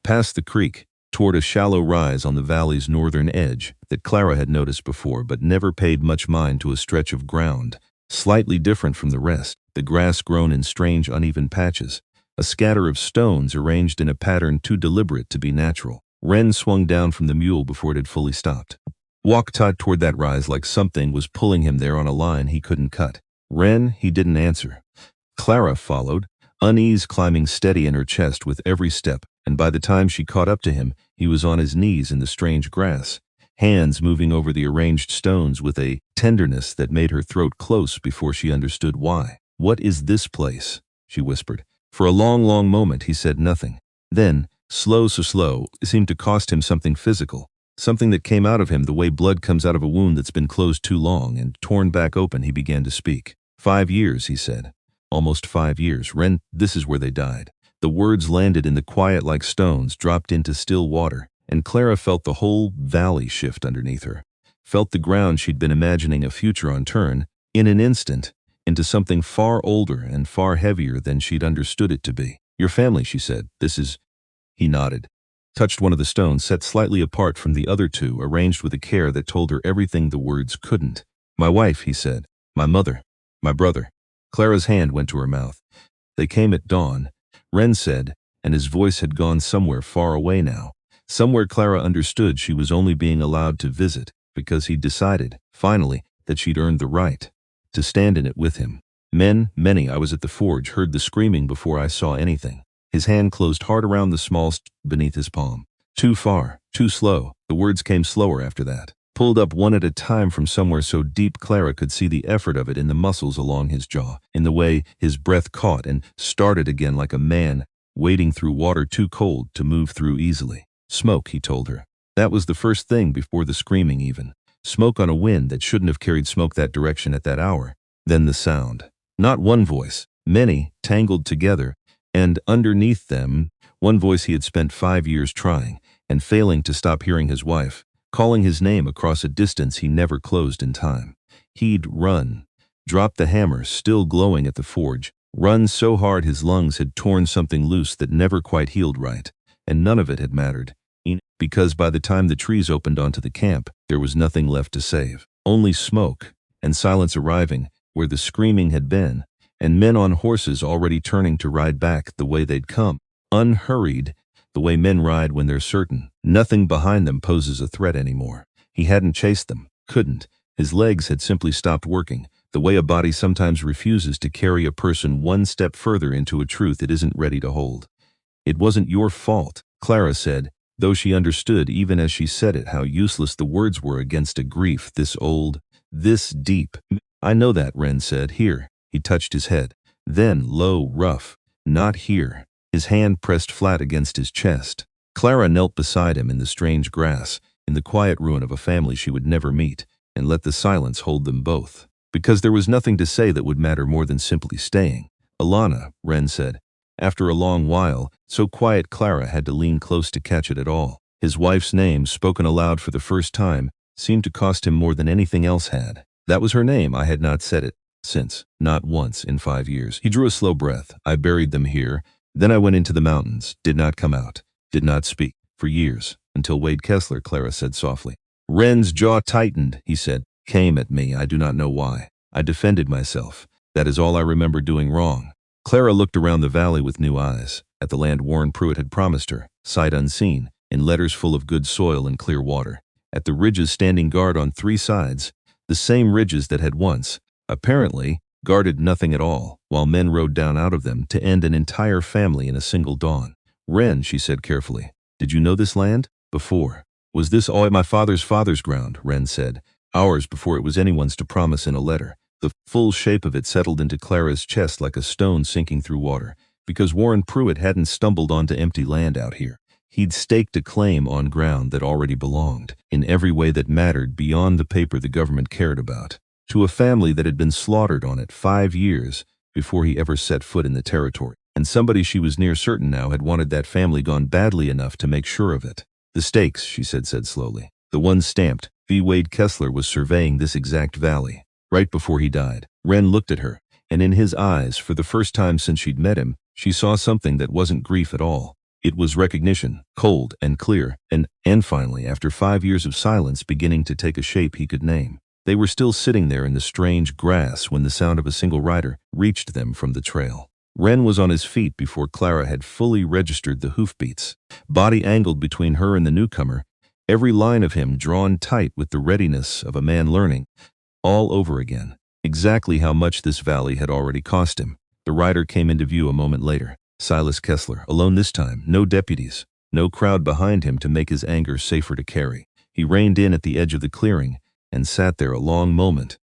past the creek, toward a shallow rise on the valley's northern edge that Clara had noticed before but never paid much mind to. A stretch of ground, slightly different from the rest, the grass grown in strange uneven patches, a scatter of stones arranged in a pattern too deliberate to be natural. Wren swung down from the mule before it had fully stopped. Walked toward that rise like something was pulling him there on a line he couldn't cut. Wren, he didn't answer. Clara followed, unease climbing steady in her chest with every step, and by the time she caught up to him, he was on his knees in the strange grass, hands moving over the arranged stones with a tenderness that made her throat close before she understood why. "What is this place?" she whispered. For a long, long moment he said nothing. Then, slow, it seemed to cost him something physical, something that came out of him the way blood comes out of a wound that's been closed too long, and torn back open he began to speak. 5 years, he said. Almost 5 years. Wren, this is where they died. The words landed in the quiet like stones dropped into still water, and Clara felt the whole valley shift underneath her. Felt the ground she'd been imagining a future on turn, in an instant, into something far older and far heavier than she'd understood it to be. Your family, she said. This is... He nodded, touched one of the stones set slightly apart from the other two, arranged with a care that told her everything the words couldn't. My wife, he said. My mother. My brother. Clara's hand went to her mouth. They came at dawn, Wren said, and his voice had gone somewhere far away now. Somewhere Clara understood she was only being allowed to visit because he'd decided, finally, that she'd earned the right to stand in it with him. Many, I was at the forge, heard the screaming before I saw anything. His hand closed hard around the small beneath his palm. Too far, too slow. The words came slower after that. Pulled up one at a time from somewhere so deep Clara could see the effort of it in the muscles along his jaw, in the way his breath caught and started again like a man wading through water too cold to move through easily. Smoke, he told her. That was the first thing before the screaming even. Smoke on a wind that shouldn't have carried smoke that direction at that hour. Then the sound. Not one voice, many, tangled together, and underneath them, one voice he had spent 5 years trying and failing to stop hearing his wife, calling his name across a distance he never closed in time. He'd run, dropped the hammer still glowing at the forge, run so hard his lungs had torn something loose that never quite healed right, and none of it had mattered, because by the time the trees opened onto the camp, there was nothing left to save. Only smoke, and silence arriving where the screaming had been, and men on horses already turning to ride back the way they'd come, unhurried, the way men ride when they're certain nothing behind them poses a threat anymore. He hadn't chased them, couldn't. His legs had simply stopped working, the way a body sometimes refuses to carry a person one step further into a truth it isn't ready to hold. It wasn't your fault, Clara said, though she understood even as she said it how useless the words were against a grief this old, this deep. I know that, Wren said. Here. He touched his head. Then, low, rough. Not here. His hand pressed flat against his chest. Clara knelt beside him in the strange grass, in the quiet ruin of a family she would never meet, and let the silence hold them both. Because there was nothing to say that would matter more than simply staying. Alana, Wren said. After a long while, so quiet Clara had to lean close to catch it at all. His wife's name, spoken aloud for the first time, seemed to cost him more than anything else had. That was her name. I had not said it since, not once in 5 years. He drew a slow breath. I buried them here. Then I went into the mountains, did not come out. did not speak. For years, until Wade Kessler, Clara said softly. Wren's jaw tightened, he said. Came at me, I do not know why. I defended myself. That is all I remember doing wrong. Clara looked around the valley with new eyes, at the land Warren Pruitt had promised her, sight unseen, in letters full of good soil and clear water. At the ridges standing guard on 3 sides, the same ridges that had once, apparently, guarded nothing at all, while men rode down out of them to end an entire family in a single dawn. Wren, she said carefully, did you know this land? Before. Was this all my father's ground? Wren said. Ours before it was anyone's to promise in a letter. The full shape of it settled into Clara's chest like a stone sinking through water, because Warren Pruitt hadn't stumbled onto empty land out here. He'd staked a claim on ground that already belonged, in every way that mattered beyond the paper the government cared about, to a family that had been slaughtered on it 5 years before he ever set foot in the territory. And somebody she was near certain now had wanted that family gone badly enough to make sure of it. The stakes, she said slowly. The ones stamped. V. Wade Kessler was surveying this exact valley. Right before he died, Wren looked at her, and in his eyes, for the first time since she'd met him, she saw something that wasn't grief at all. It was recognition, cold and clear, and finally, after 5 years of silence, beginning to take a shape he could name. They were still sitting there in the strange grass when the sound of a single rider reached them from the trail. Wren was on his feet before Clara had fully registered the hoofbeats. Body angled between her and the newcomer, every line of him drawn tight with the readiness of a man learning, all over again, exactly how much this valley had already cost him. The rider came into view a moment later. Silas Kessler, alone this time, no deputies, no crowd behind him to make his anger safer to carry. He reined in at the edge of the clearing and sat there a long moment,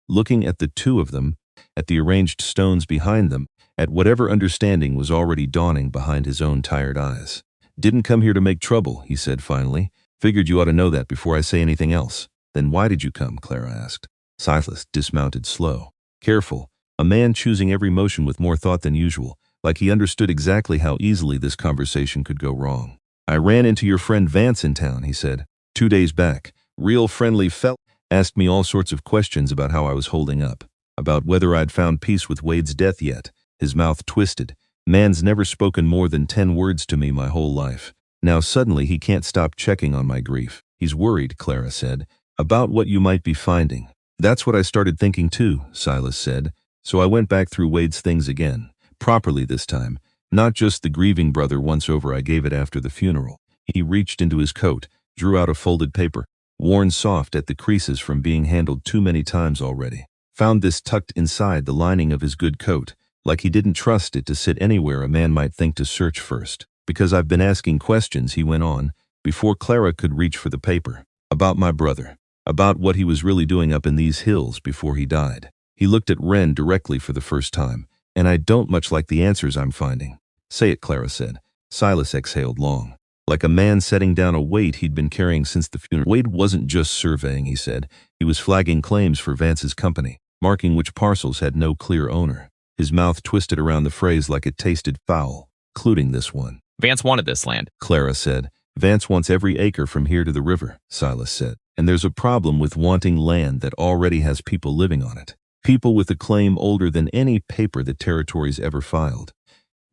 looking at the two of them, at the arranged stones behind them, at whatever understanding was already dawning behind his own tired eyes. Didn't come here to make trouble, he said finally. Figured you ought to know that before I say anything else. Then why did you come? Clara asked. Silas dismounted slow, careful, a man choosing every motion with more thought than usual, like he understood exactly how easily this conversation could go wrong. I ran into your friend Vance in town, he said, 2 days back. Real friendly fella. Asked me all sorts of questions about how I was holding up, about whether I'd found peace with Wade's death yet. His mouth twisted. Man's never spoken more than 10 words to me my whole life. Now suddenly he can't stop checking on my grief. He's worried, Clara said, about what you might be finding. That's what I started thinking too, Silas said. So I went back through Wade's things again, properly this time. Not just the grieving brother once over I gave it after the funeral. He reached into his coat, drew out a folded paper, worn soft at the creases from being handled too many times already. Found this tucked inside the lining of his good coat, like he didn't trust it to sit anywhere a man might think to search first. Because I've been asking questions, he went on, before Clara could reach for the paper. About my brother. About what he was really doing up in these hills before he died. He looked at Wren directly for the first time, and I don't much like the answers I'm finding. Say it, Clara said. Silas exhaled long, like a man setting down a weight he'd been carrying since the funeral. Wade wasn't just surveying, he said. He was flagging claims for Vance's company, marking which parcels had no clear owner. His mouth twisted around the phrase like it tasted foul, including this one. Vance wanted this land, Clara said. Vance wants every acre from here to the river, Silas said. And there's a problem with wanting land that already has people living on it. People with a claim older than any paper the territory's ever filed.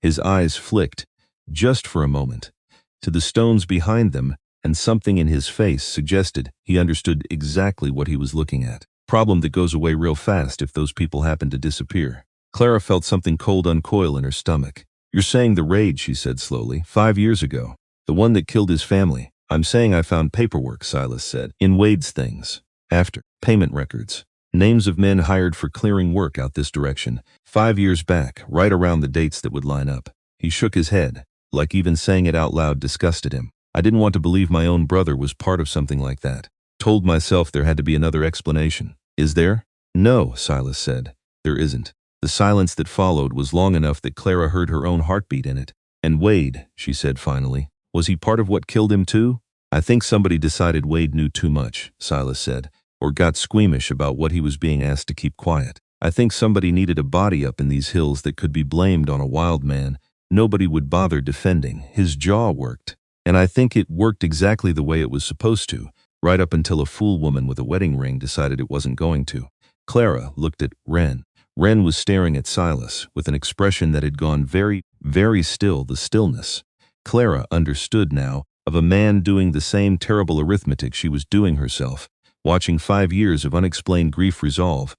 His eyes flicked, just for a moment, to the stones behind them, and something in his face suggested he understood exactly what he was looking at. Problem that goes away real fast if those people happen to disappear. Clara felt something cold uncoil in her stomach. You're saying the raid, she said slowly, 5 years ago. The one that killed his family. I'm saying I found paperwork, Silas said, in Wade's things. After. Payment records. Names of men hired for clearing work out this direction. 5 years back, right around the dates that would line up. He shook his head, like even saying it out loud disgusted him. I didn't want to believe my own brother was part of something like that. Told myself there had to be another explanation. Is there? No, Silas said. There isn't. The silence that followed was long enough that Clara heard her own heartbeat in it. And Wade, she said finally, was he part of what killed him too? I think somebody decided Wade knew too much, Silas said, or got squeamish about what he was being asked to keep quiet. I think somebody needed a body up in these hills that could be blamed on a wild man nobody would bother defending. His jaw worked. And I think it worked exactly the way it was supposed to, right up until a fool woman with a wedding ring decided it wasn't going to. Clara looked at Wren. Wren was staring at Silas with an expression that had gone very, very still, the stillness. Clara understood now, of a man doing the same terrible arithmetic she was doing herself, watching 5 years of unexplained grief resolve,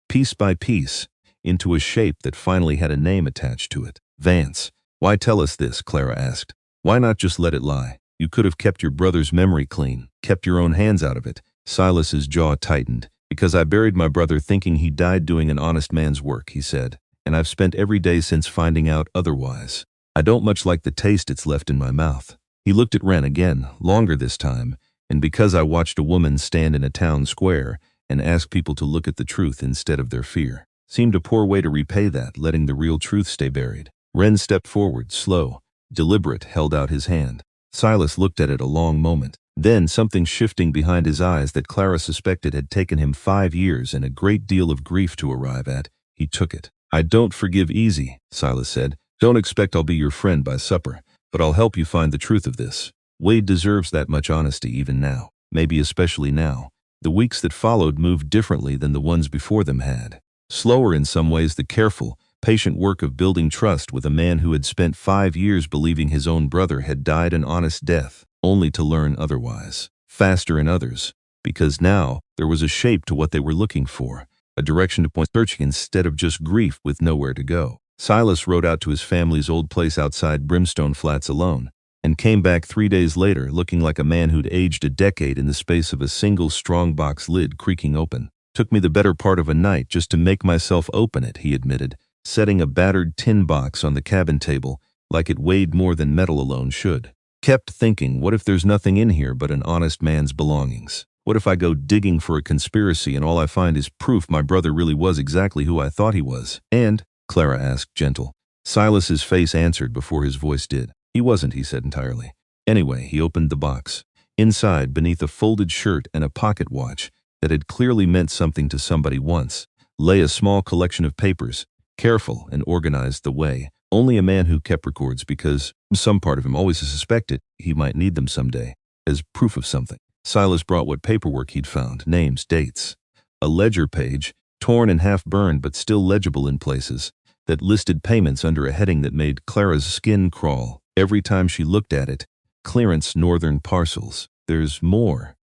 piece by piece, into a shape that finally had a name attached to it. Vance. Why tell us this? Clara asked. Why not just let it lie? You could have kept your brother's memory clean, kept your own hands out of it. Silas's jaw tightened. Because I buried my brother thinking he died doing an honest man's work, he said, and I've spent every day since finding out otherwise. I don't much like the taste it's left in my mouth. He looked at Wren again, longer this time, and because I watched a woman stand in a town square and ask people to look at the truth instead of their fear. Seemed a poor way to repay that, letting the real truth stay buried. Wren stepped forward, slow, deliberate, held out his hand. Silas looked at it a long moment. Then, something shifting behind his eyes that Clara suspected had taken him 5 years and a great deal of grief to arrive at, he took it. I don't forgive easy, Silas said. Don't expect I'll be your friend by supper, but I'll help you find the truth of this. Wade deserves that much honesty even now, maybe especially now. The weeks that followed moved differently than the ones before them had. Slower in some ways, the careful, patient work of building trust with a man who had spent 5 years believing his own brother had died an honest death, only to learn otherwise. Faster in others, because now there was a shape to what they were looking for, a direction to point searching instead of just grief with nowhere to go. Silas rode out to his family's old place outside Brimstone Flats alone, and came back 3 days later looking like a man who'd aged a decade in the space of a single strongbox lid creaking open. Took me the better part of a night just to make myself open it, he admitted, setting a battered tin box on the cabin table like it weighed more than metal alone should. Kept thinking, what if there's nothing in here but an honest man's belongings? What if I go digging for a conspiracy and all I find is proof my brother really was exactly who I thought he was? And, Clara asked, gentle. Silas's face answered before his voice did. He wasn't, he said entirely. Anyway, he opened the box. Inside, beneath a folded shirt and a pocket watch that had clearly meant something to somebody once, lay a small collection of papers, careful and organized the way only a man who kept records, because some part of him always suspected he might need them someday, as proof of something. Silas brought what paperwork he'd found, names, dates. A ledger page, torn and half burned but still legible in places, that listed payments under a heading that made Clara's skin crawl every time she looked at it. Clearance Northern Parcels. There's more,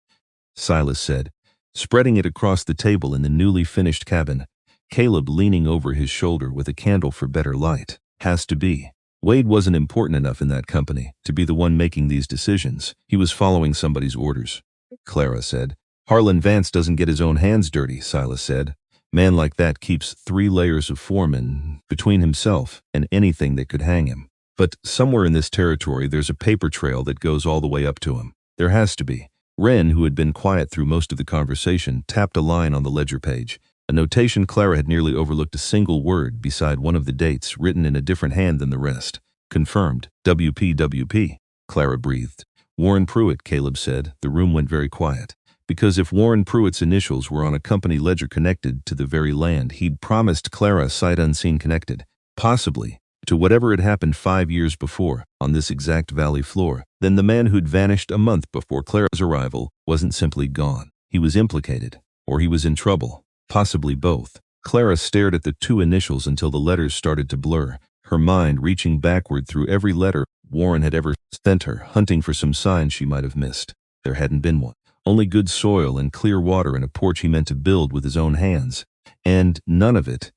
Silas said, spreading it across the table in the newly finished cabin, Caleb leaning over his shoulder with a candle for better light. Has to be. Wade wasn't important enough in that company to be the one making these decisions. He was following somebody's orders, Clara said. Harlan Vance doesn't get his own hands dirty, Silas said. Man like that keeps 3 layers of foreman between himself and anything that could hang him. But somewhere in this territory there's a paper trail that goes all the way up to him. There has to be. Wren, who had been quiet through most of the conversation, tapped a line on the ledger page. A notation Clara had nearly overlooked a single word beside one of the dates, written in a different hand than the rest. Confirmed. WP. Clara breathed. Warren Pruitt, Caleb said. The room went very quiet. Because if Warren Pruitt's initials were on a company ledger connected to the very land he'd promised Clara sight unseen connected, possibly, to whatever had happened 5 years before, on this exact valley floor, then the man who'd vanished a month before Clara's arrival wasn't simply gone. He was implicated, or he was in trouble. Possibly both. Clara stared at the 2 initials until the letters started to blur, her mind reaching backward through every letter Warren had ever sent her, hunting for some sign she might have missed. There hadn't been one. Only good soil and clear water and a porch he meant to build with his own hands. And none of it,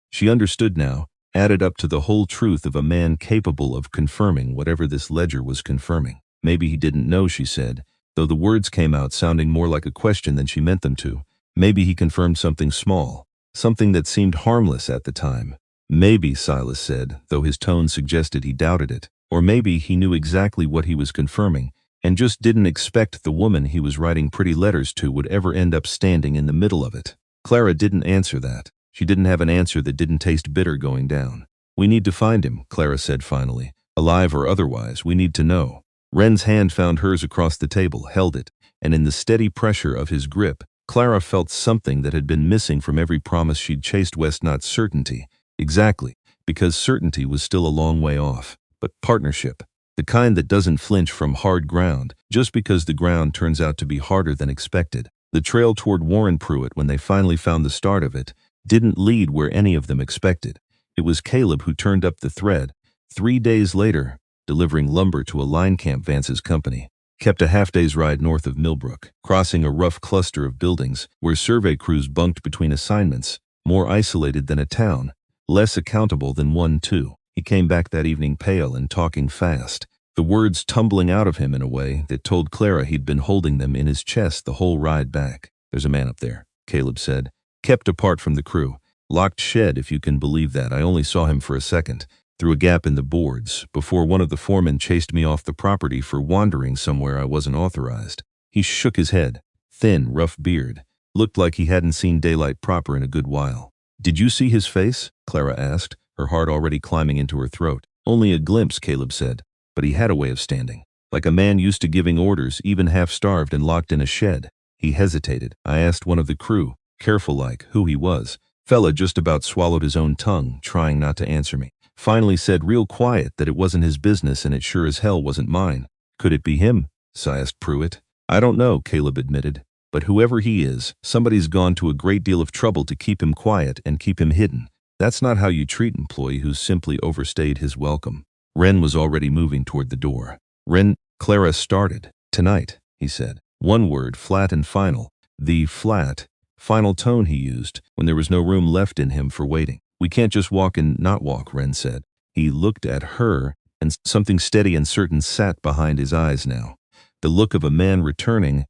she understood now, added up to the whole truth of a man capable of confirming whatever this ledger was confirming. Maybe he didn't know, she said, though the words came out sounding more like a question than she meant them to. Maybe he confirmed something small, something that seemed harmless at the time. Maybe, Silas said, though his tone suggested he doubted it. Or maybe he knew exactly what he was confirming, and just didn't expect the woman he was writing pretty letters to would ever end up standing in the middle of it. Clara didn't answer that. She didn't have an answer that didn't taste bitter going down. We need to find him, Clara said finally. Alive or otherwise, we need to know. Wren's hand found hers across the table, held it, and in the steady pressure of his grip, Clara felt something that had been missing from every promise she'd chased west, not certainty. Exactly, because certainty was still a long way off. But partnership, the kind that doesn't flinch from hard ground just because the ground turns out to be harder than expected. The trail toward Warren Pruitt, when they finally found the start of it, didn't lead where any of them expected. It was Caleb who turned up the thread, 3 days later, delivering lumber to a line camp Vance's company. Kept a half-day's ride north of Millbrook, crossing a rough cluster of buildings where survey crews bunked between assignments, more isolated than a town, less accountable than one too. He came back that evening pale and talking fast, the words tumbling out of him in a way that told Clara he'd been holding them in his chest the whole ride back. "There's a man up there," Caleb said. "Kept apart from the crew. Locked shed, if you can believe that. I only saw him for a second, through a gap in the boards, before one of the foremen chased me off the property for wandering somewhere I wasn't authorized." He shook his head. Thin, rough beard. Looked like he hadn't seen daylight proper in a good while. "Did you see his face?" Clara asked, her heart already climbing into her throat. "Only a glimpse," Caleb said, "but he had a way of standing. Like a man used to giving orders, even half-starved and locked in a shed." He hesitated. "I asked one of the crew, careful-like, who he was. Fella just about swallowed his own tongue, trying not to answer me. Finally said real quiet that it wasn't his business and it sure as hell wasn't mine." "Could it be him?" asked Pruitt. "I don't know," Caleb admitted. "But whoever he is, somebody's gone to a great deal of trouble to keep him quiet and keep him hidden. That's not how you treat an employee who's simply overstayed his welcome." Wren was already moving toward the door. "Wren," Clara started. "Tonight," he said. One word, flat and final. The flat, final tone he used when there was no room left in him for waiting. "We can't just walk and not walk," Wren said. He looked at her, and something steady and certain sat behind his eyes now. The look of a man returning,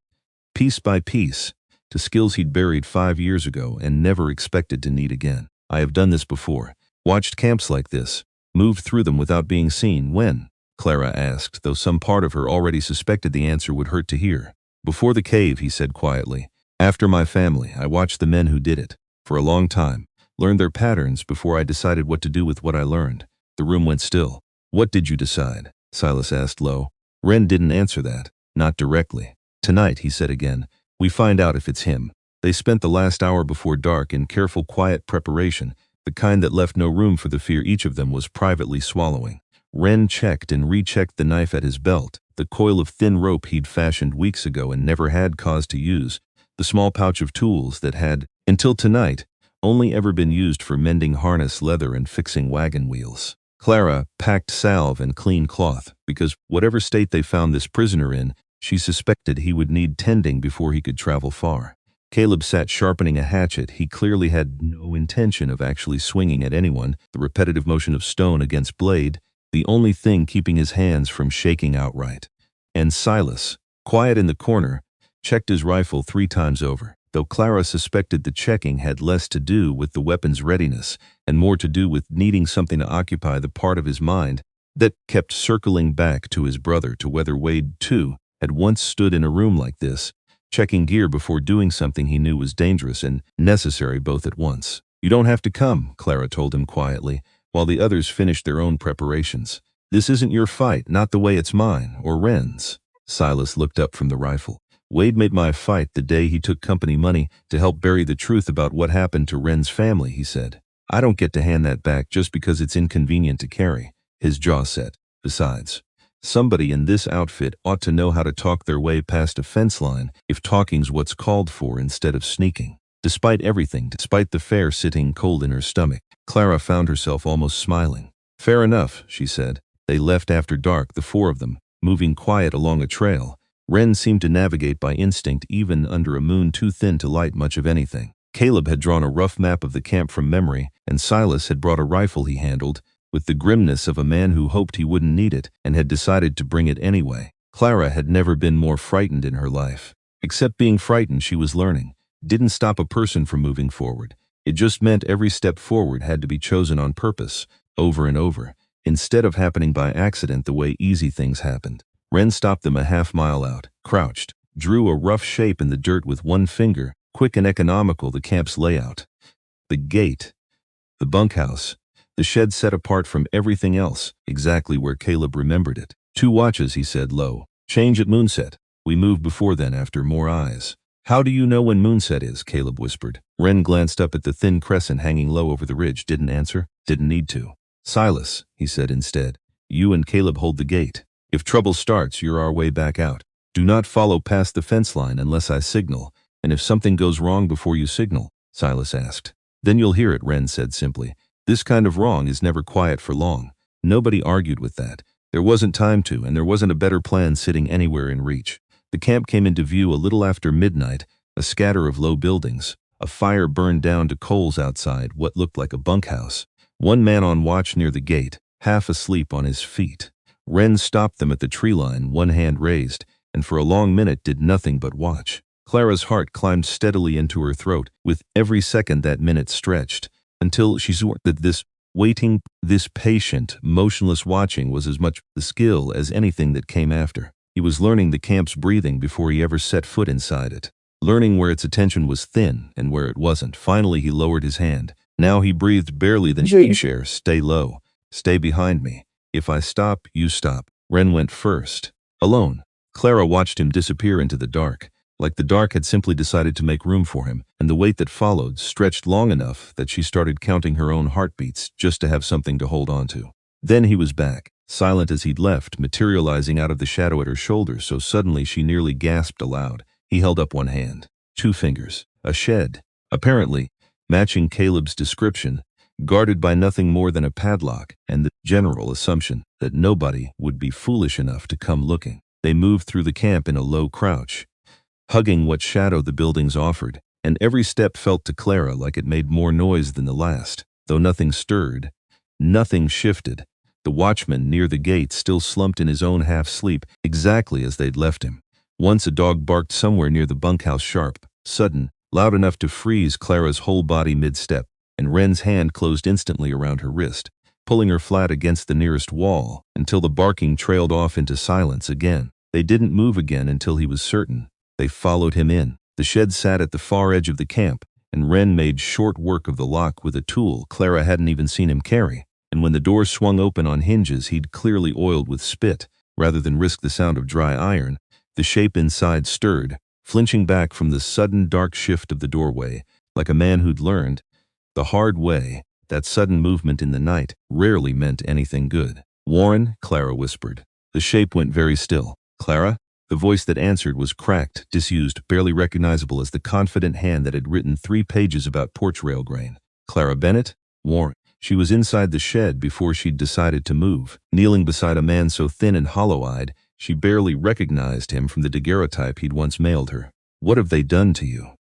piece by piece, to skills he'd buried 5 years ago and never expected to need again. "I have done this before. Watched camps like this. Moved through them without being seen." "When?" Clara asked, though some part of her already suspected the answer would hurt to hear. "Before the cave," he said quietly. "After my family, I watched the men who did it. For a long time. Learned their patterns before I decided what to do with what I learned." The room went still. "What did you decide?" Silas asked low. Wren didn't answer that. Not directly. "Tonight," he said again, "we find out if it's him." They spent the last hour before dark in careful, quiet preparation, the kind that left no room for the fear each of them was privately swallowing. Wren checked and rechecked the knife at his belt, the coil of thin rope he'd fashioned weeks ago and never had cause to use, the small pouch of tools that had, until tonight, only ever been used for mending harness leather and fixing wagon wheels. Clara packed salve and clean cloth, because whatever state they found this prisoner in, she suspected he would need tending before he could travel far. Caleb sat sharpening a hatchet. He clearly had no intention of actually swinging at anyone, the repetitive motion of stone against blade, the only thing keeping his hands from shaking outright. And Silas, quiet in the corner, checked his rifle 3 times over, though Clara suspected the checking had less to do with the weapon's readiness and more to do with needing something to occupy the part of his mind that kept circling back to his brother, to whether Wade, too, had once stood in a room like this, checking gear before doing something he knew was dangerous and necessary both at once. "You don't have to come," Clara told him quietly, while the others finished their own preparations. "This isn't your fight, not the way it's mine, or Wren's." Silas looked up from the rifle. "Wade made my fight the day he took company money to help bury the truth about what happened to Wren's family," he said. "I don't get to hand that back just because it's inconvenient to carry." His jaw set. "Besides, somebody in this outfit ought to know how to talk their way past a fence line if talking's what's called for instead of sneaking." Despite everything, despite the fare sitting cold in her stomach, Clara found herself almost smiling. "Fair enough," she said. They left after dark, the 4 of them, moving quiet along a trail. Wren seemed to navigate by instinct even under a moon too thin to light much of anything. Caleb had drawn a rough map of the camp from memory, and Silas had brought a rifle he handled, with the grimness of a man who hoped he wouldn't need it and had decided to bring it anyway. Clara had never been more frightened in her life. Except being frightened, she was learning. Didn't stop a person from moving forward. It just meant every step forward had to be chosen on purpose, over and over, instead of happening by accident the way easy things happened. Wren stopped them a half-mile out, crouched, drew a rough shape in the dirt with one finger, quick and economical, the camp's layout. The gate, the bunkhouse, the shed set apart from everything else, exactly where Caleb remembered it. 2 watches, he said low. Change at moonset. We move before then after more eyes. How do you know when moonset is? Caleb whispered. Wren glanced up at the thin crescent hanging low over the ridge, didn't answer, didn't need to. Silas, he said instead, you and Caleb hold the gate. If trouble starts, you're our way back out. Do not follow past the fence line unless I signal, and if something goes wrong before you signal, Silas asked. Then you'll hear it, Wren said simply. This kind of wrong is never quiet for long. Nobody argued with that. There wasn't time to, and there wasn't a better plan sitting anywhere in reach. The camp came into view a little after midnight, a scatter of low buildings. A fire burned down to coals outside what looked like a bunkhouse. One man on watch near the gate, half asleep on his feet. Wren stopped them at the tree line, one hand raised, and for a long minute did nothing but watch. Clara's heart climbed steadily into her throat, with every second that minute stretched, until she saw that this waiting, this patient, motionless watching was as much the skill as anything that came after. He was learning the camp's breathing before he ever set foot inside it. Learning where its attention was thin and where it wasn't. Finally he lowered his hand. Now he breathed barely, then share, stay low. Stay behind me. If I stop, you stop. Wren went first. Alone. Clara watched him disappear into the dark, like the dark had simply decided to make room for him, and the wait that followed stretched long enough that she started counting her own heartbeats just to have something to hold on to. Then he was back, silent as he'd left, materializing out of the shadow at her shoulder so suddenly she nearly gasped aloud. He held up one hand. 2 fingers. A shed. Apparently, matching Caleb's description, guarded by nothing more than a padlock and the general assumption that nobody would be foolish enough to come looking. They moved through the camp in a low crouch, hugging what shadow the buildings offered, and every step felt to Clara like it made more noise than the last. Though nothing stirred, nothing shifted. The watchman near the gate still slumped in his own half-sleep, exactly as they'd left him. Once a dog barked somewhere near the bunkhouse, sharp, sudden, loud enough to freeze Clara's whole body mid-step, and Wren's hand closed instantly around her wrist, pulling her flat against the nearest wall until the barking trailed off into silence again. They didn't move again until he was certain. They followed him in. The shed sat at the far edge of the camp, and Wren made short work of the lock with a tool Clara hadn't even seen him carry, and when the door swung open on hinges he'd clearly oiled with spit, rather than risk the sound of dry iron. The shape inside stirred, flinching back from the sudden dark shift of the doorway, like a man who'd learned the hard way that sudden movement in the night rarely meant anything good. "Warren," Clara whispered. The shape went very still. "Clara?" The voice that answered was cracked, disused, barely recognizable as the confident hand that had written 3 pages about porch rail grain. "Clara Bennett?" "Warren." She was inside the shed before she'd decided to move, kneeling beside a man so thin and hollow-eyed she barely recognized him from the daguerreotype he'd once mailed her. "What have they done to you?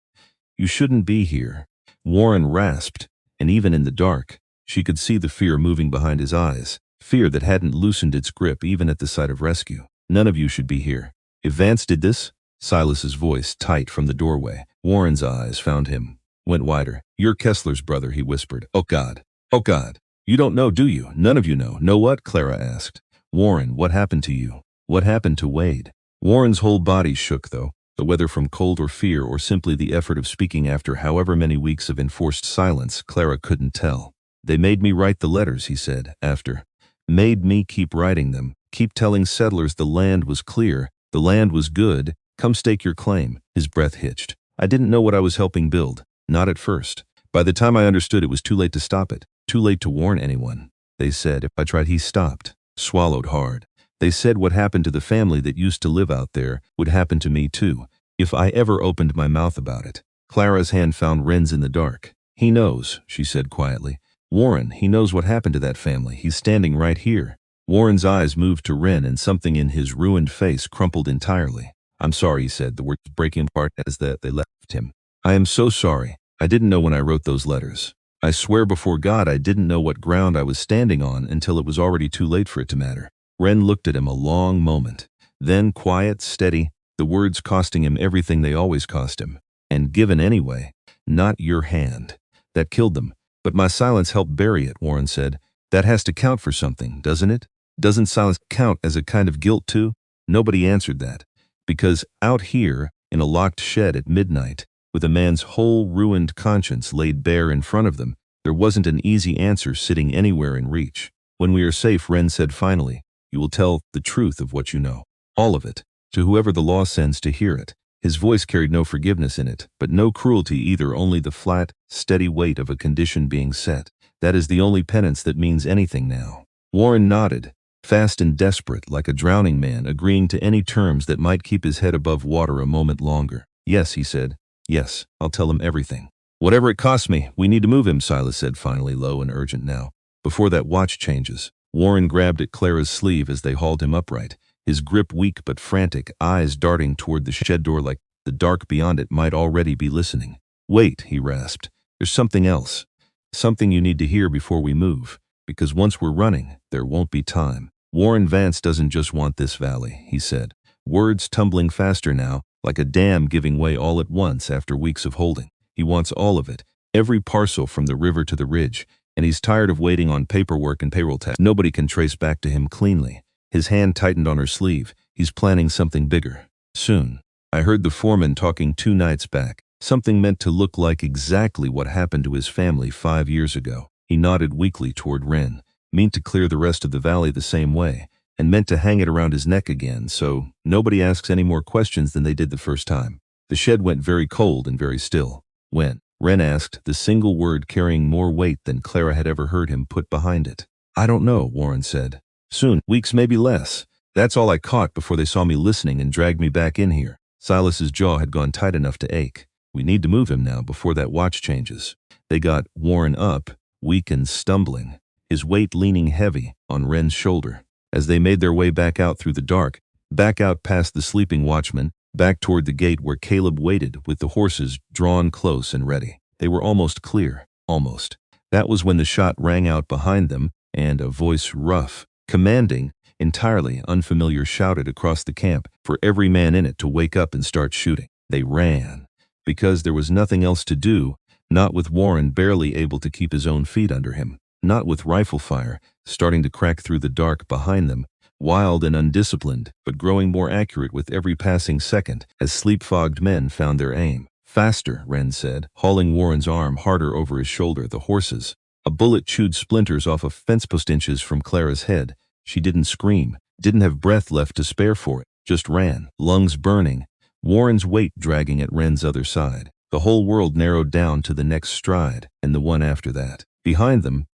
You shouldn't be here." Warren rasped, and even in the dark, she could see the fear moving behind his eyes, fear that hadn't loosened its grip even at the sight of rescue. "None of you should be here." "If Vance did this?" Silas's voice tight from the doorway. Warren's eyes found him, went wider. "You're Kessler's brother," he whispered. "Oh God. Oh God. You don't know, do you? None of you know." "Know what?" Clara asked. "Warren, what happened to you? What happened to Wade?" Warren's whole body shook, though, whether from cold or fear or simply the effort of speaking after however many weeks of enforced silence, Clara couldn't tell. "They made me write the letters," he said, after. "Made me keep writing them, keep telling settlers the land was clear, the land was good, come stake your claim." His breath hitched. "I didn't know what I was helping build. Not at first. By the time I understood, it was too late to stop it, too late to warn anyone. They said if I tried." He stopped, swallowed hard. "They said what happened to the family that used to live out there would happen to me too, if I ever opened my mouth about it." Clara's hand found Wren's in the dark. "He knows," she said quietly. "Warren, he knows what happened to that family. He's standing right here." Warren's eyes moved to Wren, and something in his ruined face crumpled entirely. "I'm sorry," he said, the words breaking apart as they left him. "I am so sorry. I didn't know when I wrote those letters. I swear before God I didn't know what ground I was standing on until it was already too late for it to matter." Wren looked at him a long moment. Then, quiet, steady, the words costing him everything they always cost him. "And given anyway. Not your hand. That killed them. But my silence helped bury it," Warren said. "That has to count for something, doesn't it? Doesn't silence count as a kind of guilt too?" Nobody answered that. Because out here, in a locked shed at midnight, with a man's whole ruined conscience laid bare in front of them, there wasn't an easy answer sitting anywhere in reach. "When we are safe," Wren said finally, "you will tell the truth of what you know. All of it. To whoever the law sends to hear it." His voice carried no forgiveness in it, but no cruelty either, only the flat, steady weight of a condition being set. "That is the only penance that means anything now." Warren nodded, fast and desperate, like a drowning man, agreeing to any terms that might keep his head above water a moment longer. "Yes," he said. "Yes, I'll tell him everything. Whatever it costs me. We need to move him," Silas said finally, low and urgent now, "before that watch changes." Warren grabbed at Clara's sleeve as they hauled him upright, his grip weak but frantic, eyes darting toward the shed door like the dark beyond it might already be listening. "Wait," he rasped. "There's something else. Something you need to hear before we move, because once we're running, there won't be time. Warren Vance doesn't just want this valley," he said, words tumbling faster now, like a dam giving way all at once after weeks of holding. "He wants all of it, every parcel from the river to the ridge, and he's tired of waiting on paperwork and payroll tax nobody can trace back to him cleanly." His hand tightened on her sleeve. "He's planning something bigger. Soon. I heard the foreman talking 2 nights back. Something meant to look like exactly what happened to his family 5 years ago." He nodded weakly toward Wren. "Meant to clear the rest of the valley the same way, and meant to hang it around his neck again, so nobody asks any more questions than they did the first time." The shed went very cold and very still. "When?" Wren asked, the single word carrying more weight than Clara had ever heard him put behind it. "I don't know," Warren said. "Soon, weeks, maybe less. That's all I caught before they saw me listening and dragged me back in here." Silas's jaw had gone tight enough to ache. "We need to move him now before that watch changes." They got Warren up, weak and stumbling, his weight leaning heavy on Wren's shoulder. As they made their way back out through the dark, back out past the sleeping watchman, back toward the gate where Caleb waited with the horses drawn close and ready. They were almost clear, almost. That was when the shot rang out behind them, and a voice rough, commanding, entirely unfamiliar shouted across the camp for every man in it to wake up and start shooting. They ran, because there was nothing else to do, not with Warren barely able to keep his own feet under him, not with rifle fire starting to crack through the dark behind them, wild and undisciplined, but growing more accurate with every passing second as sleep-fogged men found their aim. "Faster," Wren said, hauling Warren's arm harder over his shoulder. The horses. A bullet chewed splinters off a fence post inches from Clara's head. She didn't scream, didn't have breath left to spare for it, just ran, lungs burning, Warren's weight dragging at Wren's other side. The whole world narrowed down to the next stride, and the one after that. Behind them,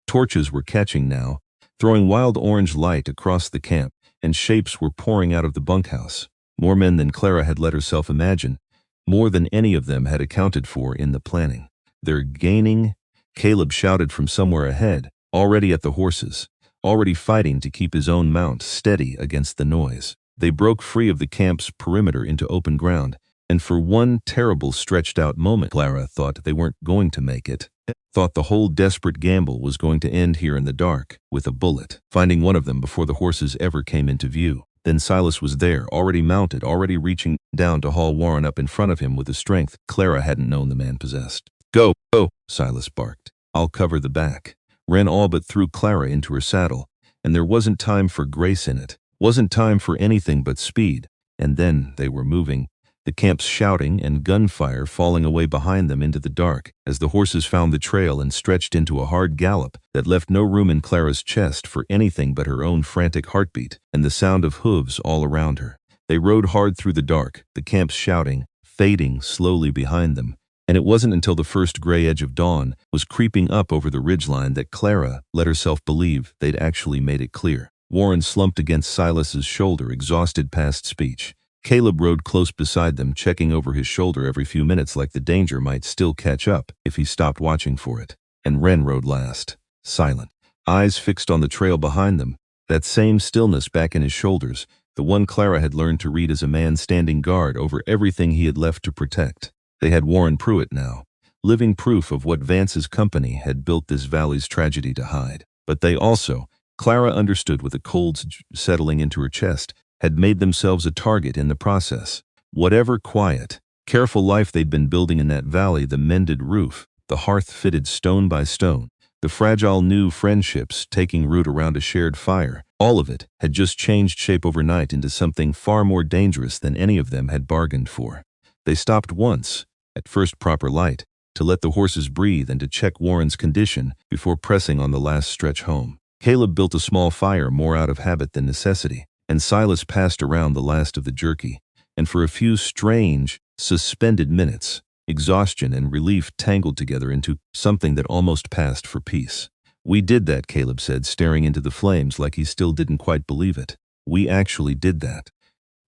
torches were catching now, throwing wild orange light across the camp, and shapes were pouring out of the bunkhouse. More men than Clara had let herself imagine, more than any of them had accounted for in the planning. "They're gaining," Caleb shouted from somewhere ahead, already at the horses, already fighting to keep his own mount steady against the noise. They broke free of the camp's perimeter into open ground, and for one terrible stretched-out moment Clara thought they weren't going to make it, thought the whole desperate gamble was going to end here in the dark, with a bullet, finding one of them before the horses ever came into view. Then Silas was there, already mounted, already reaching down to haul Warren up in front of him with a strength Clara hadn't known the man possessed. "Go, go," Silas barked. "I'll cover the back." Wren all but threw Clara into her saddle, and there wasn't time for grace in it, wasn't time for anything but speed. And then they were moving, the camp's shouting and gunfire falling away behind them into the dark as the horses found the trail and stretched into a hard gallop that left no room in Clara's chest for anything but her own frantic heartbeat and the sound of hooves all around her. They rode hard through the dark, the camp's shouting, fading slowly behind them, and it wasn't until the first gray edge of dawn was creeping up over the ridgeline that Clara let herself believe they'd actually made it clear. Warren slumped against Silas's shoulder, exhausted past speech. Caleb rode close beside them, checking over his shoulder every few minutes like the danger might still catch up if he stopped watching for it. And Wren rode last, silent, eyes fixed on the trail behind them, that same stillness back in his shoulders, the one Clara had learned to read as a man standing guard over everything he had left to protect. They had Warren Pruitt now, living proof of what Vance's company had built this valley's tragedy to hide. But they also, Clara understood with a cold settling into her chest, had made themselves a target in the process. Whatever quiet, careful life they'd been building in that valley, the mended roof, the hearth fitted stone by stone, the fragile new friendships taking root around a shared fire, all of it had just changed shape overnight into something far more dangerous than any of them had bargained for. They stopped once, at first proper light, to let the horses breathe and to check Warren's condition before pressing on the last stretch home. Caleb built a small fire more out of habit than necessity, and Silas passed around the last of the jerky, and for a few strange, suspended minutes, exhaustion and relief tangled together into something that almost passed for peace. "We did that," Caleb said, staring into the flames like he still didn't quite believe it. "We actually did that."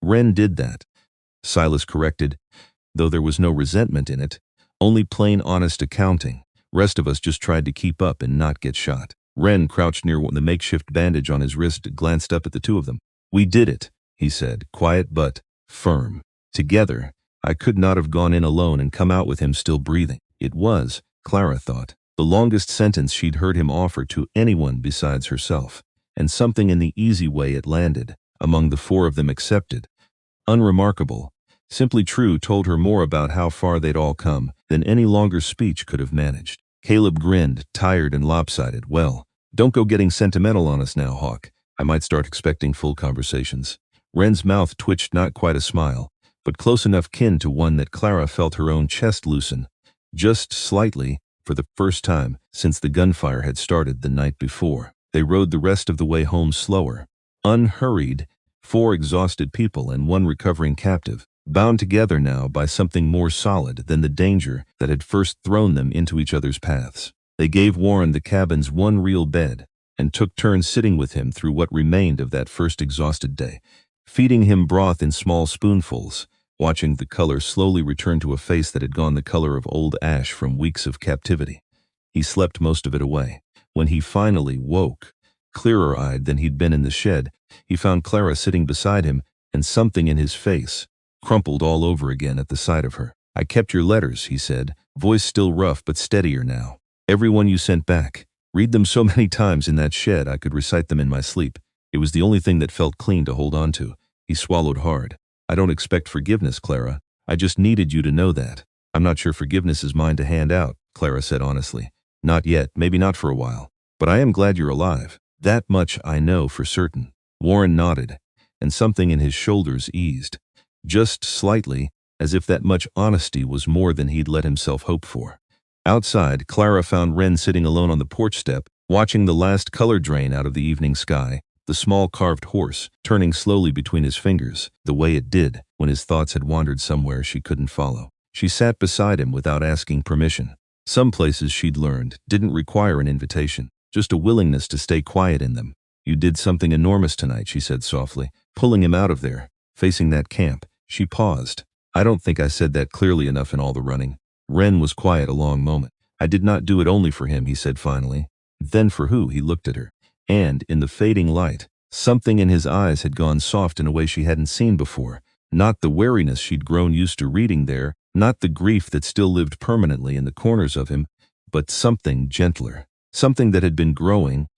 "Wren did that," Silas corrected, though there was no resentment in it, only plain honest accounting. "Rest of us just tried to keep up and not get shot." Wren, crouched near the makeshift bandage on his wrist, glanced up at the two of them. "We did it," he said, quiet but firm. "Together. I could not have gone in alone and come out with him still breathing." It was, Clara thought, the longest sentence she'd heard him offer to anyone besides herself, and something in the easy way it landed, among the four of them accepted, unremarkable, simply true, told her more about how far they'd all come than any longer speech could have managed. Caleb grinned, tired and lopsided. "Well, don't go getting sentimental on us now, Hawk. I might start expecting full conversations." Wren's mouth twitched, not quite a smile, but close enough kin to one that Clara felt her own chest loosen, just slightly, for the first time since the gunfire had started the night before. They rode the rest of the way home slower, unhurried, four exhausted people and one recovering captive, bound together now by something more solid than the danger that had first thrown them into each other's paths. They gave Warren the cabin's one real bed, and took turns sitting with him through what remained of that first exhausted day, feeding him broth in small spoonfuls, watching the color slowly return to a face that had gone the color of old ash from weeks of captivity. He slept most of it away. When he finally woke, clearer-eyed than he'd been in the shed, he found Clara sitting beside him, and something in his face crumpled all over again at the sight of her. "I kept your letters," he said, voice still rough but steadier now. "Every one you sent back. Read them so many times in that shed I could recite them in my sleep. It was the only thing that felt clean to hold on to." He swallowed hard. "I don't expect forgiveness, Clara. I just needed you to know that. I'm not sure forgiveness is mine to hand out," Clara said honestly. "Not yet, maybe not for a while. But I am glad you're alive. That much I know for certain." Warren nodded, and something in his shoulders eased, just slightly, as if that much honesty was more than he'd let himself hope for. Outside, Clara found Wren sitting alone on the porch step, watching the last color drain out of the evening sky, the small carved horse turning slowly between his fingers, the way it did when his thoughts had wandered somewhere she couldn't follow. She sat beside him without asking permission. Some places, she'd learned, didn't require an invitation, just a willingness to stay quiet in them. "You did something enormous tonight," she said softly, pulling him out of there, facing that camp. She paused. "I don't think I said that clearly enough in all the running." Wren was quiet a long moment. "I did not do it only for him," he said finally. "Then for who?" He looked at her, and, in the fading light, something in his eyes had gone soft in a way she hadn't seen before. Not the wariness she'd grown used to reading there, not the grief that still lived permanently in the corners of him, but something gentler, something that had been growing,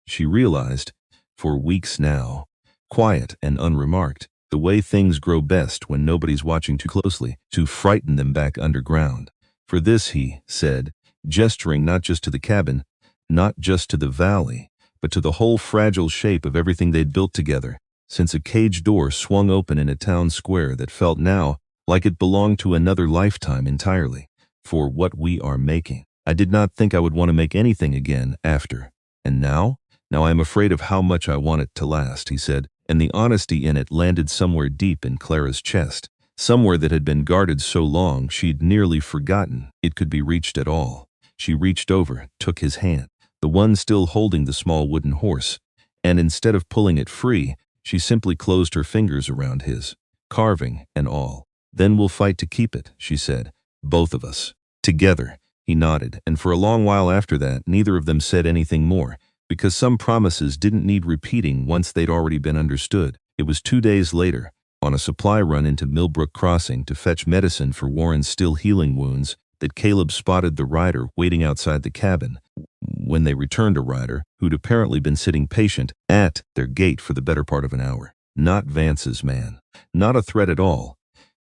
she realized, for weeks now, quiet and unremarked, the way things grow best when nobody's watching too closely, to frighten them back underground. "For this," he said, gesturing not just to the cabin, not just to the valley, but to the whole fragile shape of everything they'd built together, since a cage door swung open in a town square that felt now like it belonged to another lifetime entirely. "For what we are making. I did not think I would want to make anything again after. And now? Now I am afraid of how much I want it to last," he said, and the honesty in it landed somewhere deep in Clara's chest, somewhere that had been guarded so long she'd nearly forgotten it could be reached at all. She reached over, took his hand, the one still holding the small wooden horse, and instead of pulling it free, she simply closed her fingers around his, carving and all. "Then we'll fight to keep it," she said. "Both of us. Together." He nodded, and for a long while after that, neither of them said anything more, because some promises didn't need repeating once they'd already been understood. It was 2 days later, on a supply run into Millbrook Crossing to fetch medicine for Warren's still healing wounds, that Caleb spotted the rider waiting outside the cabin. When they returned, a rider who'd apparently been sitting patient at their gate for the better part of an hour. Not Vance's man. Not a threat at all.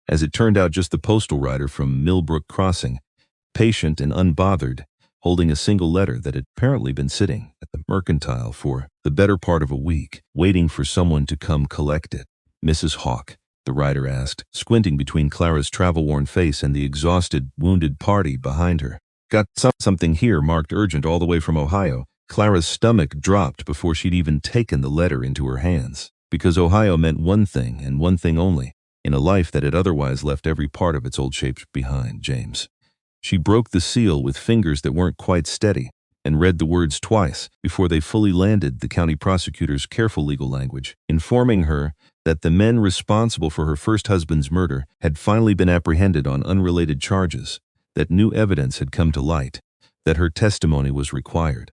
As it turned out, just the postal rider from Millbrook Crossing, patient and unbothered, holding a single letter that had apparently been sitting at the mercantile for the better part of a week, waiting for someone to come collect it. "Mrs. Hawk?" the rider asked, squinting between Clara's travel-worn face and the exhausted, wounded party behind her. "Got something here marked urgent all the way from Ohio." Clara's stomach dropped before she'd even taken the letter into her hands, because Ohio meant one thing and one thing only, in a life that had otherwise left every part of its old shape behind. James. She broke the seal with fingers that weren't quite steady, and read the words twice before they fully landed, the county prosecutor's careful legal language, informing her that the men responsible for her first husband's murder had finally been apprehended on unrelated charges, that new evidence had come to light, that her testimony was required.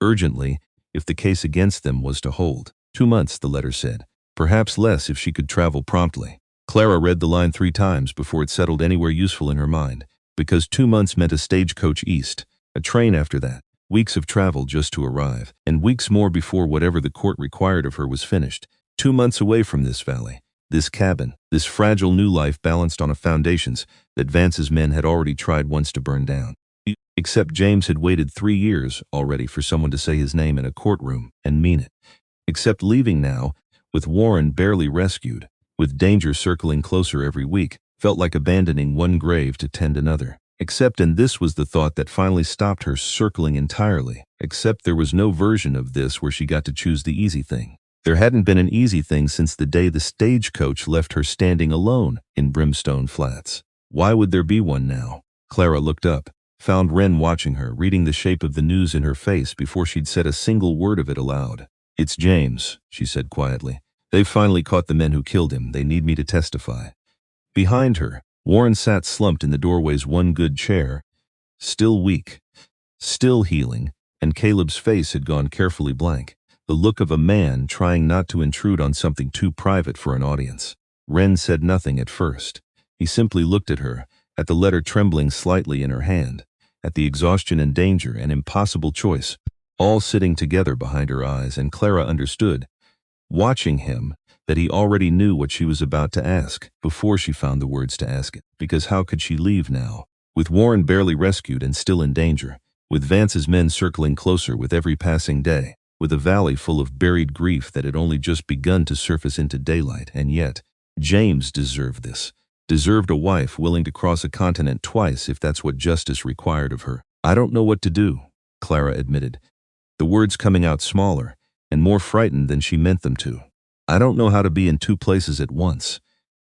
urgently, if the case against them was to hold. 2 months, the letter said. Perhaps less if she could travel promptly. Clara read the line 3 times before it settled anywhere useful in her mind, because 2 months meant a stagecoach east, a train after that, weeks of travel just to arrive, and weeks more before whatever the court required of her was finished. 2 months away from this valley, this cabin, this fragile new life balanced on a foundations that Vance's men had already tried once to burn down. Except James had waited 3 years already for someone to say his name in a courtroom and mean it. Except leaving now, with Warren barely rescued, with danger circling closer every week, felt like abandoning one grave to tend another. Except, and this was the thought that finally stopped her circling entirely, except there was no version of this where she got to choose the easy thing. There hadn't been an easy thing since the day the stagecoach left her standing alone in Brimstone Flats. Why would there be one now? Clara looked up, found Wren watching her, reading the shape of the news in her face before she'd said a single word of it aloud. "It's James," she said quietly. "They've finally caught the men who killed him. They need me to testify." Behind her, Warren sat slumped in the doorway's one good chair, still weak, still healing, and Caleb's face had gone carefully blank, the look of a man trying not to intrude on something too private for an audience. Wren said nothing at first. He simply looked at her, at the letter trembling slightly in her hand, at the exhaustion and danger and impossible choice, all sitting together behind her eyes, and Clara understood, watching him, that he already knew what she was about to ask before she found the words to ask it, because how could she leave now? With Warren barely rescued and still in danger, with Vance's men circling closer with every passing day, with a valley full of buried grief that had only just begun to surface into daylight, and yet, James deserved this, deserved a wife willing to cross a continent twice if that's what justice required of her. "I don't know what to do," Clara admitted, the words coming out smaller and more frightened than she meant them to. "I don't know how to be in 2 places at once.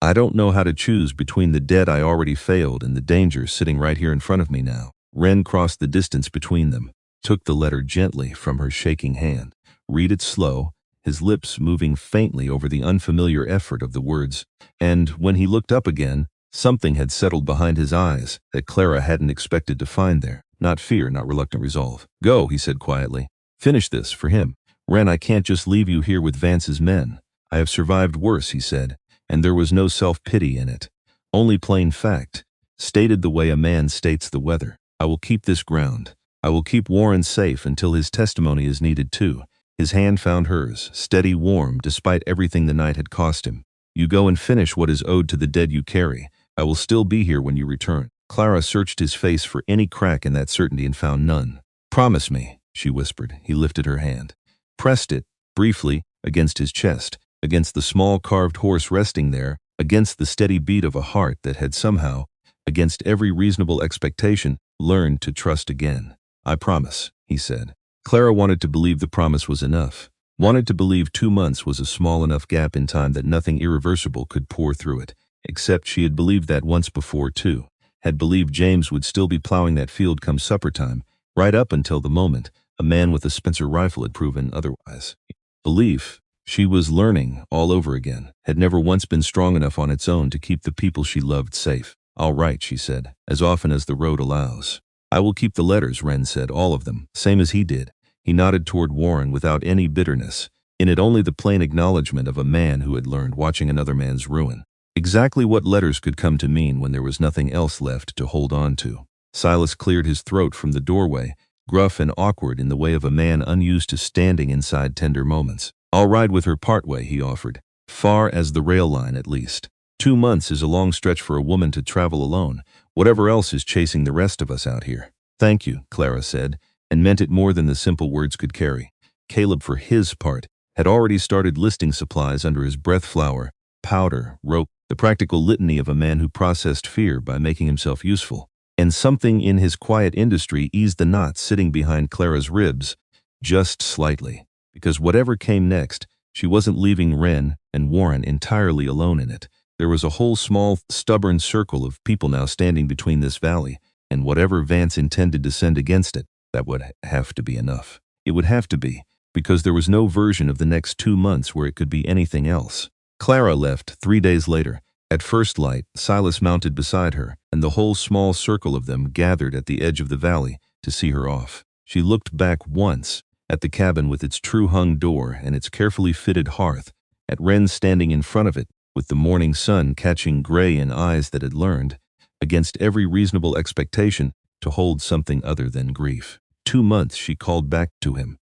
I don't know how to choose between the dead I already failed and the danger sitting right here in front of me now." Wren crossed the distance between them, took the letter gently from her shaking hand, read it slow, his lips moving faintly over the unfamiliar effort of the words, and when he looked up again, something had settled behind his eyes that Clara hadn't expected to find there. Not fear, not reluctant resolve. "Go," he said quietly. "Finish this for him. Wren, I can't just leave you here with Vance's men. I have survived worse," he said, and there was no self-pity in it. Only plain fact, stated the way a man states the weather. "I will keep this ground. I will keep Warren safe until his testimony is needed too." His hand found hers, steady, warm, despite everything the night had cost him. "You go and finish what is owed to the dead you carry. I will still be here when you return." Clara searched his face for any crack in that certainty and found none. "Promise me," she whispered. He lifted her hand, pressed it, briefly, against his chest, against the small carved horse resting there, against the steady beat of a heart that had somehow, against every reasonable expectation, learned to trust again. "I promise," he said. Clara wanted to believe the promise was enough, wanted to believe 2 months was a small enough gap in time that nothing irreversible could pour through it, except she had believed that once before too, had believed James would still be plowing that field come supper time, right up until the moment a man with a Spencer rifle had proven otherwise. Belief, she was learning all over again, had never once been strong enough on its own to keep the people she loved safe. "All right," she said, "as often as the road allows." "I will keep the letters," Wren said, "all of them, same as he did." He nodded toward Warren without any bitterness, in it only the plain acknowledgement of a man who had learned watching another man's ruin. Exactly what letters could come to mean when there was nothing else left to hold on to. Silas cleared his throat from the doorway, gruff and awkward in the way of a man unused to standing inside tender moments. "I'll ride with her partway," he offered. "Far as the rail line, at least. 2 months is a long stretch for a woman to travel alone, whatever else is chasing the rest of us out here." "Thank you," Clara said, and meant it more than the simple words could carry. Caleb, for his part, had already started listing supplies under his breath: flour, powder, rope, the practical litany of a man who processed fear by making himself useful. And something in his quiet industry eased the knot sitting behind Clara's ribs, just slightly, because whatever came next, she wasn't leaving Wren and Warren entirely alone in it. There was a whole small, stubborn circle of people now standing between this valley and whatever Vance intended to send against it. That would have to be enough. It would have to be, because there was no version of the next 2 months where it could be anything else. Clara left 3 days later. At first light, Silas mounted beside her, and the whole small circle of them gathered at the edge of the valley to see her off. She looked back once, At the cabin with its true-hung door and its carefully fitted hearth, at Wren standing in front of it, with the morning sun catching gray in eyes that had learned, against every reasonable expectation, to hold something other than grief. 2 months, she called back to him.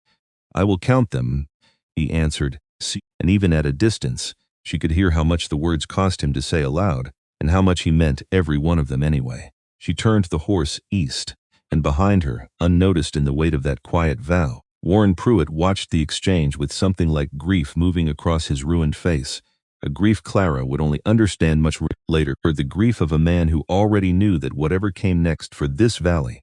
I will count them, he answered, and even at a distance, she could hear how much the words cost him to say aloud, and how much he meant every one of them anyway. She turned the horse east, and behind her, unnoticed in the weight of that quiet vow, Warren Pruitt watched the exchange with something like grief moving across his ruined face, a grief Clara would only understand much later, or the grief of a man who already knew that whatever came next for this valley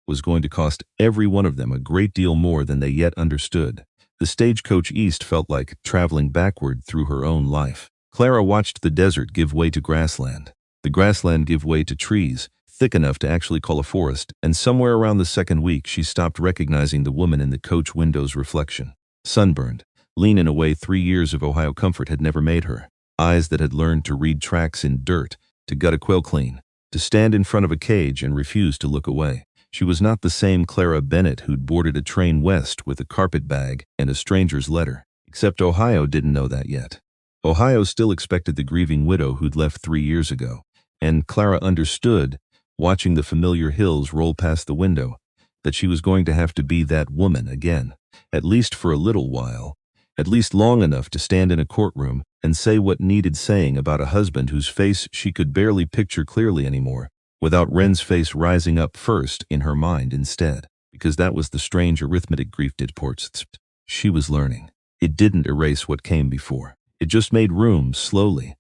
was going to cost every one of them a great deal more than they yet understood. The stagecoach east felt like traveling backward through her own life. Clara watched the desert give way to grassland, the grassland give way to trees, thick enough to actually call a forest, and somewhere around the second week she stopped recognizing the woman in the coach window's reflection. Sunburned, lean in a way 3 years of Ohio comfort had never made her. Eyes that had learned to read tracks in dirt, to gut a quail clean, to stand in front of a cage and refuse to look away. She was not the same Clara Bennett who'd boarded a train west with a carpet bag and a stranger's letter. Except Ohio didn't know that yet. Ohio still expected the grieving widow who'd left 3 years ago, and Clara understood, watching the familiar hills roll past the window, that she was going to have to be that woman again, at least for a little while, at least long enough to stand in a courtroom and say what needed saying about a husband whose face she could barely picture clearly anymore, without Wren's face rising up first in her mind instead, because that was the strange arithmetic grief did ports. She was learning. It didn't erase what came before. It just made room, slowly,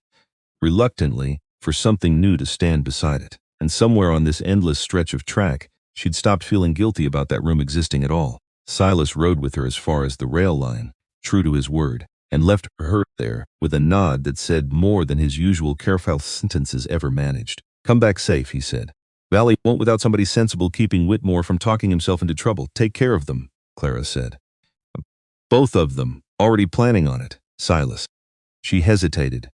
reluctantly, for something new to stand beside it. And somewhere on this endless stretch of track, she'd stopped feeling guilty about that room existing at all. Silas rode with her as far as the rail line, true to his word, and left her there with a nod that said more than his usual careful sentences ever managed. Come back safe, he said. Valley won't without somebody sensible keeping Whitmore from talking himself into trouble. Take care of them, Clara said. Both of them, already planning on it, Silas. She hesitated,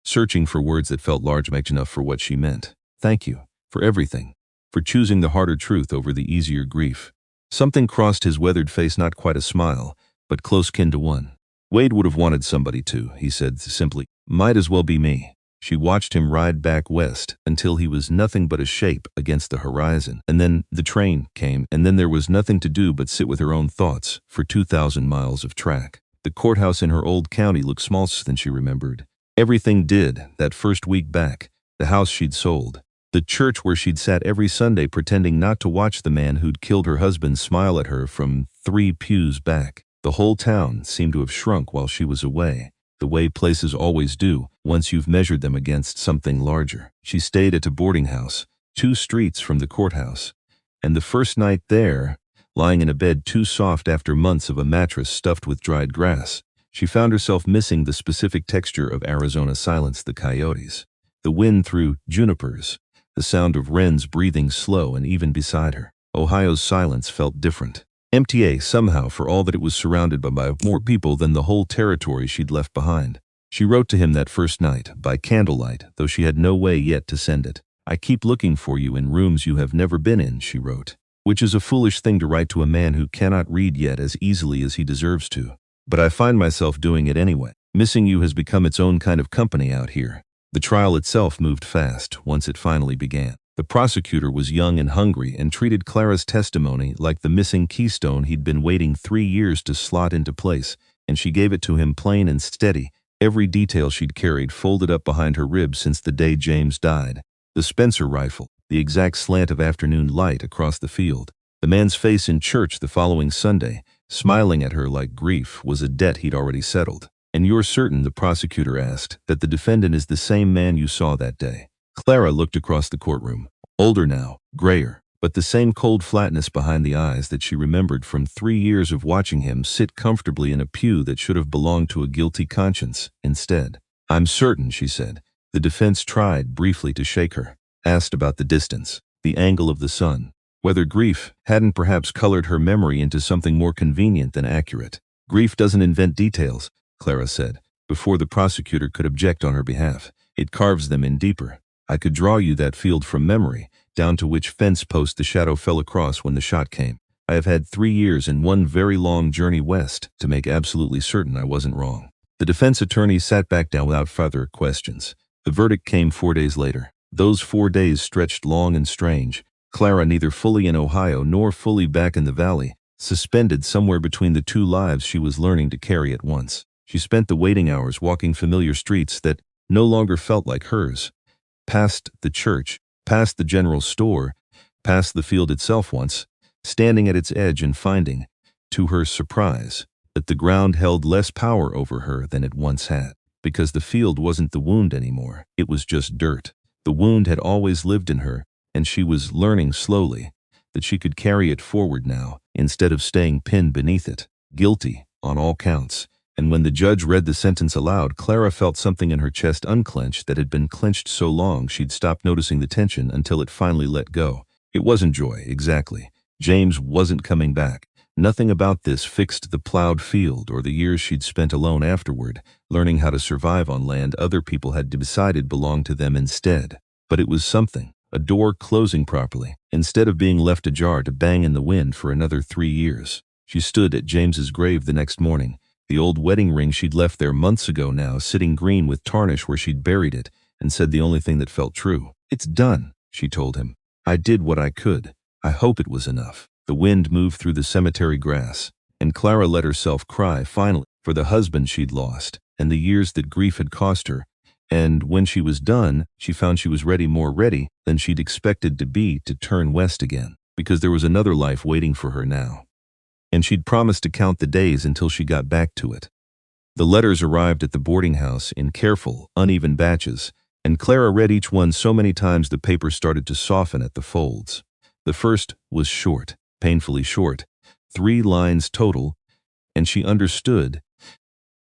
searching for words that felt large enough for what she meant. Thank you, for everything, for choosing the harder truth over the easier grief. Something crossed his weathered face, not quite a smile, but close kin to one. Wade would have wanted somebody to, he said simply. Might as well be me. She watched him ride back west until he was nothing but a shape against the horizon. And then the train came, and then there was nothing to do but sit with her own thoughts for 2,000 miles of track. The courthouse in her old county looked smaller than she remembered. Everything did, that first week back. The house she'd sold. The church where she'd sat every Sunday pretending not to watch the man who'd killed her husband smile at her from 3 pews back. The whole town seemed to have shrunk while she was away, the way places always do once you've measured them against something larger. She stayed at a boarding house, 2 streets from the courthouse, and the first night there, lying in a bed too soft after months of a mattress stuffed with dried grass, she found herself missing the specific texture of Arizona silence, the coyotes, the wind through junipers, the sound of wrens breathing slow and even beside her. Ohio's silence felt different. Empty somehow, for all that it was surrounded by more people than the whole territory she'd left behind. She wrote to him that first night, by candlelight, though she had no way yet to send it. I keep looking for you in rooms you have never been in, she wrote, which is a foolish thing to write to a man who cannot read yet as easily as he deserves to. But I find myself doing it anyway. Missing you has become its own kind of company out here. The trial itself moved fast once it finally began. The prosecutor was young and hungry and treated Clara's testimony like the missing keystone he'd been waiting 3 years to slot into place, and she gave it to him plain and steady, every detail she'd carried folded up behind her ribs since the day James died. The Spencer rifle, the exact slant of afternoon light across the field, the man's face in church the following Sunday, smiling at her like grief was a debt he'd already settled. And you're certain, the prosecutor asked, that the defendant is the same man you saw that day? Clara looked across the courtroom. Older now, grayer, but the same cold flatness behind the eyes that she remembered from 3 years of watching him sit comfortably in a pew that should have belonged to a guilty conscience instead. I'm certain, she said. The defense tried briefly to shake her, asked about the distance, the angle of the sun, whether grief hadn't perhaps colored her memory into something more convenient than accurate. Grief doesn't invent details, Clara said, before the prosecutor could object on her behalf. It carves them in deeper. I could draw you that field from memory, down to which fence post the shadow fell across when the shot came. I have had 3 years and one very long journey west to make absolutely certain I wasn't wrong." The defense attorney sat back down without further questions. The verdict came 4 days later. Those 4 days stretched long and strange. Clara, neither fully in Ohio nor fully back in the valley, suspended somewhere between the two lives she was learning to carry at once. She spent the waiting hours walking familiar streets that no longer felt like hers. Past the church, past the general store, past the field itself once, standing at its edge and finding, to her surprise, that the ground held less power over her than it once had, because the field wasn't the wound anymore. It was just dirt. The wound had always lived in her, and she was learning slowly that she could carry it forward now, instead of staying pinned beneath it. Guilty, on all counts. And when the judge read the sentence aloud, Clara felt something in her chest unclench that had been clenched so long she'd stopped noticing the tension until it finally let go. It wasn't joy, exactly. James wasn't coming back. Nothing about this fixed the plowed field or the years she'd spent alone afterward, learning how to survive on land other people had decided belonged to them instead. But it was something, a door closing properly, instead of being left ajar to bang in the wind for another 3 years. She stood at James's grave the next morning, the old wedding ring she'd left there months ago now sitting green with tarnish where she'd buried it, and said the only thing that felt true. "It's done," she told him. "I did what I could. I hope it was enough." The wind moved through the cemetery grass, and Clara let herself cry finally for the husband she'd lost and the years that grief had cost her. And when she was done, she found she was more ready than she'd expected to be to turn west again, because there was another life waiting for her now. And she'd promised to count the days until she got back to it. The letters arrived at the boarding house in careful, uneven batches, and Clara read each one so many times the paper started to soften at the folds. The first was short, painfully short, 3 lines total, and she understood,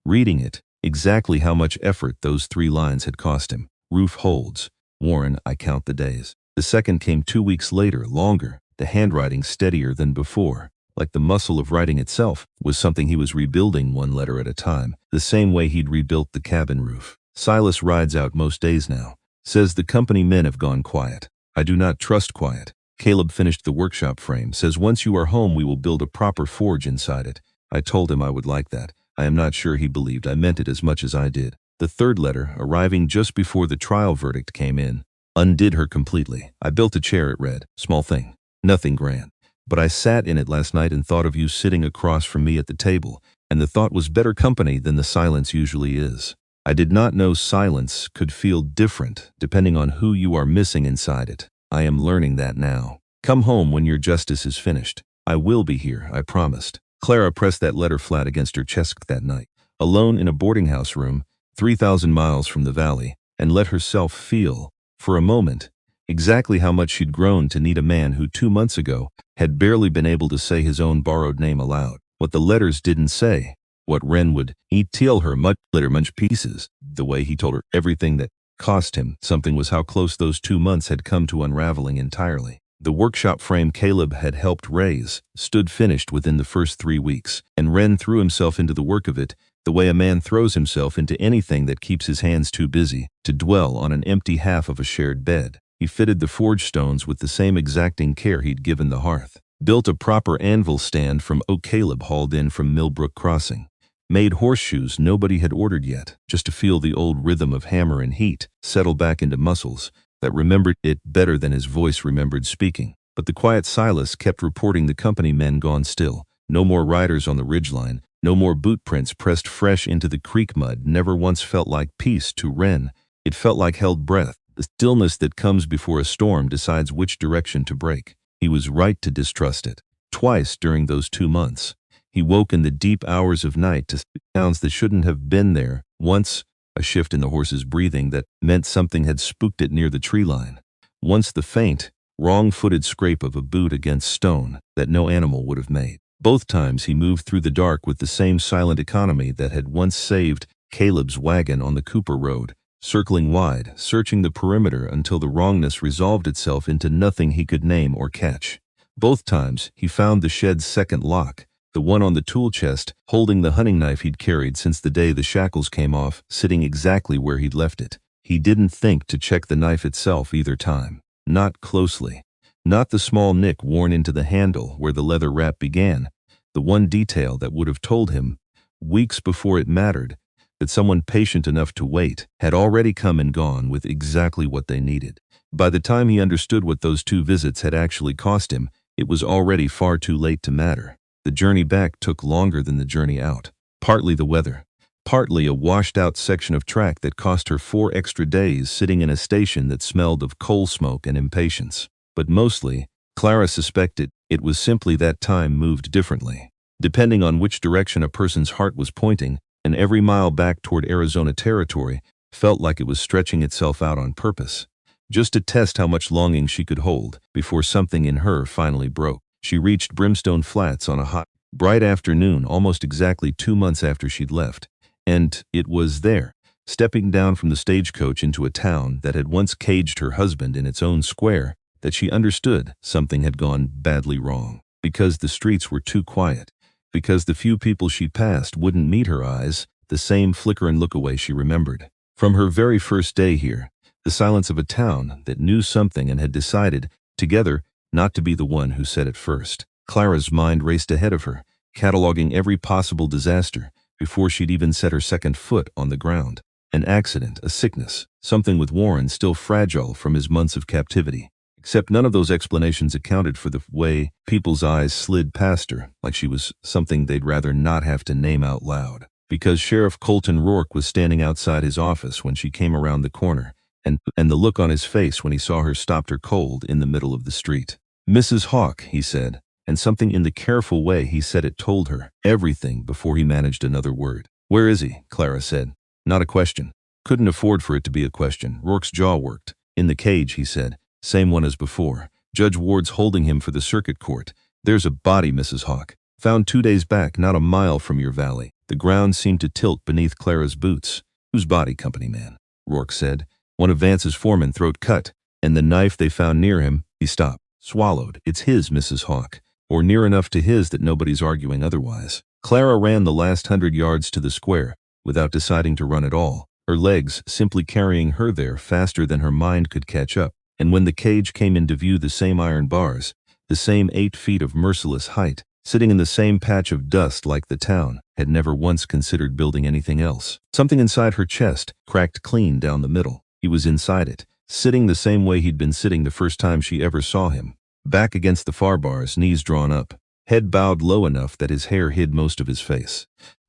reading it, exactly how much effort those 3 lines had cost him. "Roof holds. Warren, I count the days." The second came 2 weeks later, longer, the handwriting steadier than before. Like the muscle of writing itself was something he was rebuilding one letter at a time, the same way he'd rebuilt the cabin roof. "Silas rides out most days now. Says the company men have gone quiet. I do not trust quiet. Caleb finished the workshop frame. Says once you are home we will build a proper forge inside it. I told him I would like that. I am not sure he believed I meant it as much as I did." The third letter, arriving just before the trial verdict came in, undid her completely. "I built a chair," it read. "Small thing. Nothing grand. But I sat in it last night and thought of you sitting across from me at the table, and the thought was better company than the silence usually is. I did not know silence could feel different depending on who you are missing inside it. I am learning that now. Come home when your justice is finished. I will be here, I promised." Clara pressed that letter flat against her chest that night, alone in a boarding house room, 3,000 miles from the valley, and let herself feel, for a moment, exactly how much she'd grown to need a man who 2 months ago had barely been able to say his own borrowed name aloud. What the letters didn't say, what Wren would tell her much pieces, the way he told her everything that cost him something was how close those 2 months had come to unraveling entirely. The workshop frame Caleb had helped raise stood finished within the first 3 weeks, and Wren threw himself into the work of it the way a man throws himself into anything that keeps his hands too busy to dwell on an empty half of a shared bed. He fitted the forge stones with the same exacting care he'd given the hearth, built a proper anvil stand from oak Caleb hauled in from Millbrook Crossing, made horseshoes nobody had ordered yet, just to feel the old rhythm of hammer and heat settle back into muscles that remembered it better than his voice remembered speaking. But the quiet Silas kept reporting the company men gone still. No more riders on the ridgeline, no more boot prints pressed fresh into the creek mud. Never once felt like peace to Wren. It felt like held breath, the stillness that comes before a storm decides which direction to break. He was right to distrust it. Twice during those 2 months, he woke in the deep hours of night to sounds that shouldn't have been there. Once, a shift in the horse's breathing that meant something had spooked it near the tree line. Once the faint, wrong-footed scrape of a boot against stone that no animal would have made. Both times he moved through the dark with the same silent economy that had once saved Caleb's wagon on the Cooper Road, circling wide, searching the perimeter until the wrongness resolved itself into nothing he could name or catch. Both times he found the shed's second lock, the one on the tool chest, holding the hunting knife he'd carried since the day the shackles came off, sitting exactly where he'd left it. He didn't think to check the knife itself either time. Not closely. Not the small nick worn into the handle where the leather wrap began, the one detail that would have told him, weeks before it mattered, that someone patient enough to wait had already come and gone with exactly what they needed. By the time he understood what those 2 visits had actually cost him, it was already far too late to matter. The journey back took longer than the journey out. Partly the weather, partly a washed-out section of track that cost her 4 extra days sitting in a station that smelled of coal smoke and impatience. But mostly, Clara suspected it was simply that time moved differently. Depending on which direction a person's heart was pointing, and every mile back toward Arizona territory felt like it was stretching itself out on purpose, just to test how much longing she could hold before something in her finally broke. She reached Brimstone Flats on a hot, bright afternoon almost exactly 2 months after she'd left, and it was there, stepping down from the stagecoach into a town that had once caged her husband in its own square, that she understood something had gone badly wrong. Because the streets were too quiet, because the few people she passed wouldn't meet her eyes, the same flicker and look away she remembered. From her very first day here, the silence of a town that knew something and had decided, together, not to be the one who said it first. Clara's mind raced ahead of her, cataloging every possible disaster before she'd even set her second foot on the ground. An accident, a sickness, something with Warren still fragile from his months of captivity. Except none of those explanations accounted for the way people's eyes slid past her, like she was something they'd rather not have to name out loud. Because Sheriff Colton Rourke was standing outside his office when she came around the corner, and the look on his face when he saw her stopped her cold in the middle of the street. "Mrs. Hawk," he said, and something in the careful way he said it told her everything before he managed another word. "Where is he?" Clara said. Not a question. Couldn't afford for it to be a question. Rourke's jaw worked. "In the cage," he said. "Same one as before. Judge Ward's holding him for the circuit court. There's a body, Mrs. Hawk. Found 2 days back, not a mile from your valley." The ground seemed to tilt beneath Clara's boots. "Whose body, company man?" Rourke said. "One of Vance's foremen, throat cut. And the knife they found near him." He stopped. "Swallowed. It's his, Mrs. Hawk. Or near enough to his that nobody's arguing otherwise." Clara ran the last 100 yards to the square, without deciding to run at all, her legs simply carrying her there faster than her mind could catch up. And when the cage came into view, the same iron bars, the same 8 feet of merciless height, sitting in the same patch of dust like the town had never once considered building anything else. Something inside her chest cracked clean down the middle. He was inside it, sitting the same way he'd been sitting the first time she ever saw him, back against the far bars, knees drawn up, head bowed low enough that his hair hid most of his face.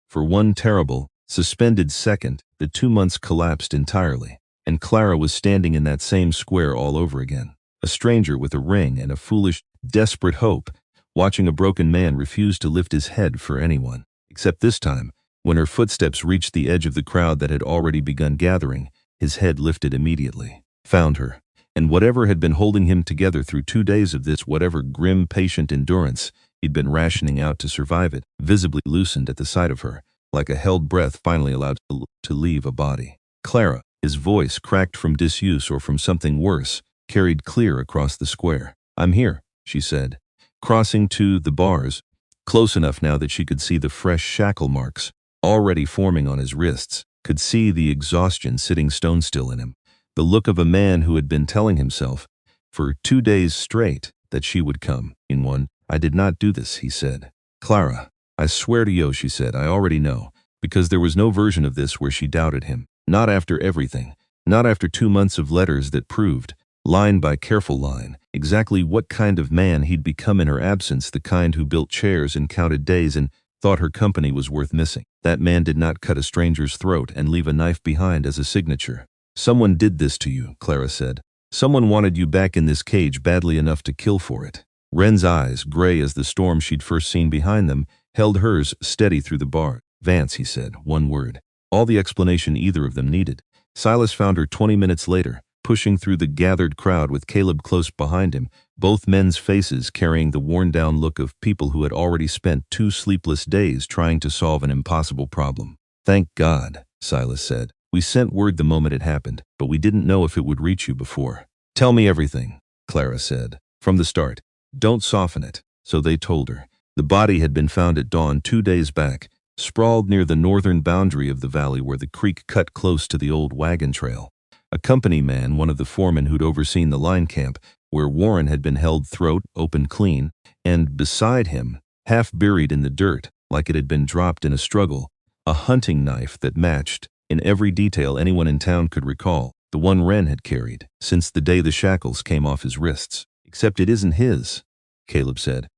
For one terrible, suspended second, the 2 months collapsed entirely. And Clara was standing in that same square all over again, a stranger with a ring and a foolish, desperate hope, watching a broken man refuse to lift his head for anyone. Except this time, when her footsteps reached the edge of the crowd that had already begun gathering, his head lifted immediately. Found her. And whatever had been holding him together through 2 days of this, whatever grim, patient endurance he'd been rationing out to survive it, visibly loosened at the sight of her, like a held breath finally allowed to leave a body. "Clara." His voice, cracked from disuse or from something worse, carried clear across the square. "I'm here," she said, crossing to the bars, close enough now that she could see the fresh shackle marks already forming on his wrists, could see the exhaustion sitting stone still in him, the look of a man who had been telling himself for 2 days straight that she would come. In one, "I did not do this," he said. "Clara, I swear to you," she said, "I already know," because there was no version of this where she doubted him. Not after everything. Not after 2 months of letters that proved, line by careful line, exactly what kind of man he'd become in her absence, the kind who built chairs and counted days and thought her company was worth missing. That man did not cut a stranger's throat and leave a knife behind as a signature. "Someone did this to you," Clara said. "Someone wanted you back in this cage badly enough to kill for it." Wren's eyes, gray as the storm she'd first seen behind them, held hers steady through the bar. "Vance," he said, one word. All the explanation either of them needed. Silas found her 20 minutes later, pushing through the gathered crowd with Caleb close behind him, both men's faces carrying the worn-down look of people who had already spent 2 sleepless days trying to solve an impossible problem. "Thank God," Silas said. "We sent word the moment it happened, but we didn't know if it would reach you before." "Tell me everything," Clara said. "From the start. Don't soften it." So they told her. The body had been found at dawn 2 days back, sprawled near the northern boundary of the valley where the creek cut close to the old wagon trail. A company man, one of the foremen who'd overseen the line camp, where Warren had been held throat open clean, and beside him, half buried in the dirt, like it had been dropped in a struggle, a hunting knife that matched, in every detail anyone in town could recall, the one Wren had carried since the day the shackles came off his wrists. "Except it isn't his," Caleb said.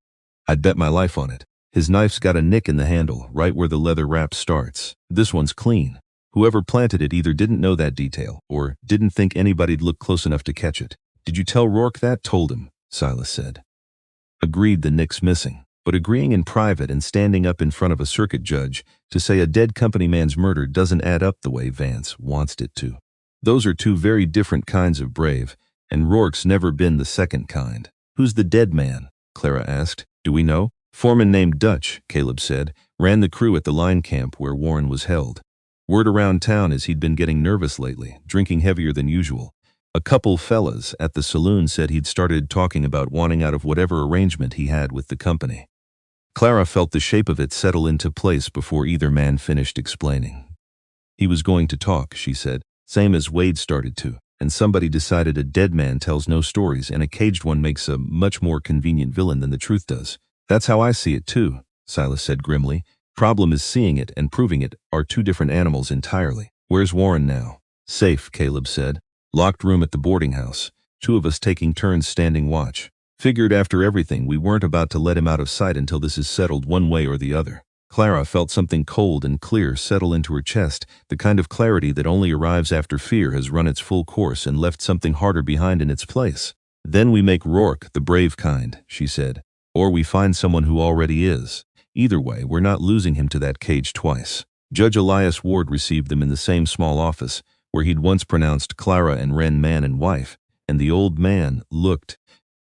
"I'd bet my life on it. His knife's got a nick in the handle, right where the leather wrap starts. This one's clean. Whoever planted it either didn't know that detail, or didn't think anybody'd look close enough to catch it." "Did you tell Rourke that?" "Told him," Silas said. "Agreed the nick's missing. But agreeing in private and standing up in front of a circuit judge to say a dead company man's murder doesn't add up the way Vance wants it to. Those are two very different kinds of brave, and Rourke's never been the second kind." "Who's the dead man?" Clara asked. "Do we know?" "Foreman named Dutch," Caleb said. "Ran the crew at the line camp where Warren was held. Word around town is he'd been getting nervous lately, drinking heavier than usual. A couple fellas at the saloon said he'd started talking about wanting out of whatever arrangement he had with the company." Clara felt the shape of it settle into place before either man finished explaining. "He was going to talk," she said, "same as Wade started to, and somebody decided a dead man tells no stories and a caged one makes a much more convenient villain than the truth does." "That's how I see it too," Silas said grimly. "Problem is seeing it and proving it are two different animals entirely." "Where's Warren now?" "Safe," Caleb said. "Locked room at the boarding house. Two of us taking turns standing watch. Figured after everything we weren't about to let him out of sight until this is settled one way or the other." Clara felt something cold and clear settle into her chest, the kind of clarity that only arrives after fear has run its full course and left something harder behind in its place. "Then we make Rourke the brave kind," she said. "Or we find someone who already is. Either way, we're not losing him to that cage twice." Judge Elias Ward received them in the same small office, where he'd once pronounced Clara and Wren man and wife, and the old man looked,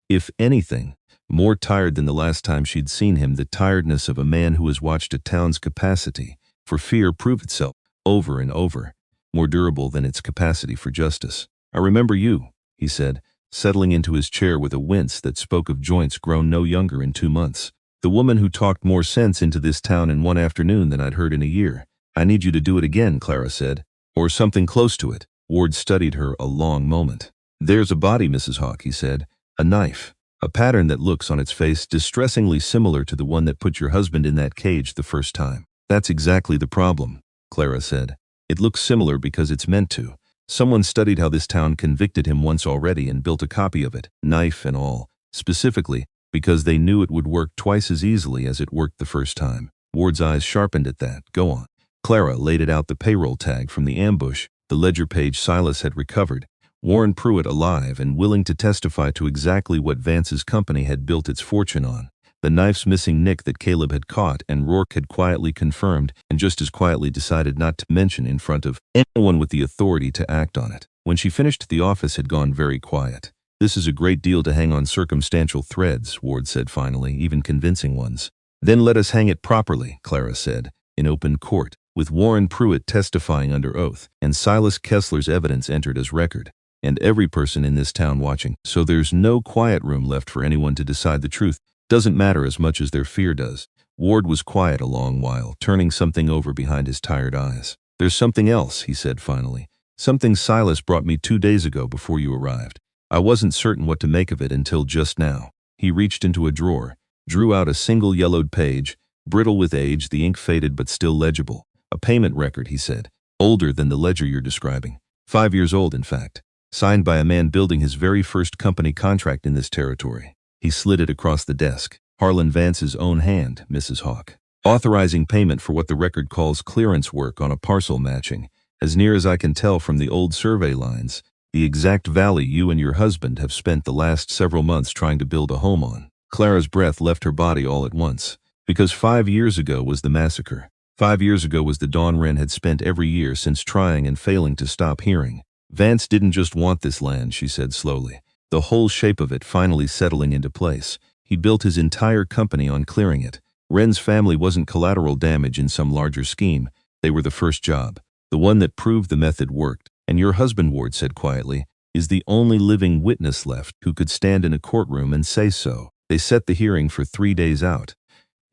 if anything, more tired than the last time she'd seen him, the tiredness of a man who has watched a town's capacity for fear prove itself over and over, more durable than its capacity for justice. "I remember you," he said, settling into his chair with a wince that spoke of joints grown no younger in 2 months. "The woman who talked more sense into this town in one afternoon than I'd heard in a year." "I need you to do it again," Clara said. "Or something close to it." Ward studied her a long moment. "There's a body, Mrs. Hawk," he said. "A knife. A pattern that looks on its face distressingly similar to the one that put your husband in that cage the first time." "That's exactly the problem," Clara said. "It looks similar because it's meant to. Someone studied how this town convicted him once already and built a copy of it, knife and all, specifically because they knew it would work twice as easily as it worked the first time." Ward's eyes sharpened at that. "Go on." Clara laid it out the payroll tag from the ambush, the ledger page Silas had recovered. Warren Pruitt alive and willing to testify to exactly what Vance's company had built its fortune on. The knife's missing nick that Caleb had caught and Rourke had quietly confirmed and just as quietly decided not to mention in front of anyone with the authority to act on it. When she finished, the office had gone very quiet. "This is a great deal to hang on circumstantial threads," Ward said finally, "even convincing ones." "Then let us hang it properly," Clara said, "in open court, with Warren Pruitt testifying under oath, and Silas Kessler's evidence entered as record, and every person in this town watching, so there's no quiet room left for anyone to decide the truth. Doesn't matter as much as their fear does." Ward was quiet a long while, turning something over behind his tired eyes. "There's something else," he said finally. "Something Silas brought me 2 days ago before you arrived. I wasn't certain what to make of it until just now." He reached into a drawer, drew out a single yellowed page, brittle with age, the ink faded but still legible. "A payment record," he said. "Older than the ledger you're describing. 5 years old, in fact. Signed by a man building his very first company contract in this territory." He slid it across the desk. "Harlan Vance's own hand, Mrs. Hawk. Authorizing payment for what the record calls clearance work on a parcel matching, as near as I can tell from the old survey lines, the exact valley you and your husband have spent the last several months trying to build a home on." Clara's breath left her body all at once. Because 5 years ago was the massacre. 5 years ago was the dawn Wren had spent every year since trying and failing to stop hearing. "Vance didn't just want this land," she said slowly, the whole shape of it finally settling into place. "He built his entire company on clearing it. Wren's family wasn't collateral damage in some larger scheme. They were the first job, the one that proved the method worked. And your husband," Ward said quietly, "is the only living witness left who could stand in a courtroom and say so." They set the hearing for 3 days out.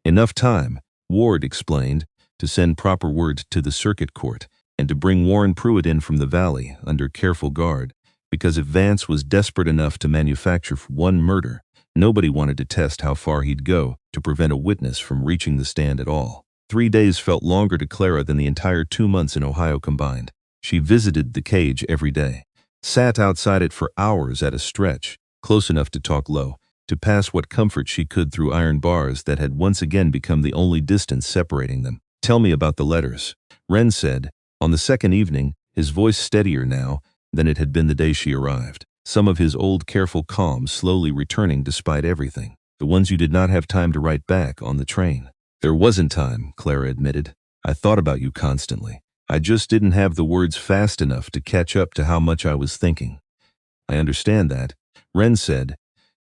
Enough time, Ward explained, to send proper word to the circuit court, and to bring Warren Pruitt in from the valley, under careful guard. because if Vance was desperate enough to manufacture one murder, nobody wanted to test how far he'd go to prevent a witness from reaching the stand at all. 3 days felt longer to Clara than the entire 2 months in Ohio combined. She visited the cage every day, sat outside it for hours at a stretch, close enough to talk low, to pass what comfort she could through iron bars that had once again become the only distance separating them. "Tell me about the letters," Wren said, on the second evening, his voice steadier now than it had been the day she arrived. Some of his old careful calm slowly returning despite everything. "The ones you did not have time to write back on the train." "There wasn't time," Clara admitted. "I thought about you constantly. I just didn't have the words fast enough to catch up to how much I was thinking." "I understand that," Wren said,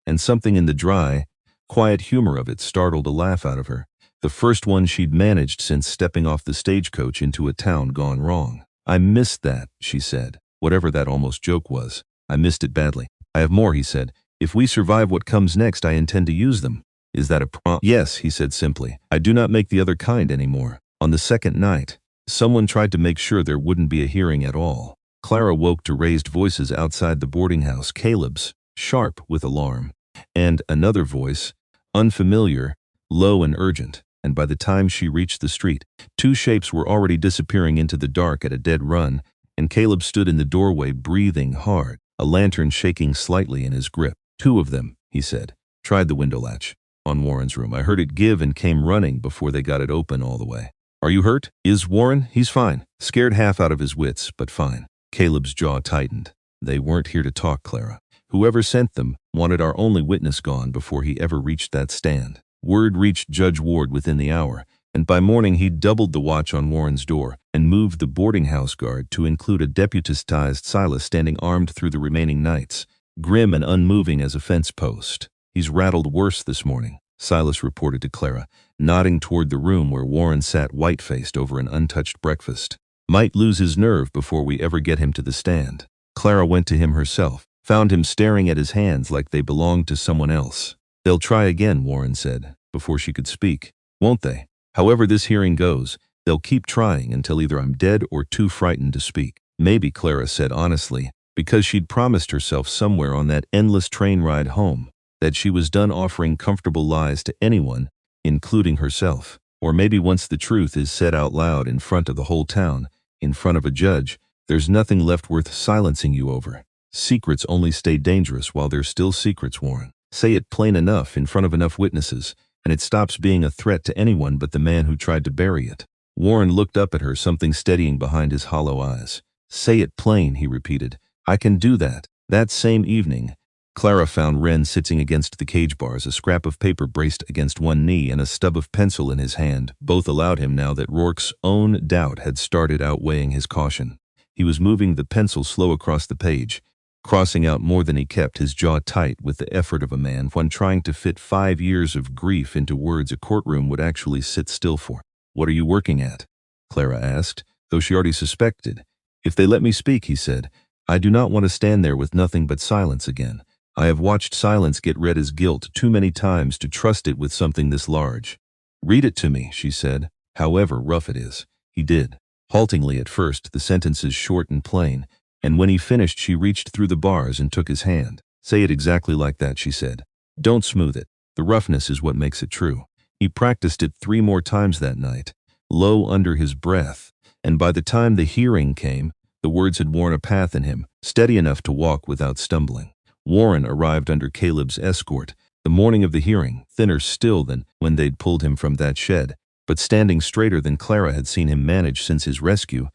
and something in the dry, quiet humor of it startled a laugh out of her. The first one she'd managed since stepping off the stagecoach into a town gone wrong. "I missed that," she said, whatever that almost joke was. "I missed it badly." "I have more," he said. "If we survive what comes next, I intend to use them." "Is that a prom?" "Yes," he said simply. "I do not make the other kind anymore." On the second night, someone tried to make sure there wouldn't be a hearing at all. Clara woke to raised voices outside the boarding house, Caleb's, sharp with alarm, and another voice, unfamiliar, low and urgent, and by the time she reached the street, 2 shapes were already disappearing into the dark at a dead run, and Caleb stood in the doorway breathing hard, a lantern shaking slightly in his grip. "2 of them," he said. "Tried the window latch on Warren's room. I heard it give and came running before they got it open all the way." "Are you hurt?" "Is Warren?" "He's fine. Scared half out of his wits, but fine." Caleb's jaw tightened. "They weren't here to talk, Clara. Whoever sent them wanted our only witness gone before he ever reached that stand." Word reached Judge Ward within the hour, and by morning he'd doubled the watch on Warren's door and moved the boarding house guard to include a deputized Silas standing armed through the remaining nights, grim and unmoving as a fence post. "He's rattled worse this morning," Silas reported to Clara, nodding toward the room where Warren sat white-faced over an untouched breakfast. "Might lose his nerve before we ever get him to the stand." Clara went to him herself, found him staring at his hands like they belonged to someone else. "They'll try again," Warren said, before she could speak. "Won't they? However this hearing goes, they'll keep trying until either I'm dead or too frightened to speak." "Maybe," Clara said honestly, because she'd promised herself somewhere on that endless train ride home that she was done offering comfortable lies to anyone, including herself. Or maybe once the truth is said out loud in front of the whole town, in front of a judge, there's nothing left worth silencing you over. Secrets only stay dangerous while they're still secrets, Warren. Say it plain enough in front of enough witnesses, and it stops being a threat to anyone but the man who tried to bury it. Warren looked up at her, something steadying behind his hollow eyes. "Say it plain," he repeated. "I can do that." That same evening, Clara found Wren sitting against the cage bars, a scrap of paper braced against one knee and a stub of pencil in his hand. Both allowed him now that Rourke's own doubt had started outweighing his caution. He was moving the pencil slow across the page, crossing out more than he kept, his jaw tight with the effort of a man when trying to fit 5 years of grief into words a courtroom would actually sit still for. "What are you working at?" Clara asked, though she already suspected. "If they let me speak," he said, "I do not want to stand there with nothing but silence again. I have watched silence get read as guilt too many times to trust it with something this large." "Read it to me," she said, "however rough it is." He did, haltingly at first, the sentences short and plain, and when he finished she reached through the bars and took his hand. "Say it exactly like that," she said. "Don't smooth it. The roughness is what makes it true." He practiced it 3 more times that night, low under his breath, and by the time the hearing came, the words had worn a path in him, steady enough to walk without stumbling. Warren arrived under Caleb's escort, the morning of the hearing, thinner still than when they'd pulled him from that shed, but standing straighter than Clara had seen him manage since his rescue.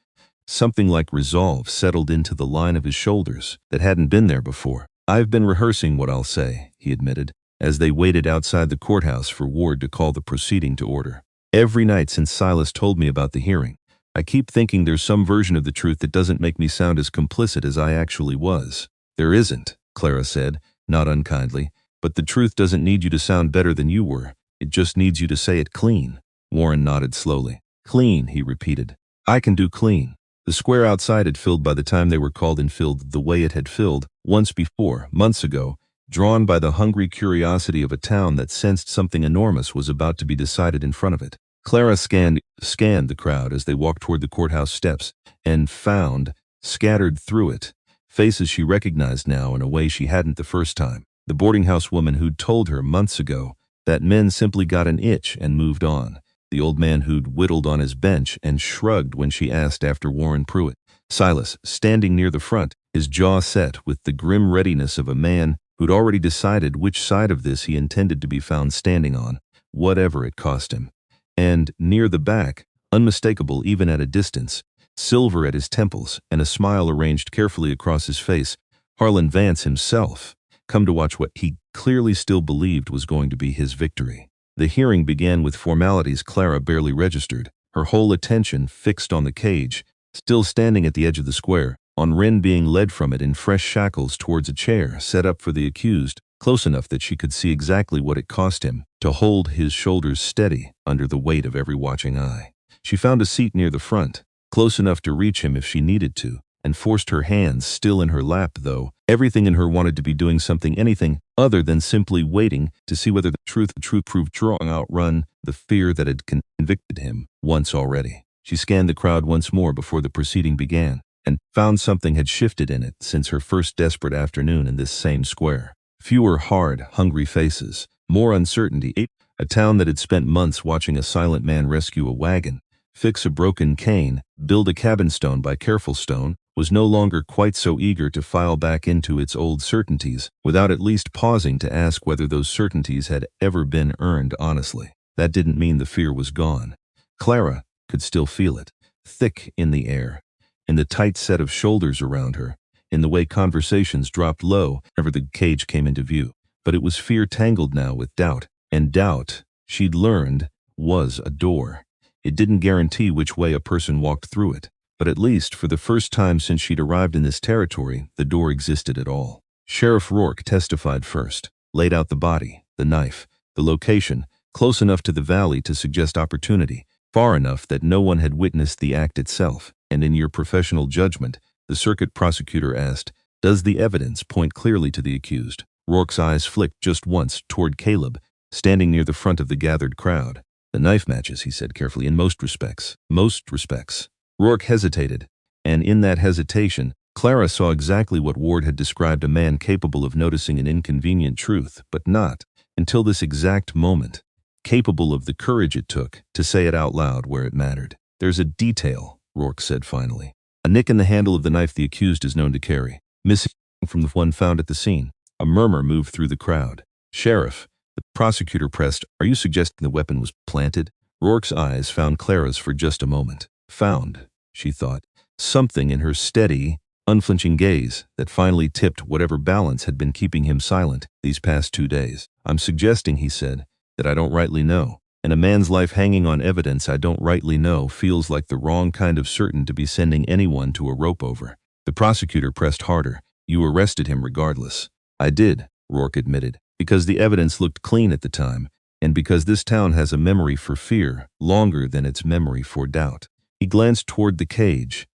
Something like resolve settled into the line of his shoulders that hadn't been there before. "I've been rehearsing what I'll say," he admitted, as they waited outside the courthouse for Ward to call the proceeding to order. "Every night since Silas told me about the hearing, I keep thinking there's some version of the truth that doesn't make me sound as complicit as I actually was." "There isn't," Clara said, not unkindly, "but the truth doesn't need you to sound better than you were. It just needs you to say it clean." Warren nodded slowly. "Clean," he repeated. "I can do clean." The square outside had filled by the time they were called, and filled the way it had filled once before, months ago, drawn by the hungry curiosity of a town that sensed something enormous was about to be decided in front of it. Clara scanned the crowd as they walked toward the courthouse steps and found, scattered through it, faces she recognized now in a way she hadn't the first time. The boarding house woman who'd told her months ago that men simply got an itch and moved on. The old man who'd whittled on his bench and shrugged when she asked after Warren Pruitt. Silas, standing near the front, his jaw set with the grim readiness of a man who'd already decided which side of this he intended to be found standing on, whatever it cost him. And near the back, unmistakable even at a distance, silver at his temples and a smile arranged carefully across his face, Harlan Vance himself, come to watch what he clearly still believed was going to be his victory. The hearing began with formalities Clara barely registered, her whole attention fixed on the cage, still standing at the edge of the square, on Wren being led from it in fresh shackles towards a chair set up for the accused, close enough that she could see exactly what it cost him to hold his shoulders steady under the weight of every watching eye. She found a seat near the front, close enough to reach him if she needed to, and forced her hands still in her lap, though everything in her wanted to be doing anything other than simply waiting to see whether the truth proved strong outrun the fear that had convicted him once already. She scanned the crowd once more before the proceeding began, and found something had shifted in it since her first desperate afternoon in this same square. Fewer hard, hungry faces, more uncertainty. A town that had spent months watching a silent man rescue a wagon, fix a broken cane, build a cabin stone by careful stone, was no longer quite so eager to file back into its old certainties without at least pausing to ask whether those certainties had ever been earned honestly. That didn't mean the fear was gone. Clara could still feel it, thick in the air, in the tight set of shoulders around her, in the way conversations dropped low whenever the cage came into view. But it was fear tangled now with doubt, and doubt, she'd learned, was a door. It didn't guarantee which way a person walked through it, but at least for the first time since she'd arrived in this territory, the door existed at all. Sheriff Rourke testified first, laid out the body, the knife, the location, close enough to the valley to suggest opportunity, far enough that no one had witnessed the act itself, and in your professional judgment, the circuit prosecutor asked, does the evidence point clearly to the accused? Rourke's eyes flicked just once toward Caleb, standing near the front of the gathered crowd. The knife matches, he said carefully, in most respects. Most respects. Rourke hesitated, and in that hesitation, Clara saw exactly what Ward had described a man capable of noticing an inconvenient truth, but not, until this exact moment, capable of the courage it took to say it out loud where it mattered. There's a detail, Rourke said finally. A nick in the handle of the knife the accused is known to carry, missing from the one found at the scene. A murmur moved through the crowd. Sheriff, the prosecutor pressed, are you suggesting the weapon was planted? Rourke's eyes found Clara's for just a moment. Found, she thought, something in her steady, unflinching gaze that finally tipped whatever balance had been keeping him silent these past 2 days. I'm suggesting, he said, that I don't rightly know. And a man's life hanging on evidence I don't rightly know feels like the wrong kind of certain to be sending anyone to a rope over. The prosecutor pressed harder. You arrested him regardless. I did, Rourke admitted, because the evidence looked clean at the time, and because this town has a memory for fear longer than its memory for doubt. He glanced toward the cage,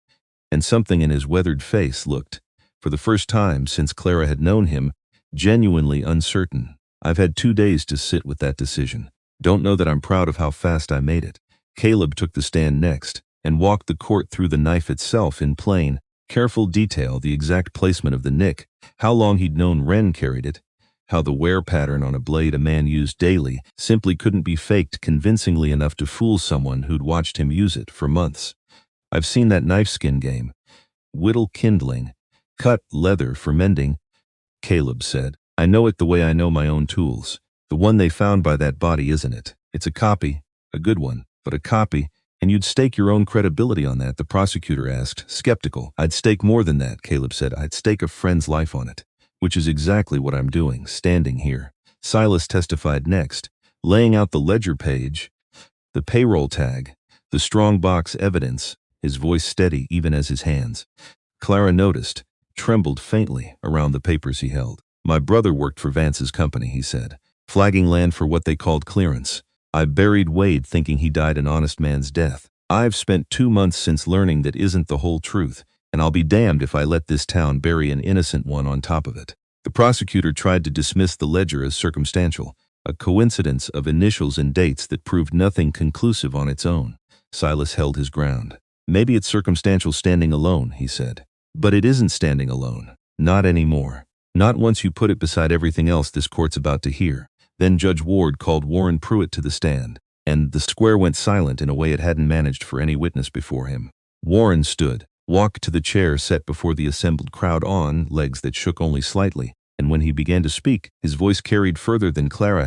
and something in his weathered face looked, for the first time since Clara had known him, genuinely uncertain. I've had 2 days to sit with that decision. Don't know that I'm proud of how fast I made it. Caleb took the stand next, and walked the court through the knife itself in plain, careful detail, the exact placement of the nick, how long he'd known Wren carried it, how the wear pattern on a blade a man used daily simply couldn't be faked convincingly enough to fool someone who'd watched him use it for months. I've seen that knife skin game. Whittle kindling, cut leather for mending, Caleb said. I know it the way I know my own tools. The one they found by that body isn't it. It's a copy, a good one, but a copy, and you'd stake your own credibility on that, the prosecutor asked, skeptical. I'd stake more than that, Caleb said. I'd stake a friend's life on it. Which is exactly what I'm doing, standing here. Silas testified next, laying out the ledger page, the payroll tag, the strong box evidence, his voice steady even as his hands. Clara noticed, trembled faintly around the papers he held. My brother worked for Vance's company, he said, flagging land for what they called clearance. I buried Wade thinking he died an honest man's death. I've spent 2 months since learning that isn't the whole truth, and I'll be damned if I let this town bury an innocent one on top of it. The prosecutor tried to dismiss the ledger as circumstantial, a coincidence of initials and dates that proved nothing conclusive on its own. Silas held his ground. Maybe it's circumstantial standing alone, he said. But it isn't standing alone. Not anymore. Not once you put it beside everything else this court's about to hear. Then Judge Ward called Warren Pruitt to the stand, and the square went silent in a way it hadn't managed for any witness before him. Warren stood, walked to the chair set before the assembled crowd on legs that shook only slightly, and when he began to speak, his voice carried further than Clara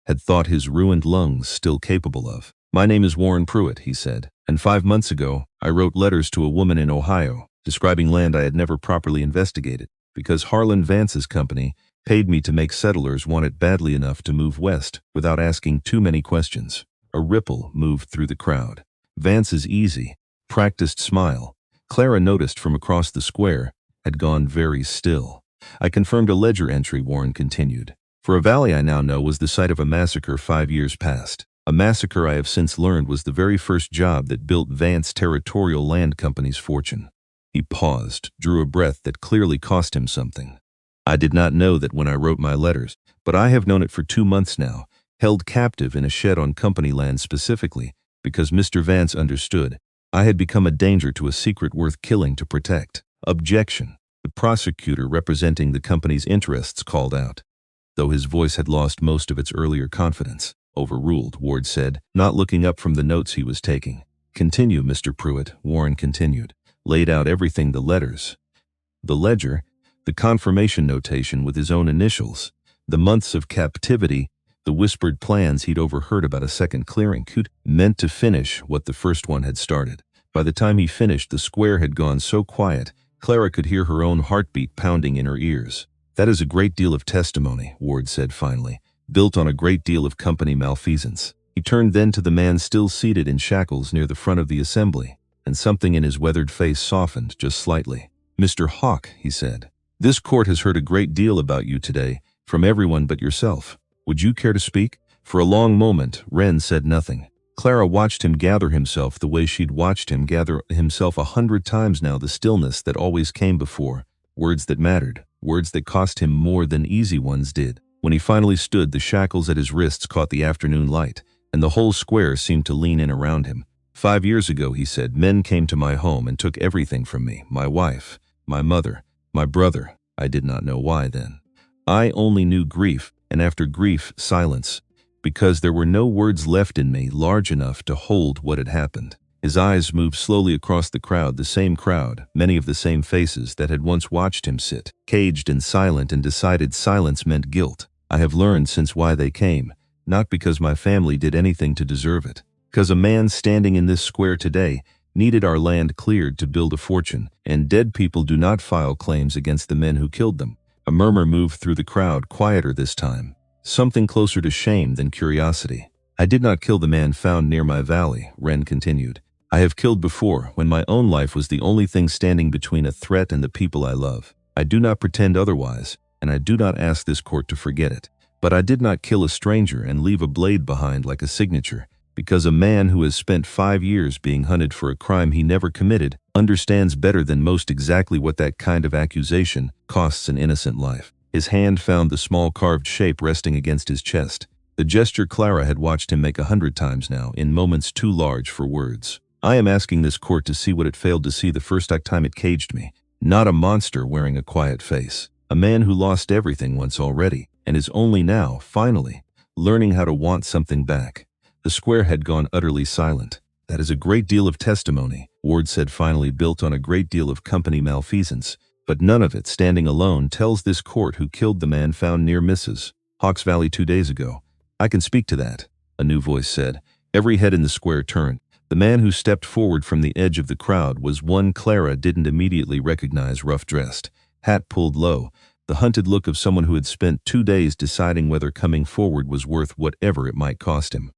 had thought his ruined lungs still capable of. "My name is Warren Pruitt," he said, "and 5 months ago, I wrote letters to a woman in Ohio, describing land I had never properly investigated, because Harlan Vance's company paid me to make settlers want it badly enough to move west without asking too many questions." A ripple moved through the crowd. Vance's easy, practiced smile, Clara noticed from across the square, had gone very still. "I confirmed a ledger entry," Warren continued, "for a valley I now know was the site of a massacre 5 years past. A massacre I have since learned was the very first job that built Vance Territorial Land Company's fortune." He paused, drew a breath that clearly cost him something. "I did not know that when I wrote my letters, but I have known it for 2 months now, held captive in a shed on company land specifically, because Mr. Vance understood I had become a danger to a secret worth killing to protect." "Objection," the prosecutor representing the company's interests called out, though his voice had lost most of its earlier confidence. "Overruled," Ward said, not looking up from the notes he was taking. "Continue, Mr. Pruitt," Warren continued, laid out everything: the letters, the ledger, the confirmation notation with his own initials, the months of captivity, the whispered plans he'd overheard about a second clearing. Meant to finish what the first one had started. By the time he finished, the square had gone so quiet, Clara could hear her own heartbeat pounding in her ears. "That is a great deal of testimony," Ward said finally, "built on a great deal of company malfeasance." He turned then to the man still seated in shackles near the front of the assembly, and something in his weathered face softened just slightly. "Mr. Hawk," he said, "this court has heard a great deal about you today, from everyone but yourself. Would you care to speak?" For a long moment, Wren said nothing. Clara watched him gather himself the way she'd watched him gather himself 100 times now, the stillness that always came before, words that mattered, words that cost him more than easy ones did. When he finally stood, the shackles at his wrists caught the afternoon light, and the whole square seemed to lean in around him. "5 years ago," he said, "men came to my home and took everything from me, my wife, my mother, my brother. I did not know why then. I only knew grief, and after grief, silence, because there were no words left in me large enough to hold what had happened." His eyes moved slowly across the crowd, the same crowd, many of the same faces that had once watched him sit, caged and silent, and decided silence meant guilt. "I have learned since why they came, not because my family did anything to deserve it. Because a man standing in this square today needed our land cleared to build a fortune, and dead people do not file claims against the men who killed them." A murmur moved through the crowd, quieter this time, something closer to shame than curiosity. "I did not kill the man found near my valley," Wren continued. "I have killed before, when my own life was the only thing standing between a threat and the people I love. I do not pretend otherwise, and I do not ask this court to forget it. But I did not kill a stranger and leave a blade behind like a signature, because a man who has spent 5 years being hunted for a crime he never committed understands better than most exactly what that kind of accusation costs an innocent life." His hand found the small carved shape resting against his chest, the gesture Clara had watched him make 100 times now, in moments too large for words. "I am asking this court to see what it failed to see the first time it caged me. Not a monster wearing a quiet face. A man who lost everything once already, and is only now, finally, learning how to want something back." The square had gone utterly silent. "That is a great deal of testimony," Ward said finally, "built on a great deal of company malfeasance, but none of it, standing alone, tells this court who killed the man found near Mrs. Hawk's Valley 2 days ago." "I can speak to that," a new voice said. Every head in the square turned. The man who stepped forward from the edge of the crowd was one Clara didn't immediately recognize, rough-dressed, hat pulled low, the hunted look of someone who had spent 2 days deciding whether coming forward was worth whatever it might cost him.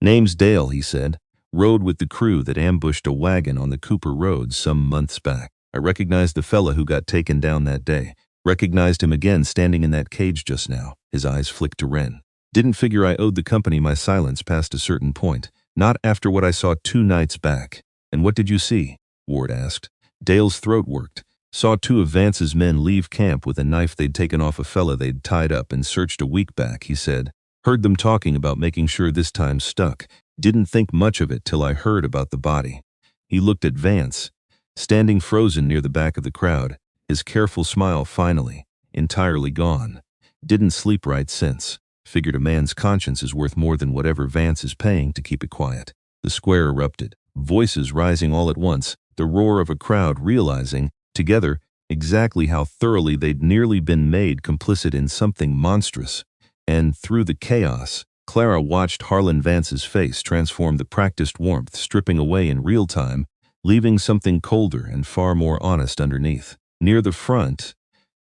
"Name's Dale," he said. "Rode with the crew that ambushed a wagon on the Cooper Road some months back. I recognized the fella who got taken down that day. Recognized him again standing in that cage just now." His eyes flicked to Wren. "Didn't figure I owed the company my silence past a certain point. Not after what I saw 2 nights back." "And what did you see?" Ward asked. Dale's throat worked. "Saw 2 of Vance's men leave camp with a knife they'd taken off a fella they'd tied up and searched a week back," he said. "Heard them talking about making sure this time stuck. Didn't think much of it till I heard about the body." He looked at Vance. standing frozen near the back of the crowd, his careful smile finally, entirely gone. Didn't sleep right since. Figured a man's conscience is worth more than whatever Vance is paying to keep it quiet. The square erupted, voices rising all at once, the roar of a crowd realizing, together, exactly how thoroughly they'd nearly been made complicit in something monstrous. And through the chaos, Clara watched Harlan Vance's face transform, the practiced warmth stripping away in real time, leaving something colder and far more honest underneath. Near the front,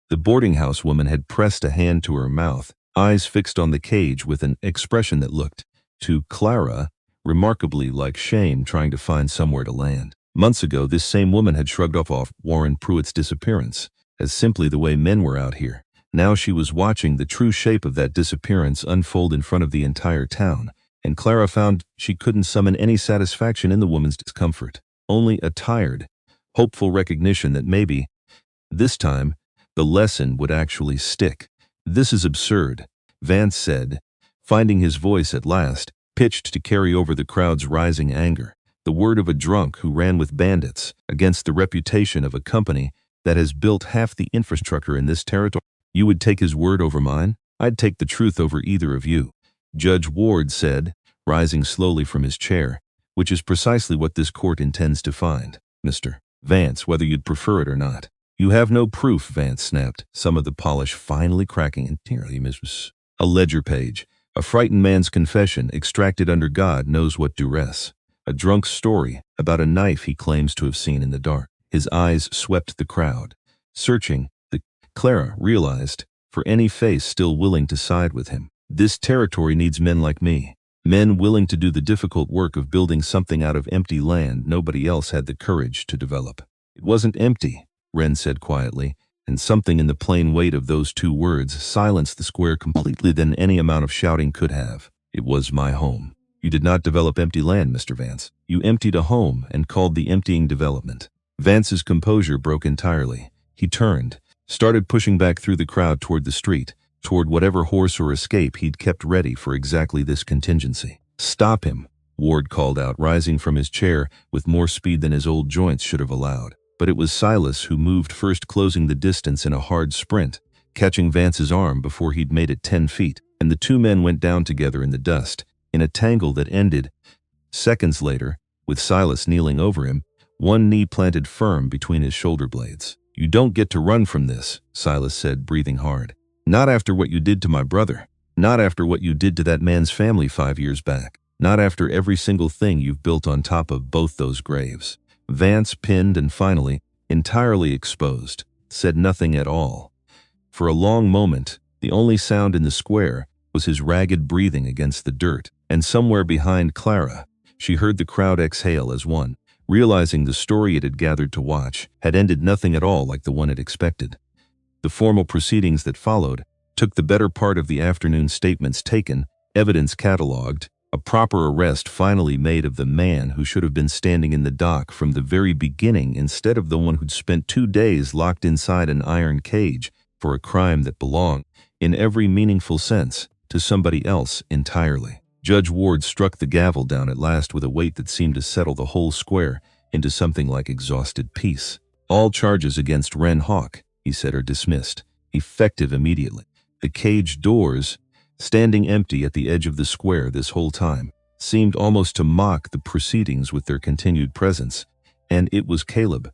the boarding house woman had pressed a hand to her mouth, eyes fixed on the cage with an expression that looked, to Clara, remarkably like shame trying to find somewhere to land. Months ago, this same woman had shrugged off Warren Pruitt's disappearance as simply the way men were out here. Now she was watching the true shape of that disappearance unfold in front of the entire town, and Clara found she couldn't summon any satisfaction in the woman's discomfort, only a tired, hopeful recognition that maybe, this time, the lesson would actually stick. "This is absurd," Vance said, finding his voice at last, pitched to carry over the crowd's rising anger. The word of a drunk who ran with bandits against the reputation of a company that has built half the infrastructure in this territory. You would take his word over mine? I'd take the truth over either of you, Judge Ward said, rising slowly from his chair, which is precisely what this court intends to find, Mr. Vance, whether you'd prefer it or not. You have no proof, Vance snapped, some of the polish finally cracking entirely. A ledger page, a frightened man's confession extracted under God knows what duress. A drunk's story about a knife he claims to have seen in the dark. His eyes swept the crowd, searching, Clara realized, for any face still willing to side with him. This territory needs men like me, men willing to do the difficult work of building something out of empty land nobody else had the courage to develop. It wasn't empty, Wren said quietly, and something in the plain weight of those two words silenced the square completely than any amount of shouting could have. It was my home. You did not develop empty land, Mr. Vance. You emptied a home and called the emptying development. Vance's composure broke entirely. He turned, started pushing back through the crowd toward the street, toward whatever horse or escape he'd kept ready for exactly this contingency. "Stop him," Ward called out, rising from his chair with more speed than his old joints should have allowed. But it was Silas who moved first, closing the distance in a hard sprint, catching Vance's arm before he'd made it 10 feet, and the two men went down together in the dust, in a tangle that ended, seconds later, with Silas kneeling over him, one knee planted firm between his shoulder blades. "You don't get to run from this," Silas said, breathing hard. "Not after what you did to my brother. Not after what you did to that man's family 5 years back. Not after every single thing you've built on top of both those graves." Vance, pinned and finally, entirely exposed, said nothing at all. For a long moment, the only sound in the square was his ragged breathing against the dirt, and somewhere behind Clara, she heard the crowd exhale as one, realizing the story it had gathered to watch had ended nothing at all like the one it expected. The formal proceedings that followed took the better part of the afternoon, statements taken, evidence catalogued, a proper arrest finally made of the man who should have been standing in the dock from the very beginning instead of the one who'd spent 2 days locked inside an iron cage for a crime that belonged, in every meaningful sense, to somebody else entirely. Judge Ward struck the gavel down at last with a weight that seemed to settle the whole square into something like exhausted peace. "All charges against Wren Hawk," he said, "are dismissed, effective immediately." The cage doors, standing empty at the edge of the square this whole time, seemed almost to mock the proceedings with their continued presence, and it was Caleb,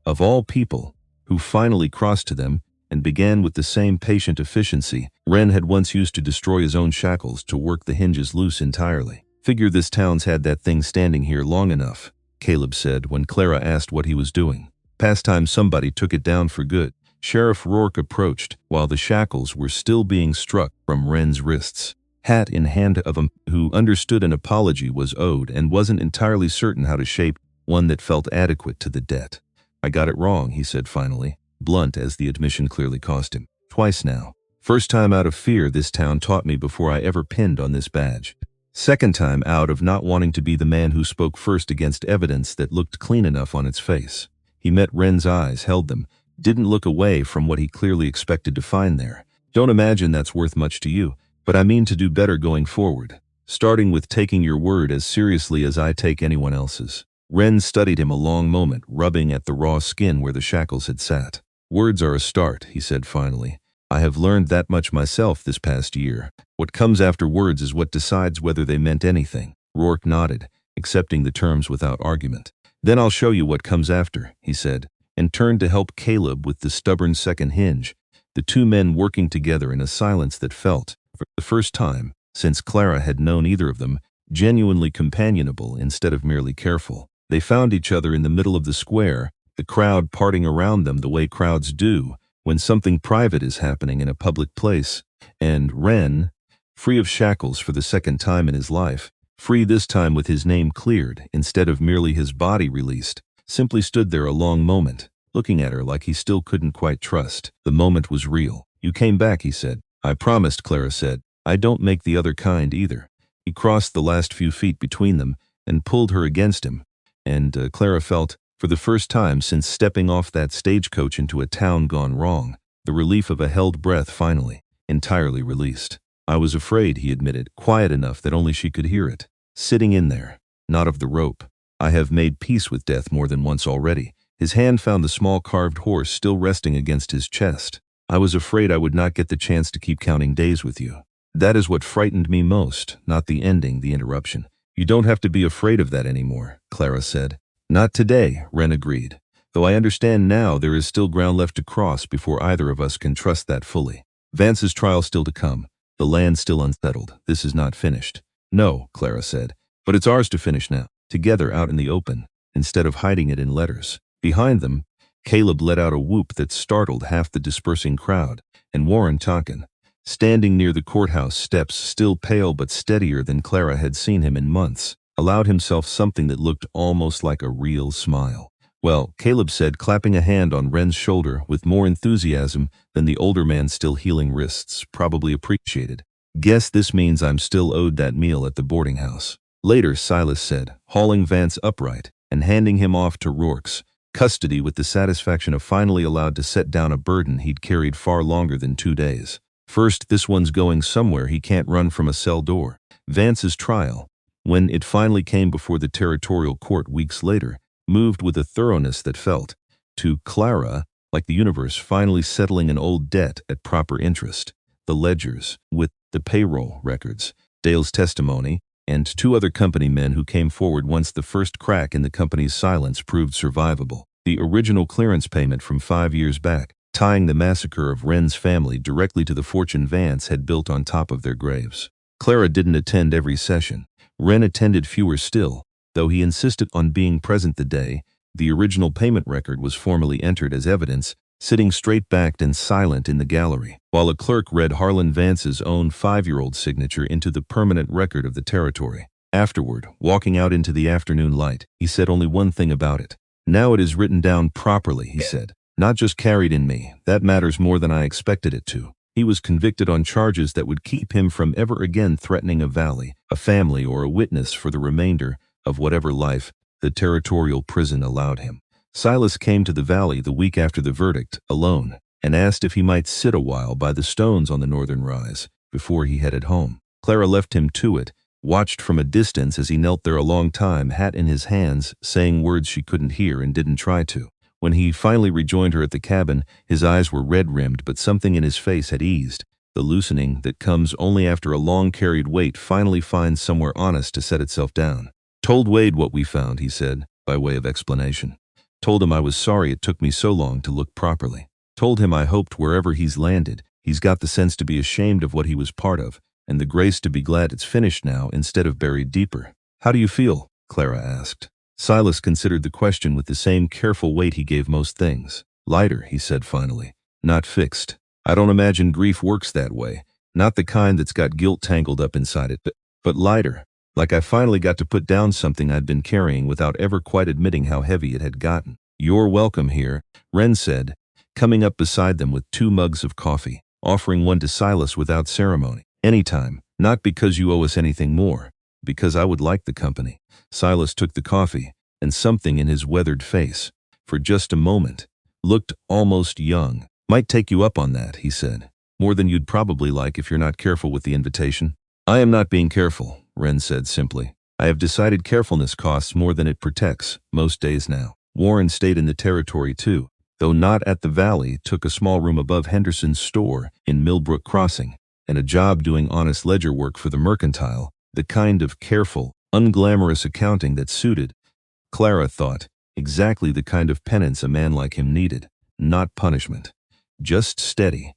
of all people, who finally crossed to them and began with the same patient efficiency Wren had once used to destroy his own shackles to work the hinges loose entirely. "Figure this town's had that thing standing here long enough," Caleb said when Clara asked what he was doing. "Past time somebody took it down for good." Sheriff Rourke approached while the shackles were still being struck from Wren's wrists, hat in hand of him who understood an apology was owed and wasn't entirely certain how to shape one that felt adequate to the debt. "I got it wrong," he said finally, blunt as the admission clearly cost him. "Twice now. First time out of fear this town taught me before I ever pinned on this badge. Second time out of not wanting to be the man who spoke first against evidence that looked clean enough on its face." He met Wren's eyes, held them, didn't look away from what he clearly expected to find there. "Don't imagine that's worth much to you, but I mean to do better going forward, starting with taking your word as seriously as I take anyone else's." Ren studied him a long moment, rubbing at the raw skin where the shackles had sat. "Words are a start," he said finally. "I have learned that much myself this past year. What comes after words is what decides whether they meant anything." Rourke nodded, accepting the terms without argument. "Then I'll show you what comes after," he said, and turned to help Caleb with the stubborn second hinge, the two men working together in a silence that felt, for the first time, since Clara had known either of them, genuinely companionable instead of merely careful. They found each other in the middle of the square, the crowd parting around them the way crowds do when something private is happening in a public place, and Ren, free of shackles for the second time in his life, free this time with his name cleared instead of merely his body released, simply stood there a long moment, looking at her like he still couldn't quite trust. The moment was real. "You came back," he said. "I promised," Clara said. "I don't make the other kind either." He crossed the last few feet between them and pulled her against him, and Clara felt, for the first time since stepping off that stagecoach into a town gone wrong, the relief of a held breath finally, entirely released. "I was afraid," he admitted, quiet enough that only she could hear it. "Sitting in there. Not of the rope. I have made peace with death more than once already." His hand found the small carved horse still resting against his chest. "I was afraid I would not get the chance to keep counting days with you. That is what frightened me most, not the ending, the interruption." "You don't have to be afraid of that anymore," Clara said. "Not today," Ren agreed. "Though I understand now there is still ground left to cross before either of us can trust that fully. Vance's trial still to come. The land still unsettled. This is not finished." "No," Clara said. "But it's ours to finish now, together out in the open, instead of hiding it in letters." Behind them, Caleb let out a whoop that startled half the dispersing crowd, and Warren Tonkin, standing near the courthouse steps, still pale but steadier than Clara had seen him in months, allowed himself something that looked almost like a real smile. "Well," Caleb said, clapping a hand on Ren's shoulder with more enthusiasm than the older man's still healing wrists probably appreciated. "Guess this means I'm still owed that meal at the boarding house." Later, Silas said, hauling Vance upright and handing him off to Rourke's custody with the satisfaction of finally allowed to set down a burden he'd carried far longer than 2 days. "First, this one's going somewhere he can't run from a cell door." Vance's trial, when it finally came before the territorial court weeks later, moved with a thoroughness that felt, to Clara, like the universe finally settling an old debt at proper interest. The ledgers, with the payroll records, Dale's testimony, and 2 other company men who came forward once the first crack in the company's silence proved survivable. The original clearance payment from 5 years back, tying the massacre of Ren's family directly to the fortune Vance had built on top of their graves. Clara didn't attend every session. Ren attended fewer still, though he insisted on being present the day the original payment record was formally entered as evidence, sitting straight-backed and silent in the gallery, while a clerk read Harlan Vance's own 5-year-old signature into the permanent record of the territory. Afterward, walking out into the afternoon light, he said only one thing about it. "Now it is written down properly," he said. "Not just carried in me. That matters more than I expected it to." He was convicted on charges that would keep him from ever again threatening a valley, a family, or a witness for the remainder of whatever life the territorial prison allowed him. Silas came to the valley the week after the verdict, alone, and asked if he might sit a while by the stones on the northern rise before he headed home. Clara left him to it, watched from a distance as he knelt there a long time, hat in his hands, saying words she couldn't hear and didn't try to. When he finally rejoined her at the cabin, his eyes were red-rimmed, but something in his face had eased. The loosening that comes only after a long-carried weight finally finds somewhere honest to set itself down. "Told Wade what we found," he said, by way of explanation. "Told him I was sorry it took me so long to look properly. Told him I hoped wherever he's landed, he's got the sense to be ashamed of what he was part of, and the grace to be glad it's finished now instead of buried deeper." "How do you feel?" Clara asked. Silas considered the question with the same careful weight he gave most things. "Lighter," he said finally. "Not fixed. I don't imagine grief works that way. Not the kind that's got guilt tangled up inside it, but lighter. Like I finally got to put down something I'd been carrying without ever quite admitting how heavy it had gotten." "You're welcome here," Ren said, coming up beside them with 2 mugs of coffee, offering one to Silas without ceremony. "Anytime. Not because you owe us anything more. Because I would like the company." Silas took the coffee, and something in his weathered face, for just a moment, looked almost young. "Might take you up on that," he said. "More than you'd probably like if you're not careful with the invitation." "I am not being careful," Ren said simply. I have decided carefulness costs more than it protects, most days now. Warren stayed in the territory too, though not at the valley, took a small room above Henderson's store in Millbrook Crossing, and a job doing honest ledger work for the Mercantile, the kind of careful, unglamorous accounting that suited, Clara thought, exactly the kind of penance a man like him needed. Not punishment. Just steady,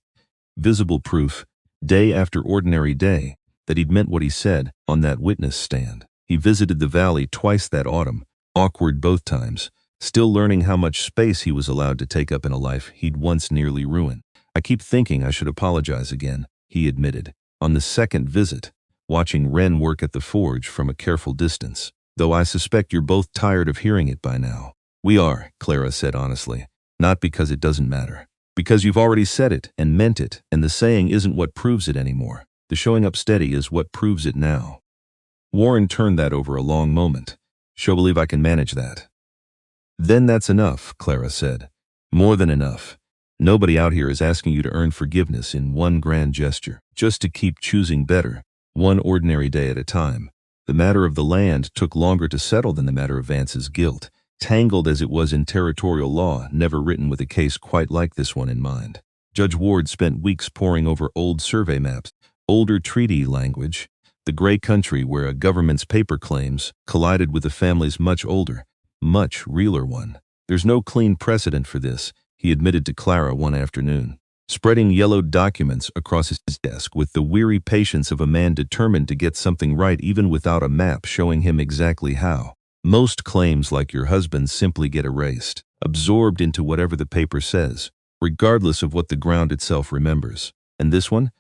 visible proof, day after ordinary day, that he'd meant what he said on that witness stand. He visited the valley twice that autumn, awkward both times, still learning how much space he was allowed to take up in a life he'd once nearly ruined. I keep thinking I should apologize again, he admitted, on the second visit, watching Wren work at the forge from a careful distance. Though I suspect you're both tired of hearing it by now. We are, Clara said honestly, not because it doesn't matter. Because you've already said it and meant it, and the saying isn't what proves it anymore. The showing up steady is what proves it now. Warren turned that over a long moment. She'll believe I can manage that. Then that's enough, Clara said. More than enough. Nobody out here is asking you to earn forgiveness in one grand gesture, just to keep choosing better, one ordinary day at a time. The matter of the land took longer to settle than the matter of Vance's guilt, tangled as it was in territorial law, never written with a case quite like this one in mind. Judge Ward spent weeks poring over old survey maps, older treaty language, the gray country where a government's paper claims collided with the family's much older, much realer one. There's no clean precedent for this, he admitted to Clara one afternoon, spreading yellowed documents across his desk with the weary patience of a man determined to get something right even without a map showing him exactly how. Most claims like your husband's simply get erased, absorbed into whatever the paper says, regardless of what the ground itself remembers. And this one,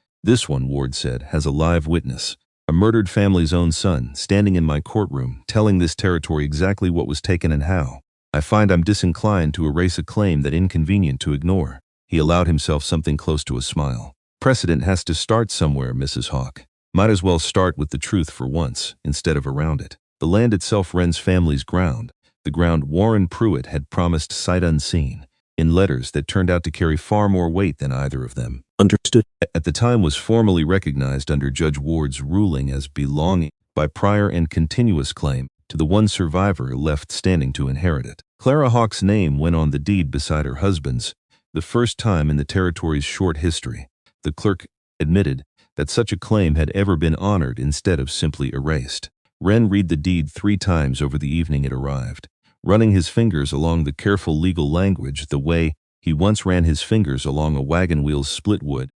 Ward said, has a live witness, a murdered family's own son, standing in my courtroom, telling this territory exactly what was taken and how. I find I'm disinclined to erase a claim that inconvenient to ignore. He allowed himself something close to a smile. Precedent has to start somewhere, Mrs. Hawke. Might as well start with the truth for once, instead of around it. The land itself Wren's family's ground, the ground Warren Pruitt had promised sight unseen, in letters that turned out to carry far more weight than either of them understood at the time, was formally recognized under Judge Ward's ruling as belonging, by prior and continuous claim, to the one survivor left standing to inherit it. Clara Hawke's name went on the deed beside her husband's, the first time in the territory's short history. The clerk admitted that such a claim had ever been honored instead of simply erased. Wren read the deed 3 times over the evening it arrived, running his fingers along the careful legal language the way he once ran his fingers along a wagon wheel's split wood,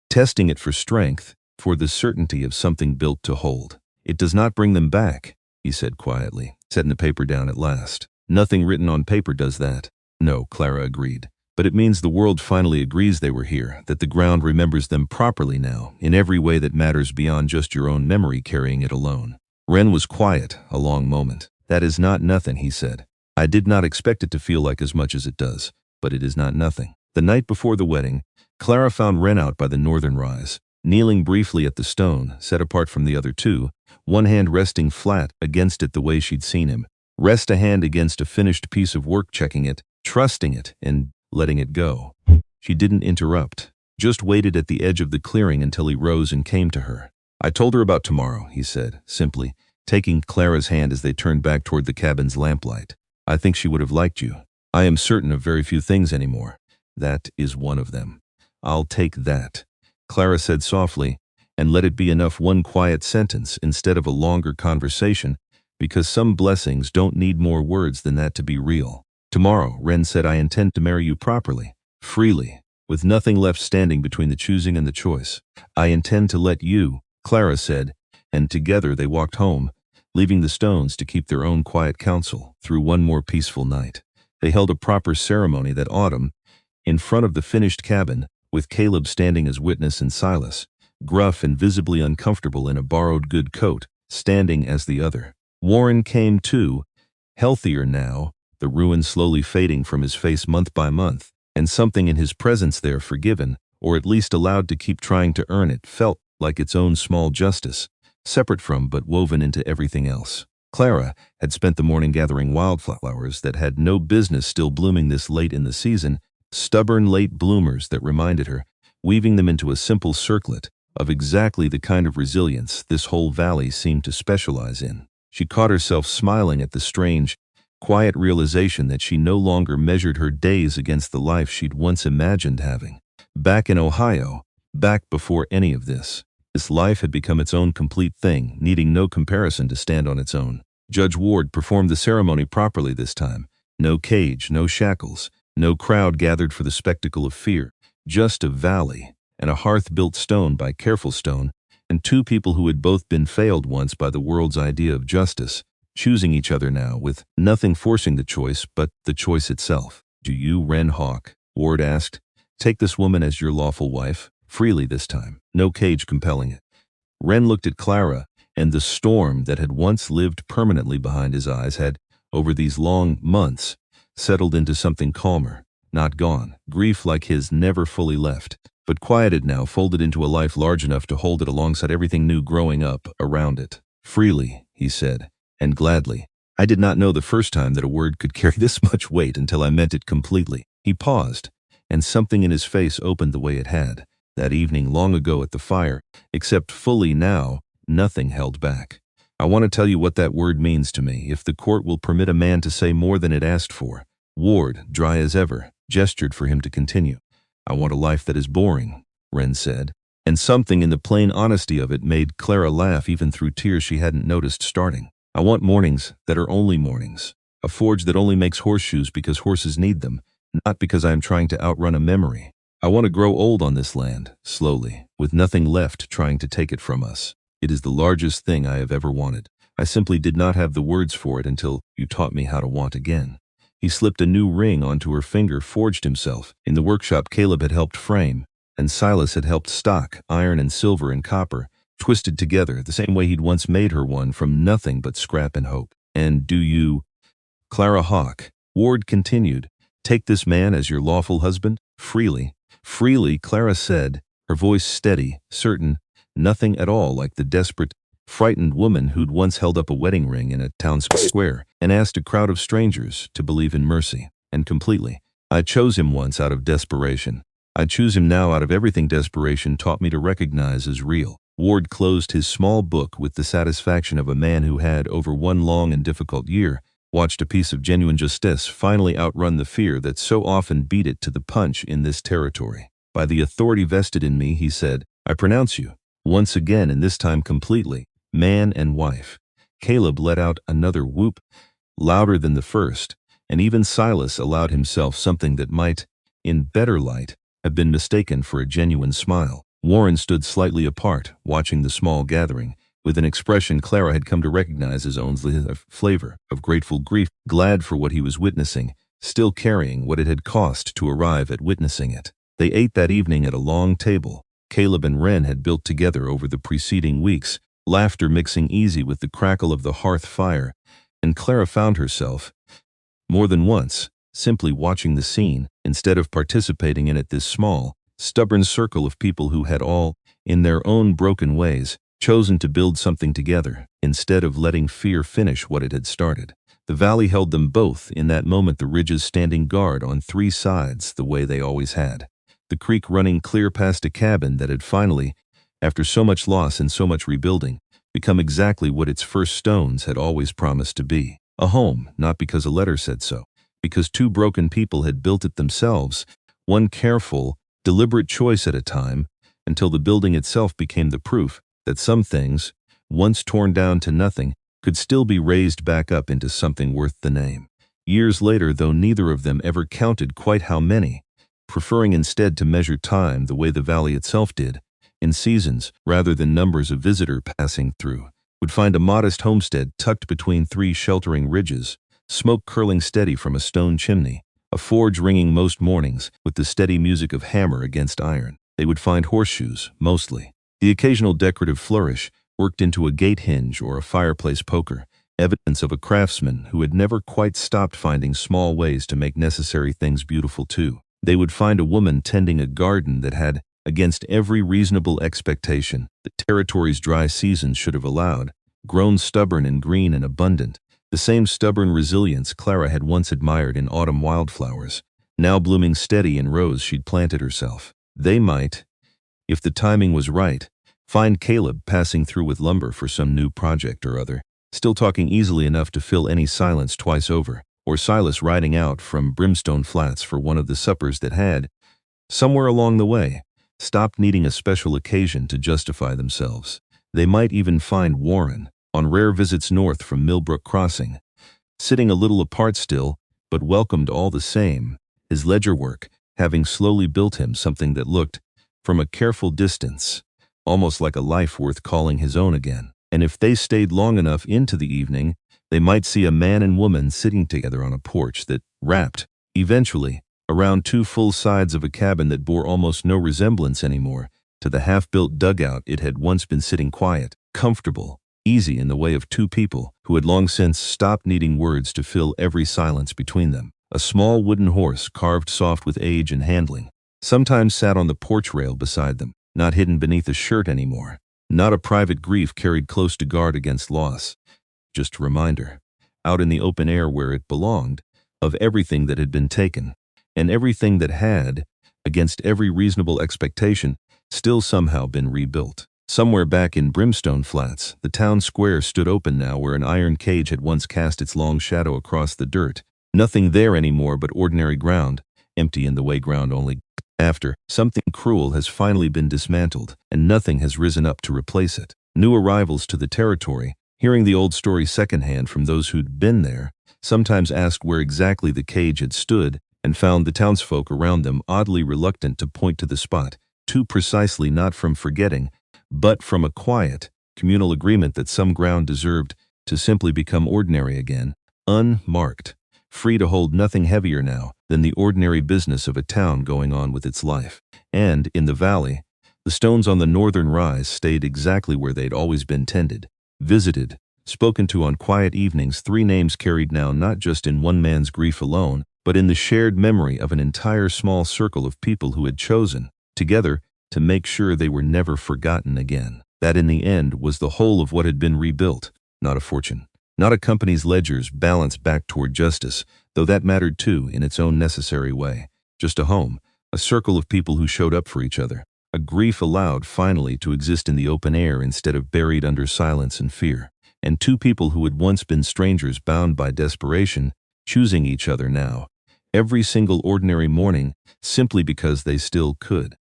testing it for strength, for the certainty of something built to hold. It does not bring them back, he said quietly, setting the paper down at last. Nothing written on paper does that. No, Clara agreed. But it means the world finally agrees they were here, that the ground remembers them properly now, in every way that matters beyond just your own memory carrying it alone. Wren was quiet a long moment. That is not nothing, he said. I did not expect it to feel like as much as it does, but it is not nothing. The night before the wedding, Clara found Wren out by the northern rise, kneeling briefly at the stone, set apart from the other two, one hand resting flat against it the way she'd seen him. Rest a hand against a finished piece of work, checking it, trusting it, and letting it go. She didn't interrupt, just waited at the edge of the clearing until he rose and came to her. I told her about tomorrow, he said, simply, taking Clara's hand as they turned back toward the cabin's lamplight. I think she would have liked you. I am certain of very few things anymore. That is one of them. I'll take that, Clara said softly, and let it be enough one quiet sentence instead of a longer conversation, because some blessings don't need more words than that to be real. Tomorrow, Wren said, I intend to marry you properly, freely, with nothing left standing between the choosing and the choice. I intend to let you, Clara said, and together they walked home, leaving the stones to keep their own quiet counsel through one more peaceful night. They held a proper ceremony that autumn, in front of the finished cabin, with Caleb standing as witness and Silas, gruff and visibly uncomfortable in a borrowed good coat, standing as the other. Warren came too, healthier now, the ruin slowly fading from his face month by month, and something in his presence there forgiven, or at least allowed to keep trying to earn it, felt like its own small justice, separate from but woven into everything else. Clara had spent the morning gathering wildflowers that had no business still blooming this late in the season, stubborn late bloomers that reminded her, weaving them into a simple circlet, of exactly the kind of resilience this whole valley seemed to specialize in. She caught herself smiling at the strange, quiet realization that she no longer measured her days against the life she'd once imagined having. Back in Ohio, back before any of this life had become its own complete thing, needing no comparison to stand on its own. Judge Ward performed the ceremony properly this time. No cage, no shackles, no crowd gathered for the spectacle of fear. Just a valley, and a hearth built stone by careful stone, and two people who had both been failed once by the world's idea of justice, choosing each other now, with nothing forcing the choice but the choice itself. "Do you, Wren Hawk," Ward asked, "take this woman as your lawful wife? Freely this time, no cage compelling it." Wren looked at Clara, and the storm that had once lived permanently behind his eyes had, over these long months, settled into something calmer, not gone. Grief like his never fully left, but quieted now, folded into a life large enough to hold it alongside everything new growing up around it. "Freely," he said, "and gladly. I did not know the first time that a word could carry this much weight until I meant it completely." He paused, and something in his face opened the way it had that evening long ago at the fire, except fully now, nothing held back. "I want to tell you what that word means to me, if the court will permit a man to say more than it asked for." Ward, dry as ever, gestured for him to continue. "I want a life that is boring," Wren said, and something in the plain honesty of it made Clara laugh even through tears she hadn't noticed starting. "I want mornings that are only mornings, a forge that only makes horseshoes because horses need them, not because I am trying to outrun a memory. I want to grow old on this land, slowly, with nothing left trying to take it from us. It is the largest thing I have ever wanted. I simply did not have the words for it until you taught me how to want again." He slipped a new ring onto her finger, forged himself. In the workshop Caleb had helped frame, and Silas had helped stock, iron and silver and copper, twisted together, the same way he'd once made her one from nothing but scrap and hope. "And do you, Clara Hawk," Ward continued, "take this man as your lawful husband? Freely." "Freely," Clara said, her voice steady, certain, nothing at all like the desperate, frightened woman who'd once held up a wedding ring in a town square and asked a crowd of strangers to believe in mercy. "And completely. I chose him once out of desperation. I choose him now out of everything desperation taught me to recognize as real." Ward closed his small book with the satisfaction of a man who had, over one long and difficult year, watched a piece of genuine justice finally outrun the fear that so often beat it to the punch in this territory. "By the authority vested in me," he said, "I pronounce you, once again and this time completely, man and wife." Caleb let out another whoop, louder than the first, and even Silas allowed himself something that might, in better light, have been mistaken for a genuine smile. Warren stood slightly apart, watching the small gathering, with an expression Clara had come to recognize as own flavor of grateful grief, glad for what he was witnessing, still carrying what it had cost to arrive at witnessing it. They ate that evening at a long table Caleb and Wren had built together over the preceding weeks, laughter mixing easy with the crackle of the hearth fire, and Clara found herself, more than once, simply watching the scene, instead of participating in it. This small, stubborn circle of people who had all, in their own broken ways, chosen to build something together, instead of letting fear finish what it had started. The valley held them both in that moment, the ridges standing guard on three sides the way they always had. The creek running clear past a cabin that had finally, after so much loss and so much rebuilding, become exactly what its first stones had always promised to be. A home, not because a letter said so, because two broken people had built it themselves, one careful, deliberate choice at a time, until the building itself became the proof that some things, once torn down to nothing, could still be raised back up into something worth the name. Years later, though neither of them ever counted quite how many, preferring instead to measure time the way the valley itself did, in seasons rather than numbers of visitor passing through, would find a modest homestead tucked between three sheltering ridges, smoke curling steady from a stone chimney, a forge ringing most mornings with the steady music of hammer against iron. They would find horseshoes, mostly. The occasional decorative flourish, worked into a gate hinge or a fireplace poker, evidence of a craftsman who had never quite stopped finding small ways to make necessary things beautiful too. They would find a woman tending a garden that had, against every reasonable expectation the territory's dry seasons should have allowed, grown stubborn and green and abundant, the same stubborn resilience Clara had once admired in autumn wildflowers, now blooming steady in rows she'd planted herself. They might, if the timing was right, find Caleb passing through with lumber for some new project or other. still talking easily enough to fill any silence twice over, or Silas riding out from Brimstone Flats for one of the suppers that had, somewhere along the way, stopped needing a special occasion to justify themselves. They might even find Warren, on rare visits north from Millbrook Crossing, sitting a little apart still, but welcomed all the same, his ledger work having slowly built him something that looked, from a careful distance, almost like a life worth calling his own again. And if they stayed long enough into the evening, they might see a man and woman sitting together on a porch that wrapped, eventually, around two full sides of a cabin that bore almost no resemblance anymore to the half-built dugout it had once been, sitting quiet, comfortable, easy in the way of two people who had long since stopped needing words to fill every silence between them. A small wooden horse, carved soft with age and handling, sometimes sat on the porch rail beside them, not hidden beneath a shirt anymore, not a private grief carried close to guard against loss, just a reminder, out in the open air where it belonged, of everything that had been taken, and everything that had, against every reasonable expectation, still somehow been rebuilt. Somewhere back in Brimstone Flats, the town square stood open now where an iron cage had once cast its long shadow across the dirt. Nothing there anymore but ordinary ground, empty in the way ground only after something cruel has finally been dismantled, and nothing has risen up to replace it. New arrivals to the territory, hearing the old story secondhand from those who'd been there, sometimes asked where exactly the cage had stood, and found the townsfolk around them oddly reluctant to point to the spot, too precisely not from forgetting, but from a quiet, communal agreement that some ground deserved to simply become ordinary again, unmarked, free to hold nothing heavier now than the ordinary business of a town going on with its life. And, in the valley, the stones on the northern rise stayed exactly where they'd always been tended, visited, spoken to on quiet evenings. Three names carried now not just in one man's grief alone, but in the shared memory of an entire small circle of people who had chosen, together, to make sure they were never forgotten again. That in the end was the whole of what had been rebuilt, not a fortune, not a company's ledgers balanced back toward justice, though that mattered too in its own necessary way. Just a home, a circle of people who showed up for each other, a grief allowed finally to exist in the open air instead of buried under silence and fear, and two people who had once been strangers bound by desperation, choosing each other now, every single ordinary morning, simply because they still could.